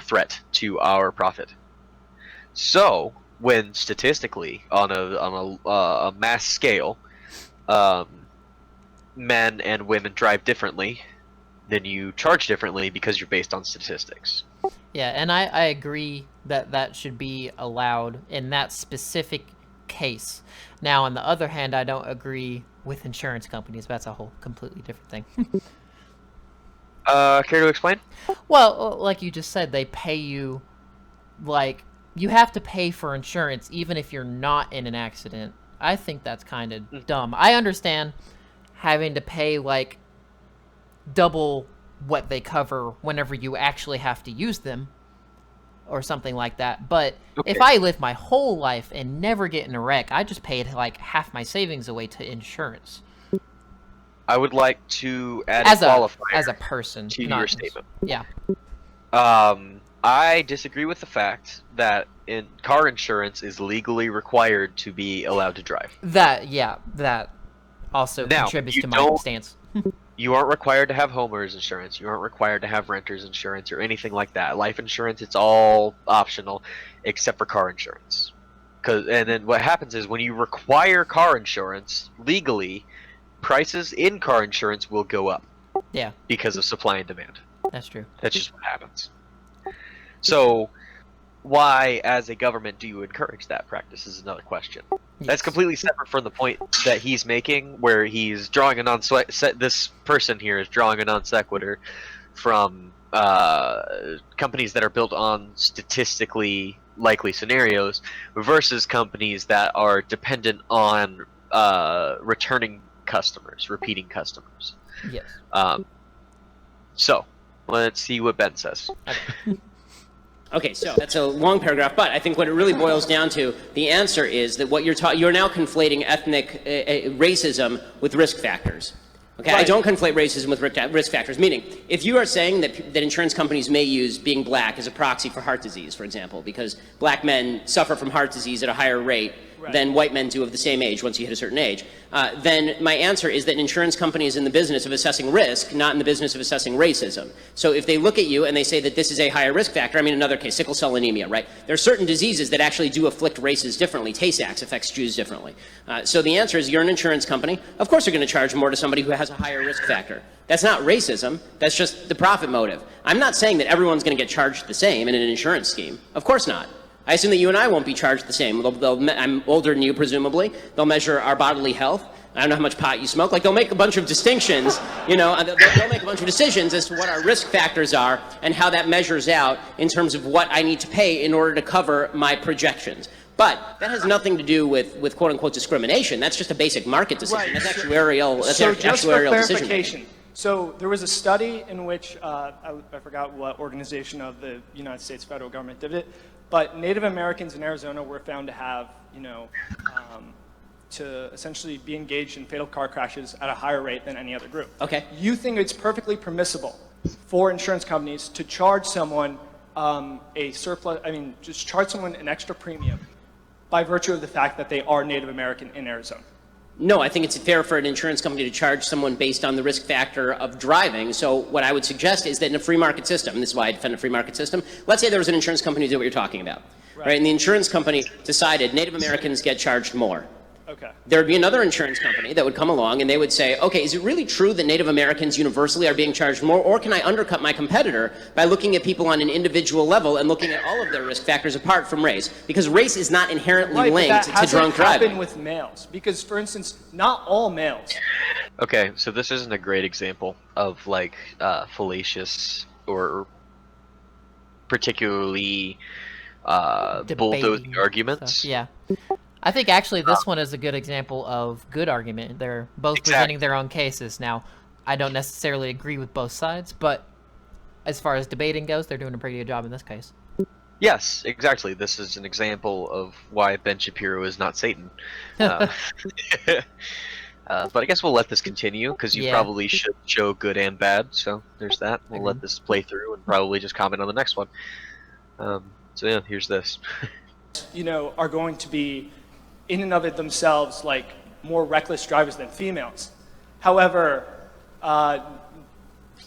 threat to our profit. So, when statistically, on a mass scale, men and women drive differently, then you charge differently because you're based on statistics. Yeah, and I agree that that should be allowed in that specific case. Now, on the other hand, I don't agree with insurance companies. That's a whole completely different thing. Care to explain? Well, like you just said, they pay you, like, you have to pay for insurance even if you're not in an accident. I think that's kind of dumb. I understand having to pay, like, double what they cover whenever you actually have to use them or something like that. But if I live my whole life and never get in a wreck, I just paid, like, half my savings away to insurance. I would like to add As a qualifier as a person, to not your as- statement. Yeah. I disagree with the fact that car insurance is legally required to be allowed to drive. That also Now, contributes you to my don't- stance. You aren't required to have homeowners insurance. You aren't required to have renters insurance or anything like that. Life insurance, it's all optional, except for car insurance. And then what happens is when you require car insurance legally, prices in car insurance will go up. Yeah. Because of supply and demand. That's true. That's just what happens. So, why, as a government, do you encourage that practice is another question. That's completely separate from the point that he's making, where he's drawing a this person here is drawing a non sequitur from companies that are built on statistically likely scenarios versus companies that are dependent on returning customers, repeating customers. Yes. So, let's see what Ben says. Okay, so that's a long paragraph, but I think what it really boils down to, the answer is that what you're now conflating ethnic racism with risk factors. Okay, I don't conflate racism with risk factors, meaning if you are saying that insurance companies may use being black as a proxy for heart disease, for example, because black men suffer from heart disease at a higher rate than white men do of the same age once you hit a certain age, then my answer is that insurance company is in the business of assessing risk, not in the business of assessing racism. So if they look at you and they say that this is a higher risk factor, I mean another case, sickle cell anemia, right? There are certain diseases that actually do afflict races differerly. Tay-Sachs affects Jews differently. So the answer is you're an insurance company. Of course you're going to charge more to somebody who has a higher risk factor. That's not racism. That's just the profit motive. I'm not saying that everyone's going to get charged the same in an insurance scheme. Of course not. I assume that you and I won't be charged the same. I'm older than you, presumably. They'll measure our bodily health. I don't know how much pot you smoke. Like, they'll make a bunch of distinctions, you know, and they'll make a bunch of decisions as to what our risk factors are and how that measures out in terms of what I need to pay in order to cover my projections. But that has nothing to do with quote-unquote discrimination. That's just a basic market decision. That's actuarial, Just for actuarial decision. clarification, so there was a study in which, I forgot what organization of the United States federal government did it, but Native Americans in Arizona were found to have, to essentially be engaged in fatal car crashes at a higher rate than any other group. Okay. You think it's perfectly permissible for insurance companies to charge someone just charge someone an extra premium by virtue of the fact that they are Native American in Arizona? No, I think it's fair for an insurance company to charge someone based on the risk factor of driving. So what I would suggest is that in a free market system, and this is why I defend a free market system, let's say there was an insurance company who did what you're talking about, right? And the insurance company decided Native Americans get charged more. Okay. There would be another insurance company that would come along and they would say, okay, is it really true that Native Americans universally are being charged more, or can I undercut my competitor by looking at people on an individual level and looking at all of their risk factors apart from race? Because race is not inherently linked to drunk driving. Happen with males, because for instance, not all males. Okay, so this isn't a great example of like fallacious or particularly bulldozing arguments. So, yeah. I think actually this one is a good example of good argument. They're both presenting their own cases. Now, I don't necessarily agree with both sides, but as far as debating goes, they're doing a pretty good job in this case. Yes, exactly. This is an example of why Ben Shapiro is not Satan. But I guess we'll let this continue, because you probably should show good and bad, so there's that. We'll let this play through and probably just comment on the next one. So yeah, here's this. You know, are going to be in and of it themselves like more reckless drivers than females. However,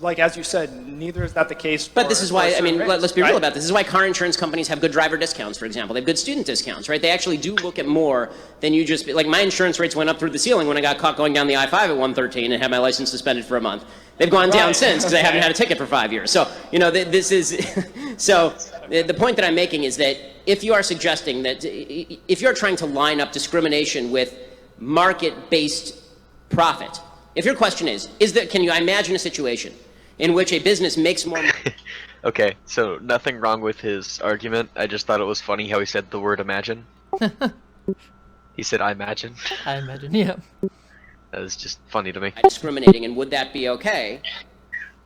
like as you said, neither is that the case. But this is why, I mean, let's be real about this. This is why car insurance companies have good driver discounts, for example. They have good student discounts, right? They actually do look at more than you just, like my insurance rates went up through the ceiling when I got caught going down the I-5 at 113 and had my license suspended for a month. They've gone down since because I haven't had a ticket for 5 years. So, you know, this is, so the point that I'm making is that if you are suggesting that, if you're trying to line up discrimination with market-based profit, if your question is that, can you imagine a situation in which a business makes more money? Okay, so nothing wrong with his argument. I just thought it was funny how he said the word imagine. He said, I imagine. I imagine, yeah. That was just funny to me. Discriminating, and would that be okay?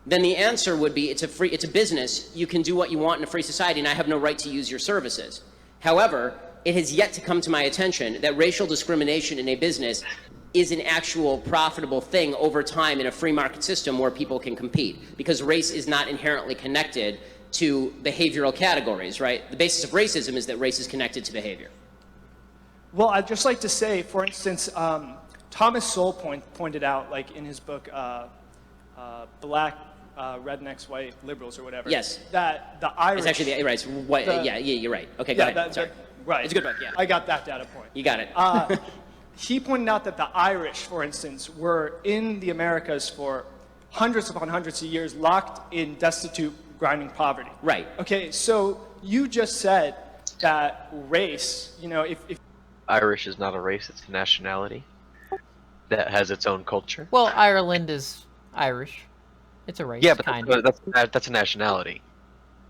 Then the answer would be, it's a business. You can do what you want in a free society, and I have no right to use your services. However, it has yet to come to my attention that racial discrimination in a business is an actual profitable thing over time in a free market system where people can compete, because race is not inherently connected to behavioral categories, right? The basis of racism is that race is connected to behavior. Well, I'd just like to say, for instance, Thomas Sowell pointed out, like in his book, Black Rednecks, White Liberals, or whatever. Yes. That the Irish. It's actually the right. Yeah, you're right. Okay, go ahead. Sorry. Right. It's a good book. Yeah. I got that data point. You got it. He pointed out that the Irish, for instance, were in the Americas for hundreds upon hundreds of years, locked in destitute, grinding poverty. Right. Okay, so you just said that race, you know, if Irish is not a race, it's a nationality that has its own culture. Well, Ireland is Irish. It's a race, yeah, but kind of. That's a nationality.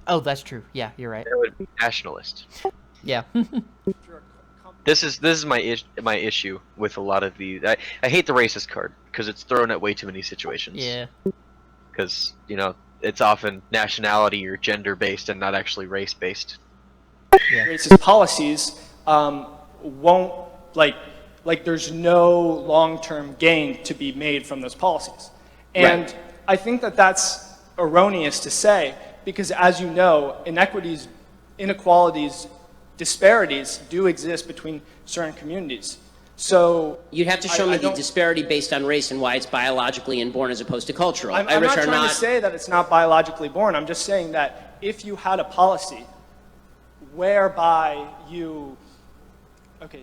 Oh, that's true. Yeah, you're right. That would be nationalist. Yeah. This is my issue with a lot of these. I hate the racist card because it's thrown at way too many situations. Yeah. Because, you know, it's often nationality or gender based and not actually race based. Yeah. Racist policies won't like there's no long-term gain to be made from those policies. And right. I think that that's erroneous to say, because as you know, inequities, inequalities, disparities do exist between certain communities. So you'd have to show me the disparity based on race and why it's biologically inborn as opposed to cultural. I'm not trying to say that it's not biologically born. I'm just saying that if you had a policy whereby you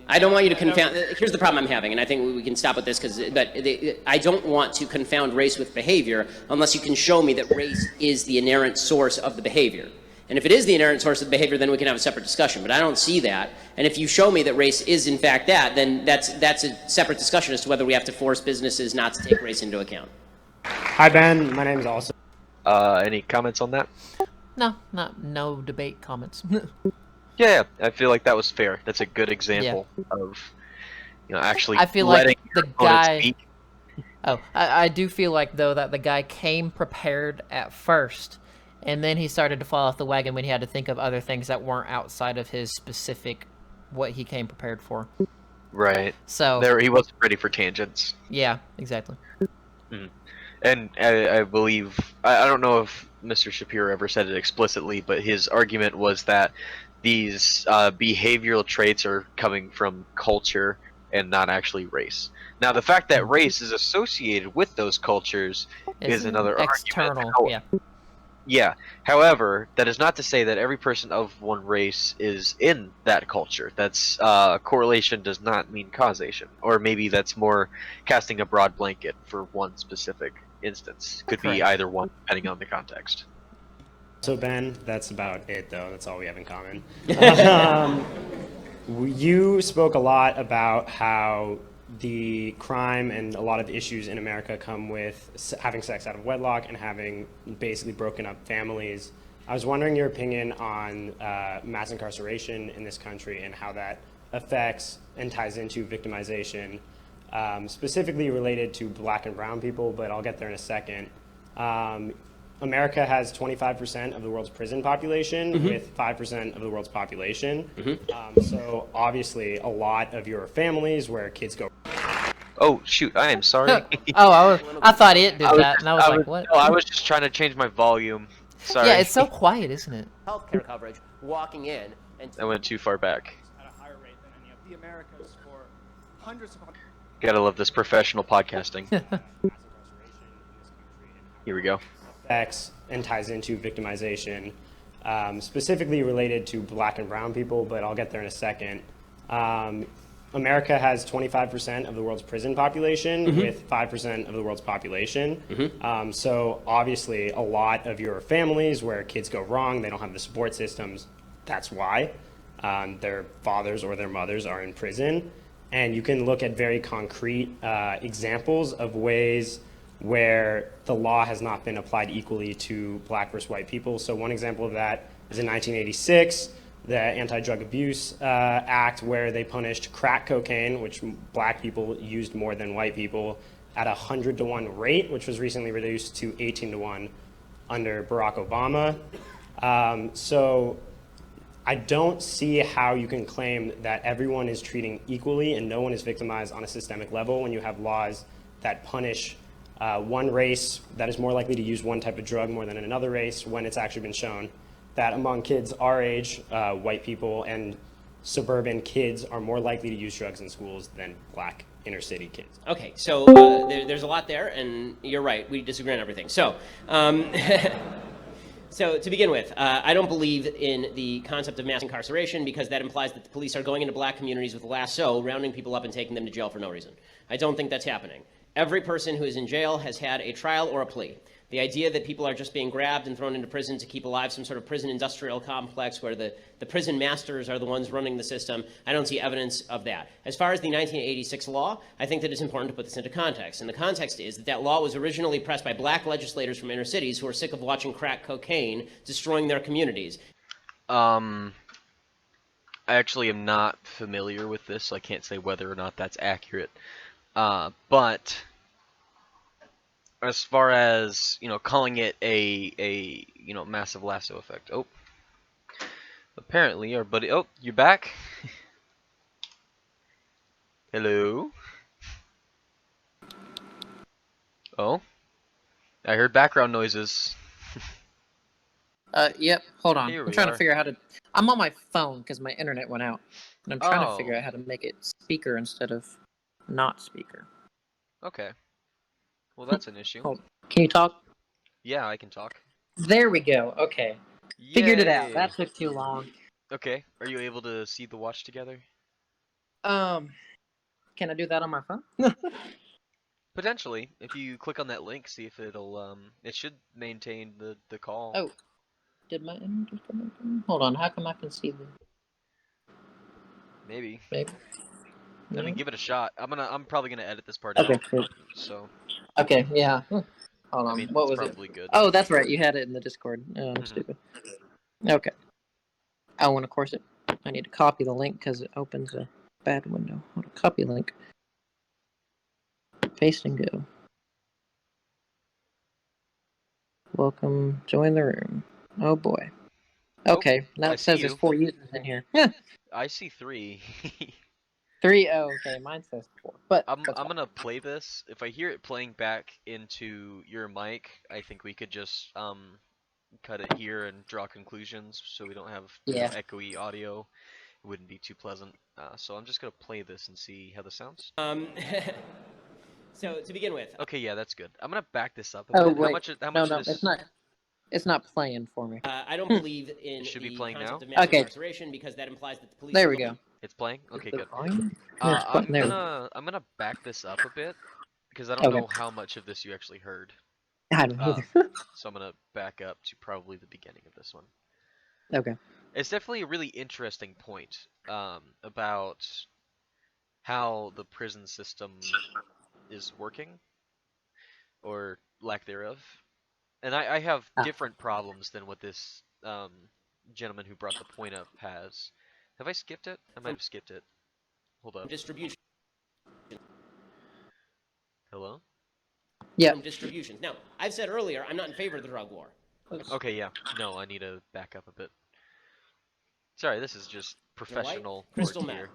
I don't want you to confound. Here's the problem I'm having, and I think we can stop with this, but I don't want to confound race with behavior unless you can show me that race is the inherent source of the behavior. And if it is the inherent source of the behavior, then we can have a separate discussion. But I don't see that. And if you show me that race is in fact that, then that's a separate discussion as to whether we have to force businesses not to take race into account. Hi Ben, my name's Austin. Any comments on that? No debate comments. Yeah, I feel like that was fair. That's a good example of, you know, actually I feel letting like the your opponent guy. speak. Oh, I do feel like though that the guy came prepared at first, and then he started to fall off the wagon when he had to think of other things that weren't outside of his specific what he came prepared for. Right. So there, he wasn't ready for tangents. Yeah, exactly. Mm. And I believe I don't know if Mr. Shapiro ever said it explicitly, but his argument was that these behavioral traits are coming from culture and not actually race. Now, the fact that race is associated with those cultures is another external, argument. Yeah. However, that is not to say that every person of one race is in that culture. That's correlation does not mean causation, or maybe that's more casting a broad blanket for one specific instance. Could be Correct. either one, depending on the context. So Ben, that's about it though. That's all we have in common. You spoke a lot about how the crime and a lot of issues in America come with having sex out of wedlock and having basically broken up families. I was wondering your opinion on mass incarceration in this country and how that affects and ties into victimization, specifically related to black and brown people, but I'll get there in a second. America has 25% of the world's prison population with 5% of the world's population. So obviously a lot of your families where kids go. Oh shoot! I am sorry. I thought it did that, and I was like, what? No, I was just trying to change my volume. Sorry. Yeah, it's so quiet, isn't it? Healthcare coverage, walking in and I went too far back. At a higher rate than any of the Americas for hundreds of. Gotta love this professional podcasting. Here we go. Affects and ties into victimization, specifically related to black and brown people, but I'll get there in a second. America has 25% of the world's prison population with 5% of the world's population. So obviously a lot of your families where kids go wrong, they don't have the support systems. That's why their fathers or their mothers are in prison. And you can look at very concrete examples of ways where the law has not been applied equally to black versus white people. So one example of that is in 1986, the Anti-Drug Abuse Act, where they punished crack cocaine, which black people used more than white people, at a 100-to-1 rate, which was recently reduced to 18-to-1 under Barack Obama. So I don't see how you can claim that everyone is treating equally and no one is victimized on a systemic level when you have laws that punish one race that is more likely to use one type of drug more than another race, when it's actually been shown that among kids our age, white people and suburban kids are more likely to use drugs in schools than black inner city kids. Okay, so there's a lot there, and you're right, we disagree on everything. So, so to begin with, I don't believe in the concept of mass incarceration because that implies that the police are going into black communities with a lasso, rounding people up and taking them to jail for no reason. I don't think that's happening. Every person who is in jail has had a trial or a plea. The idea that people are just being grabbed and thrown into prison to keep alive some sort of prison industrial complex where the prison masters are the ones running the system, I don't see evidence of that. As far as the 1986 law, I think that it's important to put this into context. And the context is that that law was originally pressed by black legislators from inner cities who are sick of watching crack cocaine destroying their communities. I actually am not familiar with this, so I can't say whether or not that's accurate. But as far as, calling it a massive lasso effect. Oh, apparently our buddy. Oh, you back? Hello. Oh, I heard background noises. Yep. Hold on. Here I'm we trying to are. figure out how to. I'm on my phone because my internet went out, and I'm trying to Oh. figure out how to make it speaker instead of not speaker. Okay. Well, that's an issue. Hold. Can you talk? Yeah, I can talk. There we go. Okay. Figured it out. Yay. That took too long. Okay. Are you able to see the watch together? Can I do that on my phone? Potentially. If you click on that link, see if it'll it should maintain the call. Oh. Did my internet just come in? Hold on. How come I can see the? Maybe. Maybe. I mean, give it a shot. I'm probably gonna edit this part Okay. out. Cool. So. Okay. Yeah. Hold on. I mean, what it's was probably it? good. Oh, that's right. You had it in the Discord. Oh, I'm stupid. Okay. Oh, and of course I need to copy the link because it opens a bad window. Hold on. Copy link. Paste and go. Welcome. Join the room. Oh boy. Okay. Now I it says see there's you. 4 users in here. I see 3. 3. Oh, okay. Mine says 4. But I'm gonna play this. If I hear it playing back into your mic, I think we could just cut it here and draw conclusions so we don't have Yeah. echoey audio. wouldn't be too pleasant. So I'm just gonna play this and see how this sounds. So to begin with. Okay, yeah, that's good. I'm gonna back this up a Oh bit. wait, How no, much no, of this? it's not playing for me. I don't believe in It should be the playing concept now? of mass Okay. incarceration because that implies that the police. There we go. It's playing. Okay, good. Fine? Yeah, it's I'm there. gonna back this up a bit because I don't Okay. know how much of this you actually heard. I don't either. So I'm gonna back up to probably the beginning of this one. Okay. It's definitely a really interesting point about how the prison system is working, or lack thereof. And I have different problems than what this gentleman who brought the point up has. Have I skipped it? I might have skipped it. Hold up. Distribution. Hello? Yeah. From distribution. Now, I've said earlier, I'm not in favor of the drug war. Okay, yeah. No, I need to back up a bit. Sorry, this is just professional Crystal work meth. here.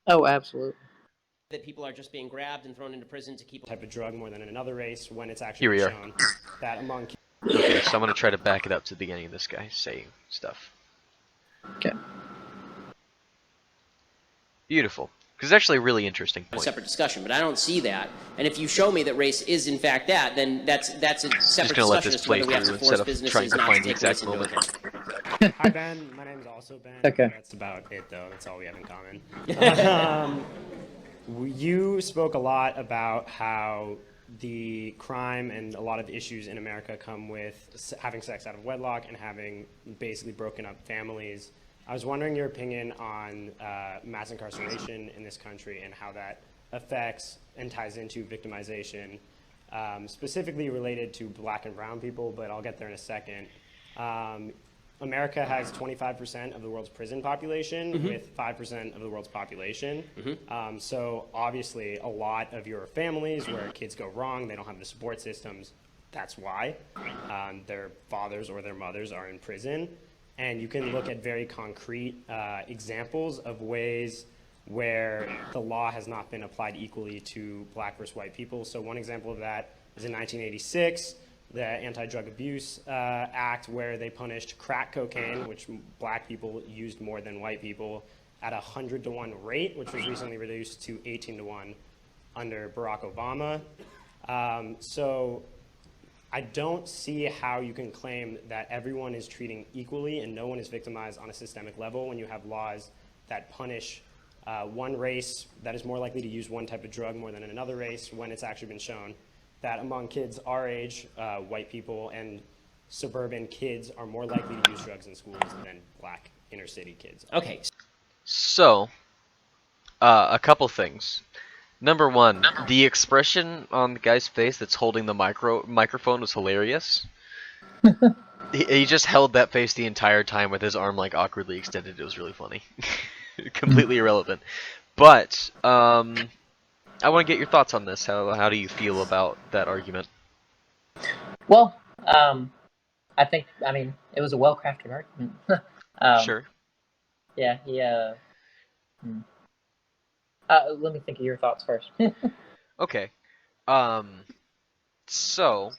Oh, absolutely. That people are just being grabbed and thrown into prison to keep type of drug more than in another race when it's Here actually we are. shown that among Okay, so I'm gonna try to back it up to the beginning of this guy saying stuff. Okay. Beautiful. Because it's actually a really interesting a point. separate discussion, but I don't see that. And if you show me that race is in fact that, then that's a separate gonna let discussion this as to whether play we have to through force instead of businesses trying to not find to the take race exact into moment. account. Hi Ben, my name's also Ben. Okay. That's about it though. That's all we have in common. You spoke a lot about how the crime and a lot of issues in America come with having sex out of wedlock and having basically broken up families. I was wondering your opinion on mass incarceration in this country and how that affects and ties into victimization, specifically related to black and brown people, but I'll get there in a second. America has 25% of the world's prison population with 5% of the world's population. So obviously a lot of your families where kids go wrong, they don't have the support systems. That's why their fathers or their mothers are in prison. And you can look at very concrete examples of ways where the law has not been applied equally to black versus white people. So one example of that is in 1986, the Anti-Drug Abuse Act, where they punished crack cocaine, which black people used more than white people, at a 100-to-1 rate, which was recently reduced to 18-to-1 under Barack Obama. So I don't see how you can claim that everyone is treating equally and no one is victimized on a systemic level when you have laws that punish one race that is more likely to use one type of drug more than another race, when it's actually been shown that among kids our age, white people and suburban kids are more likely to use drugs in schools than black inner city kids. Okay. So, a couple things. Number one, the expression on the guy's face that's holding the microphone was hilarious. He just held that face the entire time with his arm like awkwardly extended. It was really funny. Completely irrelevant. But I want to get your thoughts on this. How do you feel about that argument? Well, I mean, it was a well-crafted argument. Sure. Yeah, let me think of your thoughts first. Okay. So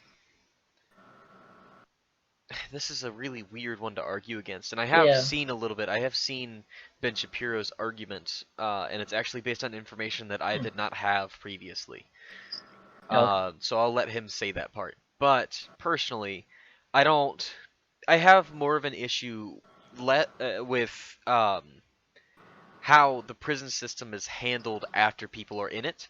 this is a really weird one to argue against, and I have seen a little bit. I have seen Ben Shapiro's argument, and it's actually based on information that I did not have previously. So I'll let him say that part. But personally, I have more of an issue with how the prison system is handled after people are in it,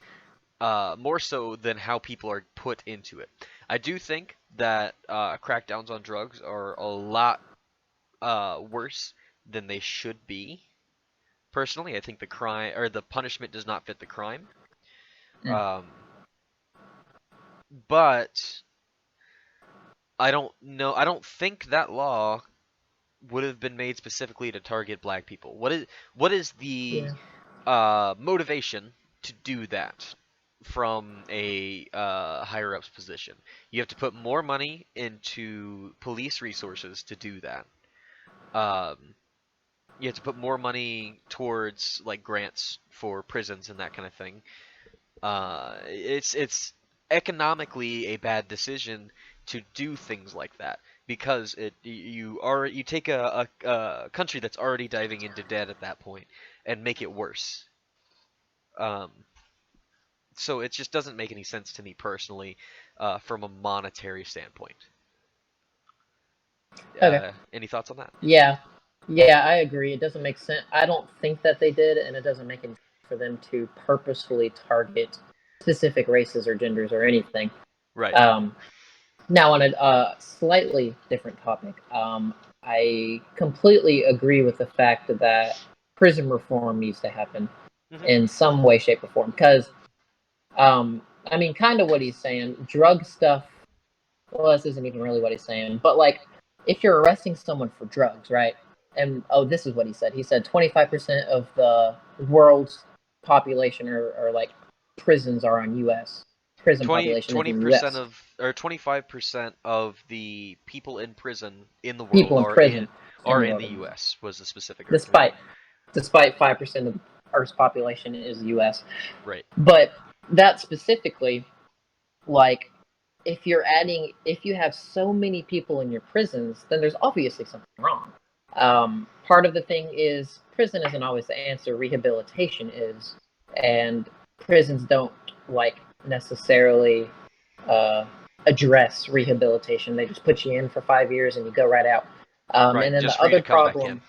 more so than how people are put into it. I do think that crackdowns on drugs are a lot worse than they should be. Personally, I think the punishment does not fit the crime. But I don't think that law would have been made specifically to target black people. What is the motivation to do that from a higher ups position? You have to put more money into police resources to do that. You have to put more money towards like grants for prisons and that kind of thing. It's economically a bad decision to do things like that. because you take a country that's already diving into debt at that point and make it worse. So it just doesn't make any sense to me personally, from a monetary standpoint. Okay. Any thoughts on that? Yeah. Yeah, I agree. It doesn't make sense. I don't think that they did, and it doesn't make any sense for them to purposefully target specific races or genders or anything. Right. Now, on a slightly different topic, I completely agree with the fact that prison reform needs to happen in some way, shape, or form. Because, I mean, kind of what he's saying, drug stuff. Well, this isn't even really what he's saying, but like, if you're arresting someone for drugs, right? And this is what he said. He said 25% of the world's population or like prisons are on U.S. Prison population is in the 20% U.S. of, or 25% of the people in prison in the world People in prison are in in the the world. U.S. was the specific argument. Despite 5% of the Earth's population is the U.S. Right. But that specifically, like, if you have so many people in your prisons, then there's obviously something wrong. Part of the thing is prison isn't always the answer. Rehabilitation is, and prisons don't like necessarily address rehabilitation. They just put you in for 5 years and you go right out. Right, And then just the for you to other come back in. problem,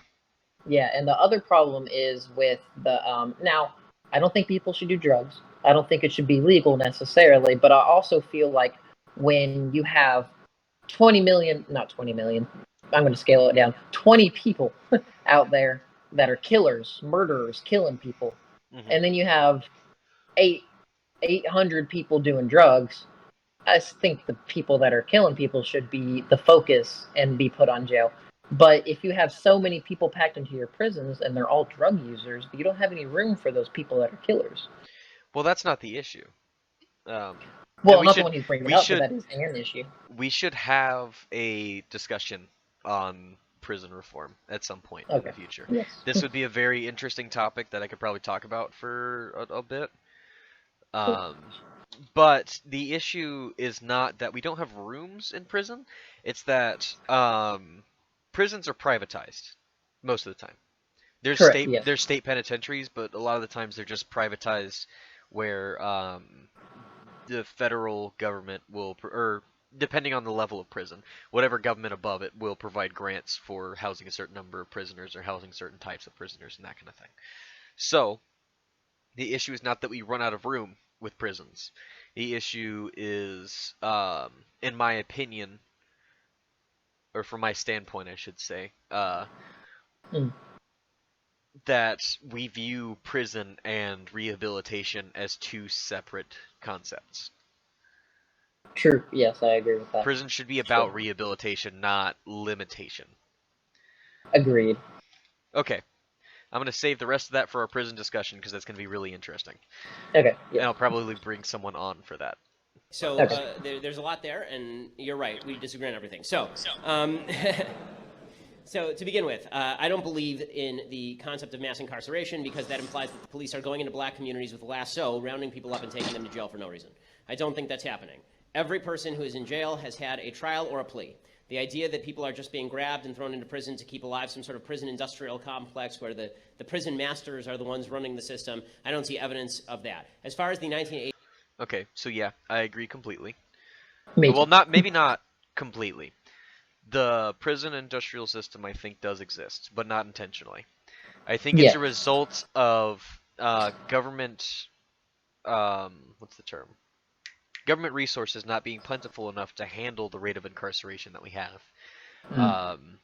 yeah, and the other problem is with the now. I don't think people should do drugs. I don't think it should be legal necessarily, but I also feel like when you have 20 million, not 20 million, I'm going to scale it down, 20 people out there that are killers, murderers, killing people, and then you have 800 people doing drugs. I think the people that are killing people should be the focus and be put on jail. But if you have so many people packed into your prisons and they're all drug users, you don't have any room for those people that are killers. Well, that's not the issue. Well, and not the one he's bringing up, but that is an issue. We should have a discussion on prison reform at some point in the future. Yes. This would be a very interesting topic that I could probably talk about for a bit. But the issue is not that we don't have rooms in prison. It's that prisons are privatized most of the time. There's state penitentiaries, but a lot of the times they're just privatized, where the federal government will, or depending on the level of prison, whatever government above it will provide grants for housing a certain number of prisoners or housing certain types of prisoners and that kind of thing. So the issue is not that we run out of room with prisons. The issue is, in my opinion, or from my standpoint, I should say, that we view prison and rehabilitation as two separate concepts. True. Yes, I agree with that. Prison should be about rehabilitation, not limitation. Agreed. Okay. I'm going to save the rest of that for our prison discussion because that's going to be really interesting. Okay. And I'll probably bring someone on for that. So there's a lot there, and you're right. We disagree on everything. So to begin with, I don't believe in the concept of mass incarceration because that implies that the police are going into black communities with a lasso, rounding people up and taking them to jail for no reason. I don't think that's happening. Every person who is in jail has had a trial or a plea. The idea that people are just being grabbed and thrown into prison to keep alive some sort of prison industrial complex where the prison masters are the ones running the system, I don't see evidence of that. As far as the 1980s... Okay, so yeah, I agree completely. Me well, maybe not completely. The prison industrial system, I think, does exist, but not intentionally. I think it's a result of government... what's the term? Government resources not being plentiful enough to handle the rate of incarceration that we have.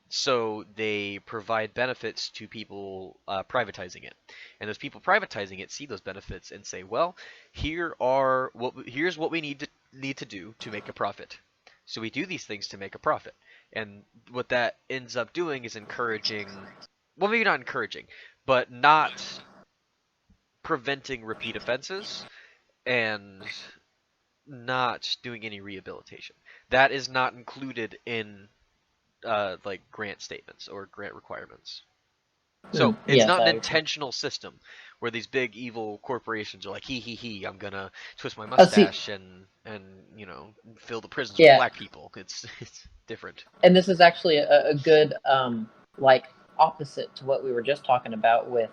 So they provide benefits to people privatizing it. And those people privatizing it see those benefits and say, well, here's what we need to do to make a profit. So we do these things to make a profit. And what that ends up doing is encouraging, well, maybe not encouraging, but not preventing repeat offenses and not doing any rehabilitation. That is not included in like grant statements or grant requirements. So it's Yes, not an I intentional system where these big evil corporations are like, he, I'm gonna twist my see, mustache and you know, fill the prisons with yeah, black people. It's different. and this is actually a good like opposite to what we were just talking about with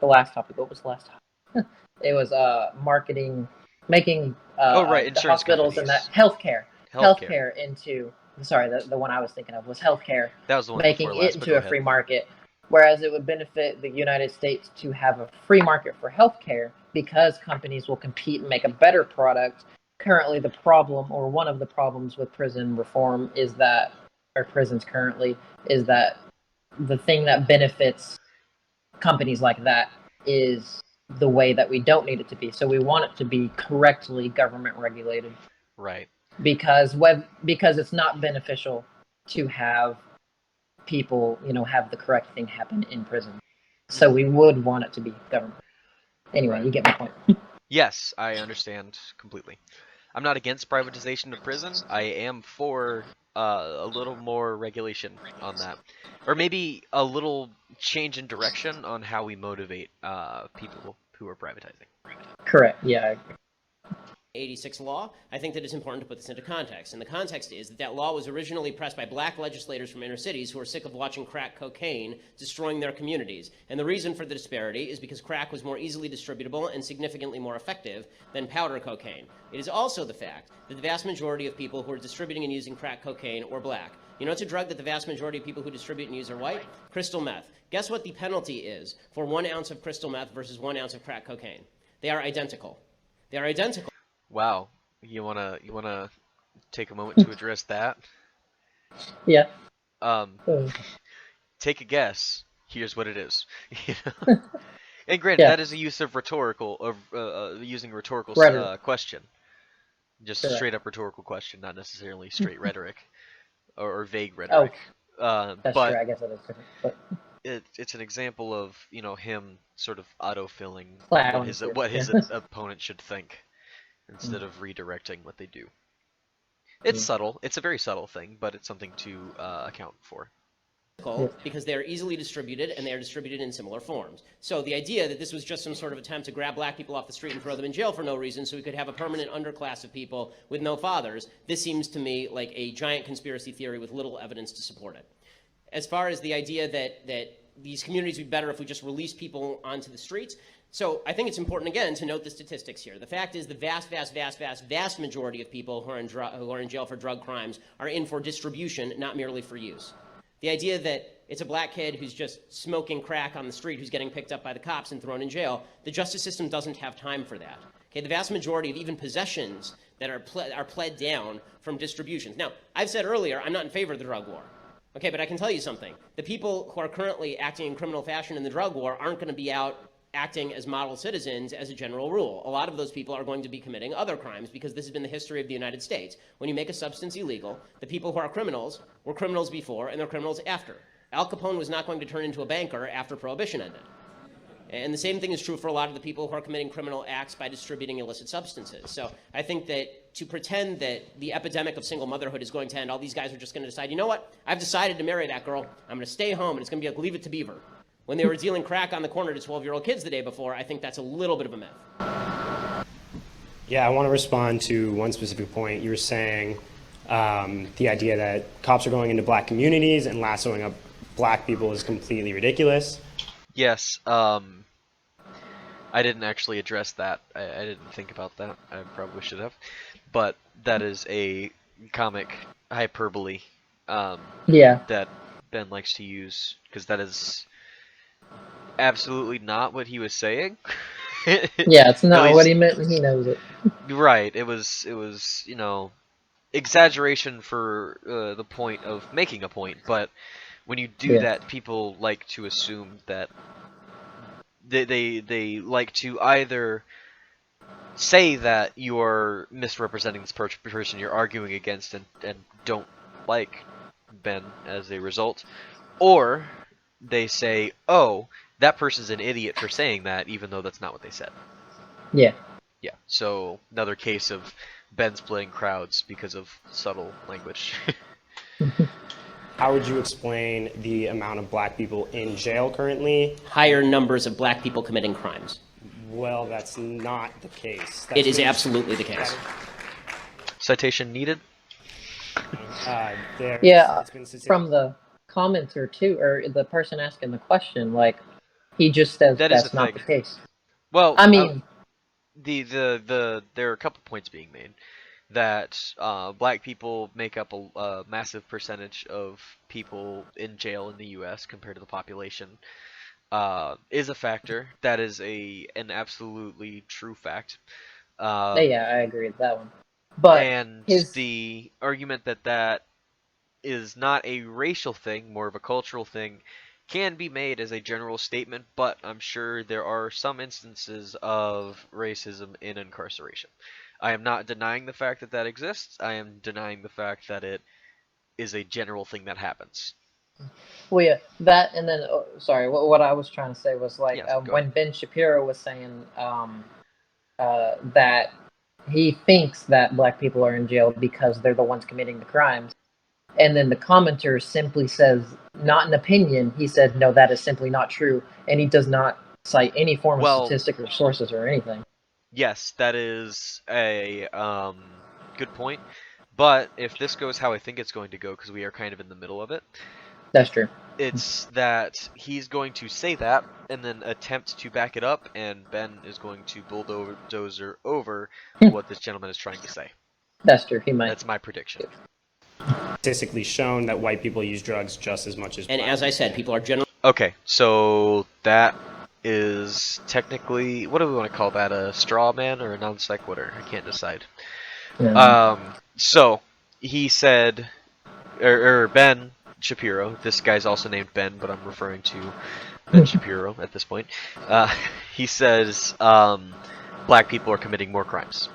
the last topic. What was the last topic? It was marketing, making Oh right, the insurance hospitals and companies, that healthcare. healthcare into, sorry, the one I was thinking of was healthcare, That was the one making before it last, but go into a ahead. free market. Whereas it would benefit the United States to have a free market for healthcare because companies will compete and make a better product. Currently, the problem, or one of the problems with prison reform, is that, or prisons currently, is that the thing that benefits companies like that is the way that we don't need it to be. So we want it to be correctly government regulated Right. because it's not beneficial to have people, have the correct thing happen in prison. So we would want it to be government. Anyway, Right. you get my point. Yes, I understand completely. I'm not against privatization of prison. I am for a little more regulation on that, or maybe a little change in direction on how we motivate people who are privatizing. Correct. Yeah. 86 law, I think that it's important to put this into context. And the context is that law was originally pressed by black legislators from inner cities who were sick of watching crack cocaine destroying their communities. And the reason for the disparity is because crack was more easily distributable and significantly more effective than powder cocaine. It is also the fact that the vast majority of people who are distributing and using crack cocaine were black. You know it's a drug that the vast majority of people who distribute and use are white? Crystal meth. Guess what the penalty is for 1 ounce of crystal meth versus 1 ounce of crack cocaine? They are identical. They are identical. Wow, you wanna take a moment to address that? Yeah. Take a guess. Here's what it is. And granted, Yeah. that is a use of using rhetorical Rhetoric. question, just Correct. straight up rhetorical question, not necessarily straight rhetoric or vague Oh, rhetoric. that's But true. I guess that is different. But it's an example of him sort of autofilling plowing through. what his Yeah. opponent should think instead of redirecting what they do. It's subtle. It's a very subtle thing, but it's something to account for. Because they are easily distributed and they are distributed in similar forms. So the idea that this was just some sort of attempt to grab black people off the street and throw them in jail for no reason so we could have a permanent underclass of people with no fathers, this seems to me like a giant conspiracy theory with little evidence to support it. As far as the idea that these communities would be better if we just release people onto the streets, so I think it's important, again, to note the statistics here. The fact is the vast majority of people who are in jail for drug crimes are in for distribution, not merely for use. The idea that it's a black kid who's just smoking crack on the street who's getting picked up by the cops and thrown in jail, the justice system doesn't have time for that. Okay, the vast majority of even possessions that are pled down from distributions. Now, I've said earlier, I'm not in favor of the drug war. Okay, but I can tell you something. The people who are currently acting in criminal fashion in the drug war aren't going to be out acting as model citizens as a general rule. A lot of those people are going to be committing other crimes because this has been the history of the United States. When you make a substance illegal, the people who are criminals were criminals before and they're criminals after. Al Capone was not going to turn into a banker after Prohibition ended. And the same thing is true for a lot of the people who are committing criminal acts by distributing illicit substances. So I think that to pretend that the epidemic of single motherhood is going to end, all these guys are just going to decide, you know what, I've decided to marry that girl, I'm going to stay home, and it's going to be like Leave It to Beaver. When they were dealing crack on the corner to 12-year-old kids the day before, I think that's a little bit of a myth. Yeah, I want to respond to one specific point. You were saying the idea that cops are going into black communities and lassoing up black people is completely ridiculous. Yes, I didn't actually address that. I didn't think about that. I probably should have. But that is a comic hyperbole that Ben likes to use, because that is absolutely not what he was saying. Yeah, it's not what he meant, and he knows it. Right. It was exaggeration for the point of making a point, but when you do that, people like to assume that they like to either say that you're misrepresenting this person you're arguing against and don't like Ben as a result, or they say, oh, that person's an idiot for saying that, even though that's not what they said. Yeah. Yeah, so another case of Ben splitting crowds because of subtle language. How would you explain the amount of black people in jail currently? Higher numbers of black people committing crimes. Well, that's not the case. It is absolutely the case. Citation needed? Yeah, it's been from the commenter too, or the person asking the question, like, he just says That is that's the not thing. the case. Well, I mean, there are a couple points being made that black people make up a massive percentage of people in jail in the U.S. compared to the population. Is a factor. That is an absolutely true fact. yeah, I agree with that one. But and his the argument that is not a racial thing, more of a cultural thing, can be made as a general statement, but I'm sure there are some instances of racism in incarceration. I am not denying the fact that that exists. I am denying the fact that it is a general thing that happens. Well, yeah, that and then sorry, what I was trying to say was like Yes, go when ahead. Ben Shapiro was saying that he thinks that black people are in jail because they're the ones committing the crimes, and then the commenter simply says, not an opinion. He said, no, that is simply not true, and he does not cite any form of Well, statistic or sources or anything. yes, that is a good point. But if this goes how I think it's going to go, because we are kind of in the middle of it, That's true. it's that he's going to say that and then attempt to back it up, and Ben is going to bulldozer over what this gentleman is trying to say. That's true. He might. That's my prediction. Statistically shown that white people use drugs just as much as And black as I said, people are generally... Okay, so that is technically, what do we want to call that, a straw man or a non sequitur? I can't decide. Yeah. So he said, or Ben Shapiro, this guy's also named Ben, but I'm referring to Ben Shapiro at this point. He says black people are committing more crimes.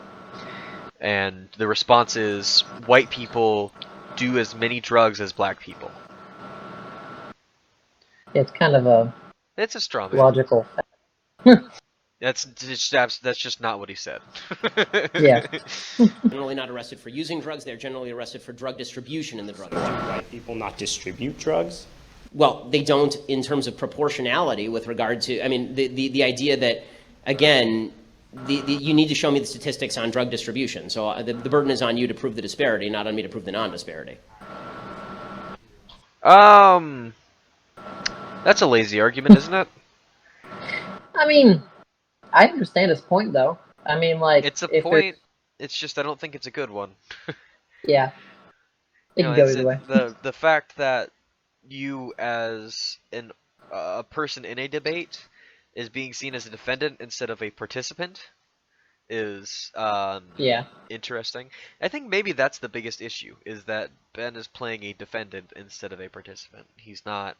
And the response is white people do as many drugs as black people. It's kind of It's a straw man. logical. That's just not what he said. Yeah. generally not arrested for using drugs. They're generally arrested for drug distribution in the drug. Do white people not distribute drugs? Well, they don't in terms of proportionality with regard to, I mean, the idea that, again, you need to show me the statistics on drug distribution. So the burden is on you to prove the disparity, not on me to prove the non-disparity. That's a lazy argument, isn't it? I mean, I understand his point, though. I mean, like, it's a point. It's just I don't think it's a good one. Yeah, it can go either way. The fact that you as a person in a debate is being seen as a defendant instead of a participant is interesting. I think maybe that's the biggest issue, is that Ben is playing a defendant instead of a participant. He's not,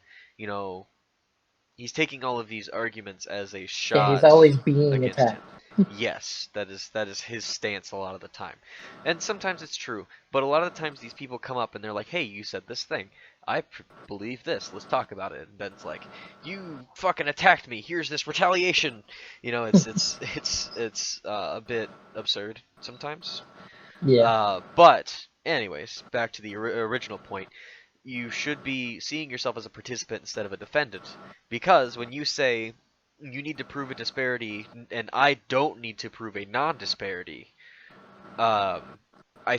he's taking all of these arguments as a shot. Yeah, he's always being attacked. Yes, that is his stance a lot of the time. And sometimes it's true, but a lot of the times these people come up and they're like, "Hey, you said this thing. I believe this. Let's talk about it." And Ben's like, "You fucking attacked me. Here's this retaliation." It's a bit absurd sometimes. Yeah. But anyways, back to the original point. You should be seeing yourself as a participant instead of a defendant, because when you say you need to prove a disparity and I don't need to prove a non-disparity, I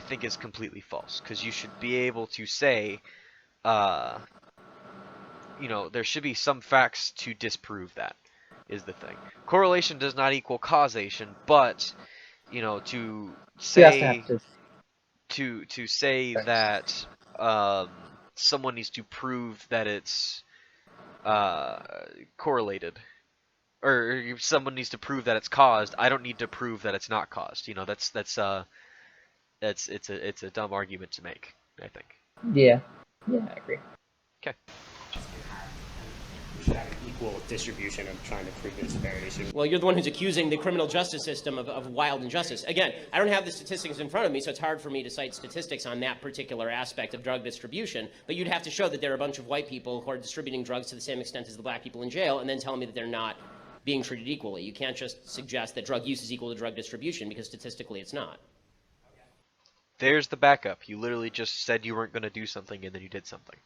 think is completely false, because you should be able to say, there should be some facts to disprove that, is the thing. Correlation does not equal causation, but, to say, to say that someone needs to prove that it's correlated, or someone needs to prove that it's caused. I don't need to prove that it's not caused. It's a dumb argument to make, I think. Yeah, I agree. Okay. We should have an equal distribution of trying to prove the disparity. Well, you're the one who's accusing the criminal justice system of wild injustice. Again, I don't have the statistics in front of me, so it's hard for me to cite statistics on that particular aspect of drug distribution, but you'd have to show that there are a bunch of white people who are distributing drugs to the same extent as the black people in jail, and then tell me that they're not being treated equally. You can't just suggest that drug use is equal to drug distribution, because statistically it's not. There's the backup. You literally just said you weren't going to do something, and then you did something.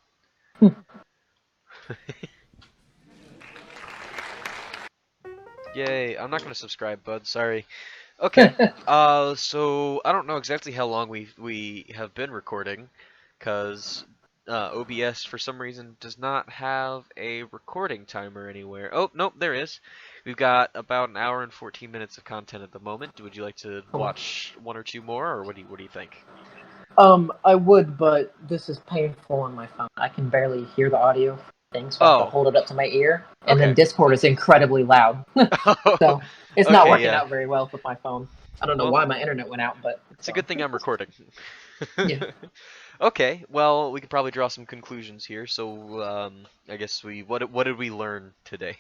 Yay! I'm not gonna subscribe, bud. Sorry. Okay. So I don't know exactly how long we have been recording, cause OBS for some reason does not have a recording timer anywhere. Oh, nope, there is. We've got about an hour and 14 minutes of content at the moment. Would you like to watch one or two more, or what do you think? I would, but this is painful on my phone. I can barely hear the audio thing, so I have to hold it up to my ear. And then Discord is incredibly loud. So it's not working out very well with my phone. I don't know why my internet went out, but it's a good thing I'm recording. Yeah. Okay, well, we could probably draw some conclusions here. So, I guess what did we learn today?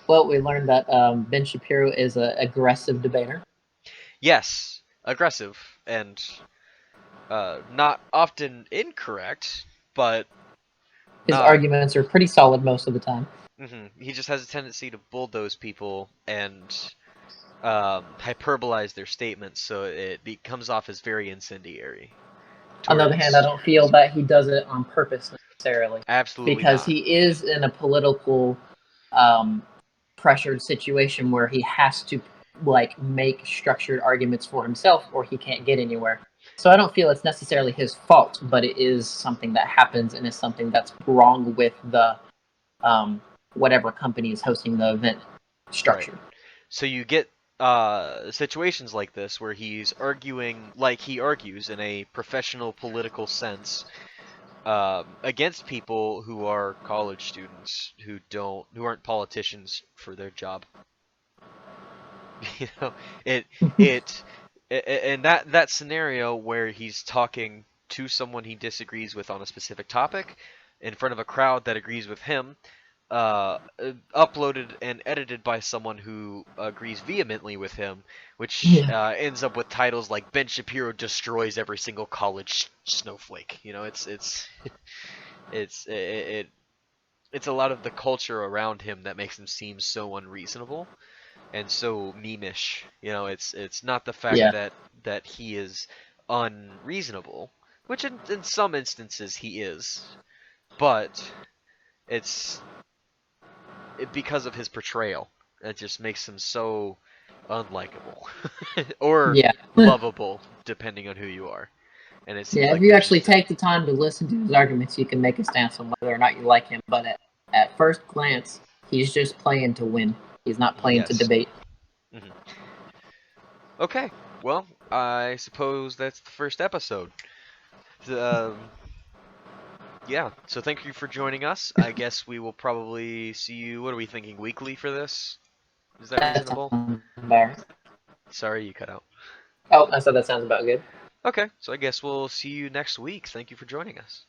Well, we learned that Ben Shapiro is an aggressive debater. Yes, aggressive and not often incorrect, but his arguments are pretty solid most of the time. He just has a tendency to bulldoze people and hyperbolize their statements, so it comes off as very incendiary. On the other hand, I don't feel that he does it on purpose necessarily. Absolutely because not. he is in a political pressured situation where he has to make structured arguments for himself or he can't get anywhere. So I don't feel it's necessarily his fault, but it is something that happens and is something that's wrong with the whatever company is hosting the event structure. Right. So you get situations like this where he's arguing like he argues in a professional political sense against people who are college students who aren't politicians for their job. You know, and that scenario where he's talking to someone he disagrees with on a specific topic in front of a crowd that agrees with him, uploaded and edited by someone who agrees vehemently with him, which ends up with titles like Ben Shapiro destroys every single college snowflake. You know, it's a lot of the culture around him that makes him seem so unreasonable and so meme-ish. You know, it's not the fact that he is unreasonable, which in some instances he is, but it's because of his portrayal. It just makes him so unlikable or lovable, depending on who you are. And it seems if you actually take the time to listen to his arguments, you can make a stance on whether or not you like him. But at first glance, he's just playing to win. He's not playing to debate. Okay, well, I suppose that's the first episode. Yeah, so thank you for joining us. I guess we will probably see you, what are we thinking, weekly for this? Is that reasonable? Sorry, you cut out. Oh, I said that sounds about good. Okay, so I guess we'll see you next week. Thank you for joining us.